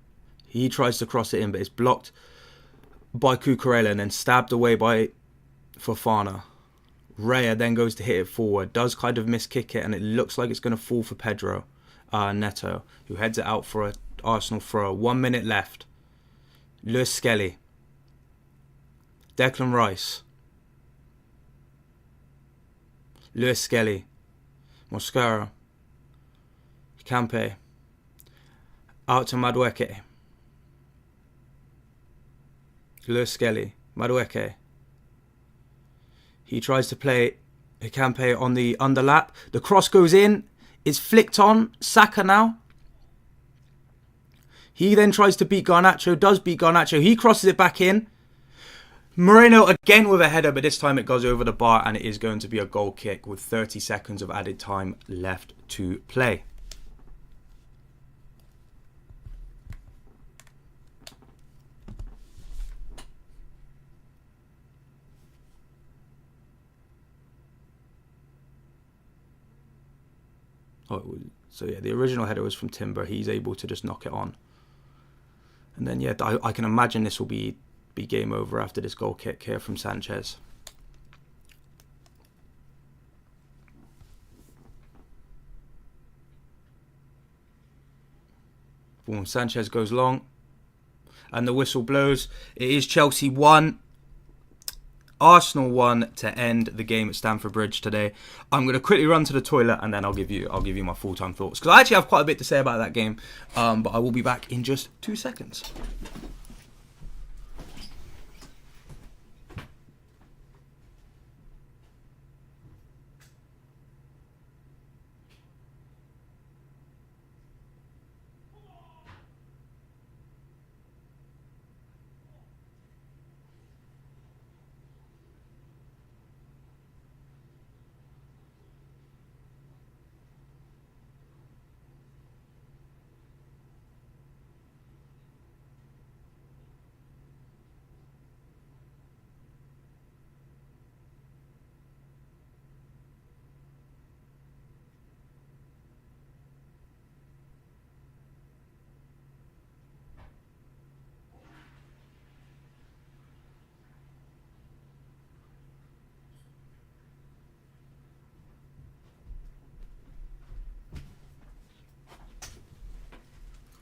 He tries to cross it in, but it's blocked by Cucurella and then stabbed away by Fofana. Raya then goes to hit it forward. Does kind of miss kick it, and it looks like it's going to fall for Pedro Neto, who heads it out for an Arsenal throw. 1 minute left. Lewis Skelly. Declan Rice. Lewis Skelly. Mosquera. Campe. Out to Madueke. Lewis Skelly. Madueke. He tries to play Campe on the underlap. The cross goes in. It's flicked on. Saka now. He then tries to beat Garnacho. Does beat Garnacho. He crosses it back in. Moreno again with a header, but this time it goes over the bar and it is going to be a goal kick with 30 seconds of added time left to play. So yeah, the original header was from Timber. He's able to just knock it on. And then yeah, I can imagine this will be game over after this goal kick here from Sanchez. Boom, Sanchez goes long. And the whistle blows. It is Chelsea 1. Arsenal 1 to end the game at Stamford Bridge today. I'm going to quickly run to the toilet and then I'll give you my full-time thoughts, because I actually have quite a bit to say about that game, but I will be back in just 2 seconds.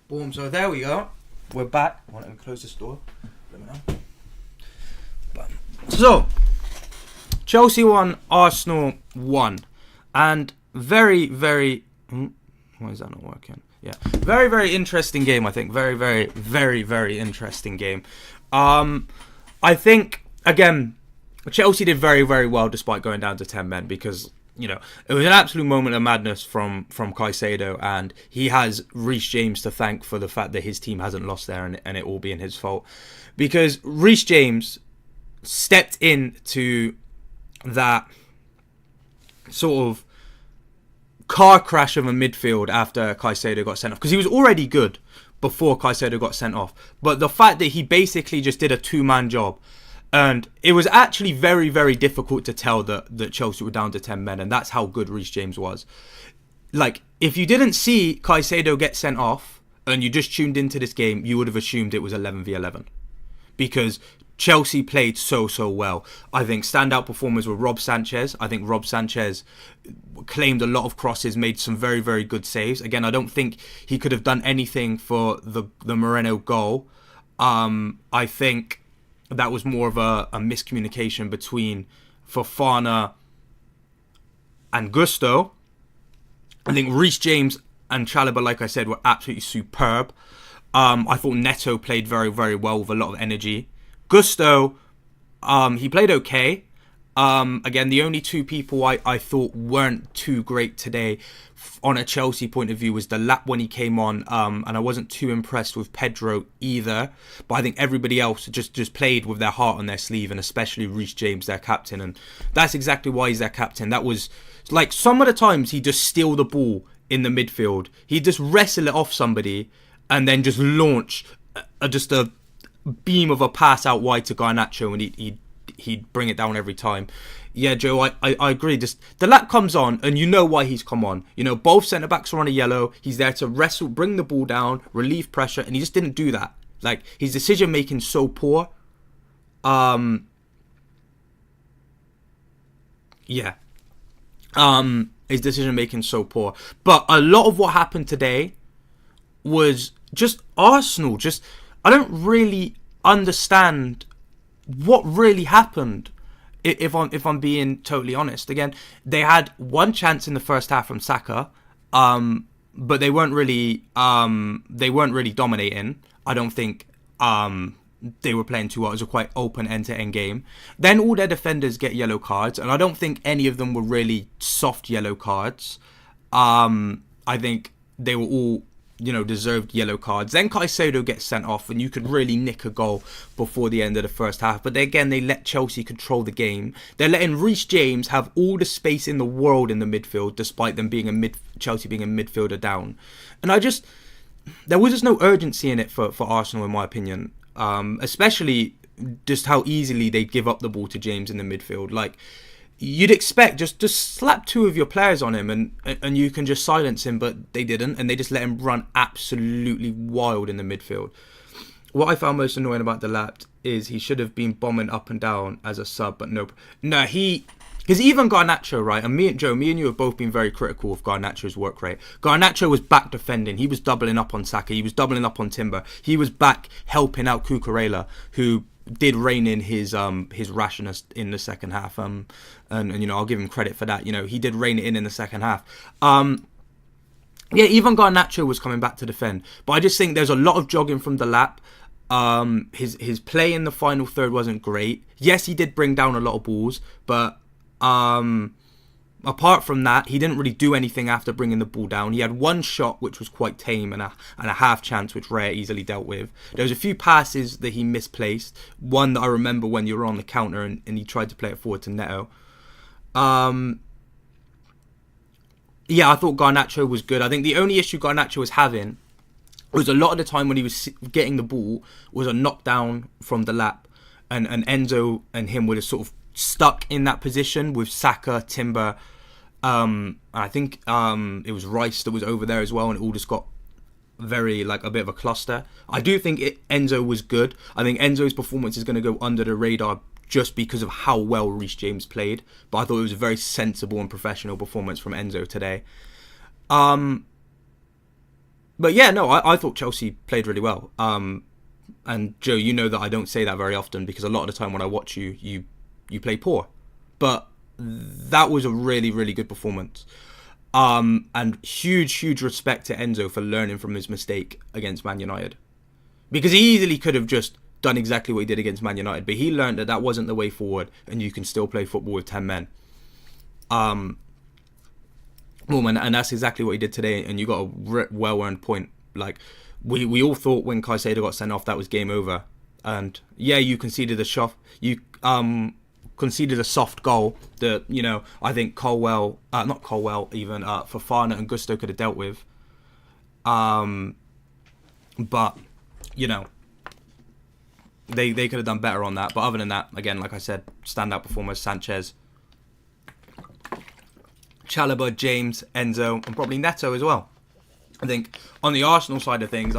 Boom, so there we go. We're back. I want to close this door. Let me know. So, Chelsea 1, Arsenal 1. And very, very... Why is that not working? Yeah. Very, very interesting game, I think. Very, very, very, very interesting game. I think, again, Chelsea did very, very well despite going down to 10 men, because... You know, it was an absolute moment of madness from Caicedo, and he has Reece James to thank for the fact that his team hasn't lost there, and it all being his fault. Because Reece James stepped into that sort of car crash of a midfield after Caicedo got sent off. Because he was already good before Caicedo got sent off. But the fact that he basically just did a two-man job. And it was actually very, very difficult to tell that Chelsea were down to 10 men. And that's how good Reece James was. Like, if you didn't see Caicedo get sent off and you just tuned into this game, you would have assumed it was 11v11. Because Chelsea played so well. I think standout performers were Rob Sanchez. I think Rob Sanchez claimed a lot of crosses, made some very, very good saves. Again, I don't think he could have done anything for the Moreno goal. I think... that was more of a miscommunication between Fofana and Gusto. I think Reece James and Chalobah, like I said, were absolutely superb. I thought Neto played very, very well with a lot of energy. Gusto, he played okay. Again, the only two people I thought weren't too great today on a Chelsea point of view was the lap when he came on, and I wasn't too impressed with Pedro either. But I think everybody else just played with their heart on their sleeve, and especially Reece James, their captain. And that's exactly why he's their captain. That was like some of the times he just steal the ball in the midfield. He'd just wrestle it off somebody and then just launch just a beam of a pass out wide to Garnacho, and he'd bring it down every time. Yeah, Joe, I agree. Just the lap comes on, and you know why he's come on. You know, both centre backs are on a yellow. He's there to wrestle, bring the ball down, relieve pressure, and he just didn't do that. Like, his decision making so poor. Yeah. His decision making so poor. But a lot of what happened today was just Arsenal. Just, I don't really understand what really happened. If I'm being totally honest, again, they had one chance in the first half from Saka, but they weren't really dominating. I don't think they were playing too well. It was a quite open end-to-end game. Then all their defenders get yellow cards, and I don't think any of them were really soft yellow cards. I think they were all, deserved yellow cards. Then Caicedo gets sent off, and you could really nick a goal before the end of the first half. But again, they let Chelsea control the game. They're letting Reece James have all the space in the world in the midfield, despite them being Chelsea being a midfielder down. And there was just no urgency in it for Arsenal, in my opinion. Especially just how easily they give up the ball to James in the midfield. Like, you'd expect just slap two of your players on him and you can just silence him, but they didn't, and they just let him run absolutely wild in the midfield. What I found most annoying about Delap is he should have been bombing up and down as a sub, but no, because even Garnacho, right, and me and you have both been very critical of Garnacho's work rate. Garnacho was back defending. He was doubling up on Saka. He was doubling up on Timber. He was back helping out Cucurella, who did rein in his rashness in the second half. And I'll give him credit for that. He did rein it in the second half. Even Garnacho was coming back to defend. But I just think there's a lot of jogging from Delap. His play in the final third wasn't great. Yes, he did bring down a lot of balls, but apart from that, he didn't really do anything after bringing the ball down. He had one shot which was quite tame and a half chance which Raya easily dealt with. There was a few passes that he misplaced. One that I remember when you were on the counter and he tried to play it forward to Neto. I thought Garnacho was good. I think the only issue Garnacho was having was a lot of the time when he was getting the ball was a knockdown from the lap, and Enzo and him were just sort of stuck in that position with Saka, Timber. I think it was Rice that was over there as well, and it all just got very a bit of a cluster. I do think Enzo was good. I think Enzo's performance is going to go under the radar just because of how well Reece James played, but I thought it was a very sensible and professional performance from Enzo today. But yeah, no, I thought Chelsea played really well. And Joe, you know that I don't say that very often because a lot of the time when I watch you play poor. But that was a really, really good performance. And huge respect to Enzo for learning from his mistake against Man United. Because he easily could have just done exactly what he did against Man United, but he learned that wasn't the way forward, and you can still play football with 10 men. And that's exactly what he did today, and you got a well-earned point. Like, we all thought when Caicedo got sent off that was game over. And yeah, you conceded a soft goal that, I think Fofana and Gusto could have dealt with. But, they could have done better on that. But other than that, again, like I said, standout performers, Sanchez, Chalobah, James, Enzo, and probably Neto as well. I think on the Arsenal side of things,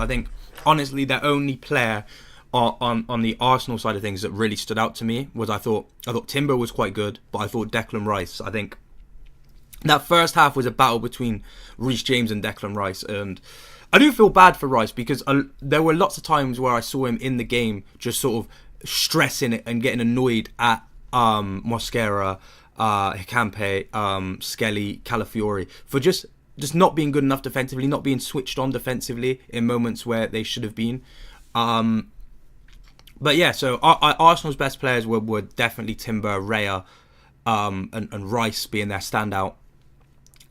honestly, the only player on the Arsenal side of things that really stood out to me was I thought Timber was quite good, but I thought Declan Rice. I think that first half was a battle between Reece James and Declan Rice, and I do feel bad for Rice because there were lots of times where I saw him in the game just sort of stressing it and getting annoyed at Mosquera, Hikampe, Skelly, Calafiori for just not being good enough defensively, not being switched on defensively in moments where they should have been. But yeah, so Arsenal's best players were definitely Timber, Raya, and Rice being their standout.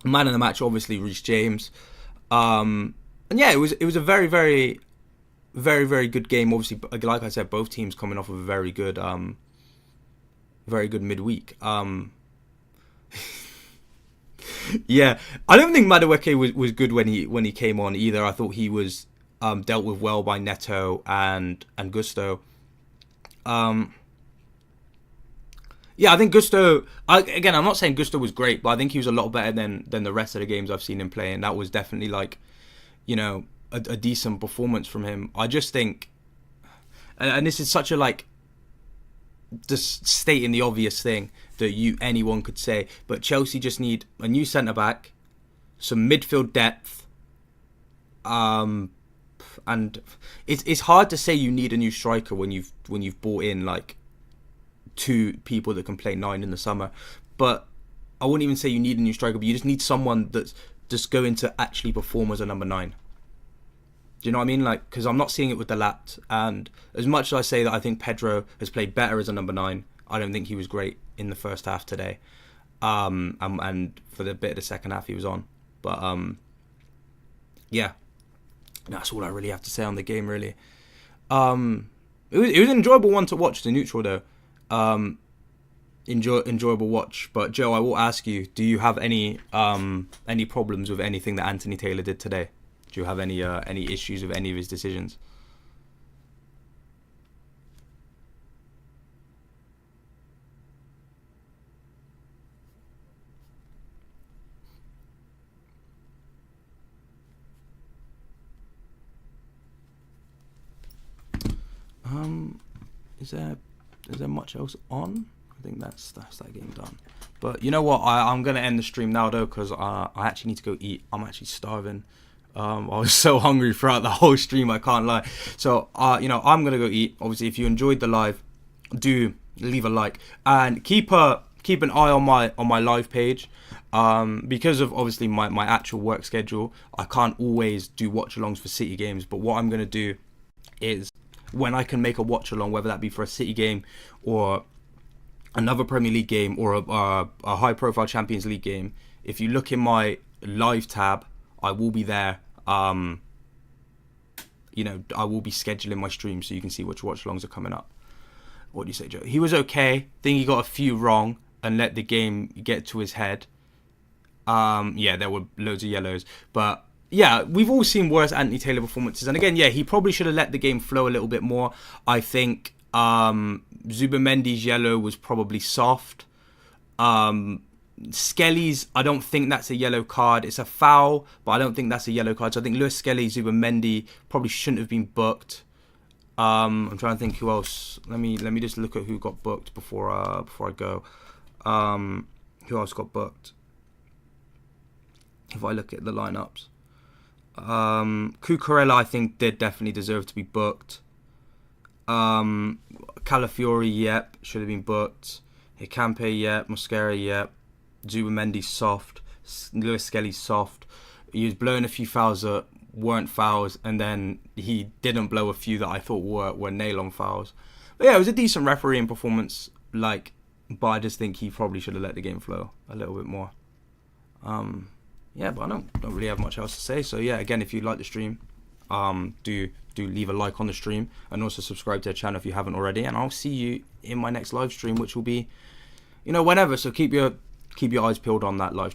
Man of the match, obviously, Reece James. And yeah, it was a very, very, very, very good game. Obviously, like I said, both teams coming off of a very good Yeah, I don't think Madueke was good when he came on either. I thought he was dealt with well by Neto and Gusto. Um, yeah, I think Gusto. Again, I'm not saying Gusto was great, but I think he was a lot better than the rest of the games I've seen him play, and that was definitely like, a decent performance from him. I just think, and this is such a like, just stating the obvious thing that anyone could say, but Chelsea just need a new centre back, some midfield depth, and it's hard to say you need a new striker when you've brought in like two people that can play 9 in the summer. But I wouldn't even say you need a new striker, but you just need someone that's just going to actually perform as a number 9. Do you know what I mean? Like, because I'm not seeing it with the Lat, and as much as I say that I think Pedro has played better as a number 9, I don't think he was great in the first half today. And for the bit of the second half he was on. But yeah, that's all I really have to say on the game, really. It was an enjoyable one to watch, the neutral though. Enjoyable watch. But Joe, I will ask you: do you have any problems with anything that Anthony Taylor did today? Do you have any issues with any of his decisions? Is there much else on? I think that's that game done. But you know what? I'm gonna end the stream now though, because I actually need to go eat. I'm actually starving. I was so hungry throughout the whole stream, I can't lie. So I'm gonna go eat. Obviously, if you enjoyed the live, do leave a like and keep an eye on my live page. Because of obviously my actual work schedule, I can't always do watch-alongs for City games. But what I'm gonna do is, when I can make a watch along, whether that be for a City game or another Premier League game or a high profile Champions League game, if you look in my live tab, I will be there. I will be scheduling my stream so you can see which watch alongs are coming up. What do you say, Joe? He was okay. I think he got a few wrong and let the game get to his head. Yeah, there were loads of yellows, but yeah, we've all seen worse Anthony Taylor performances. And again, yeah, he probably should have let the game flow a little bit more. I think Zubamendi's yellow was probably soft. Skelly's, I don't think that's a yellow card. It's a foul, but I don't think that's a yellow card. So I think Lewis Skelly, Zubamendi probably shouldn't have been booked. I'm trying to think who else. Let me just look at who got booked before I go. Who else got booked? If I look at the lineups. Cucurella, I think, did definitely deserve to be booked. Calafiori, yep, should have been booked. Hikampe, yep. Mosquera, yep. Zubamendi, soft. Lewis Skelly, soft. He was blowing a few fouls that weren't fouls, and then he didn't blow a few that I thought were nail-on fouls. But yeah, it was a decent refereeing performance, but I just think he probably should have let the game flow a little bit more. Yeah, but I don't really have much else to say. So yeah, again, if you like the stream, do leave a like on the stream and also subscribe to the channel if you haven't already. And I'll see you in my next live stream, which will be, whenever. So keep your eyes peeled on that live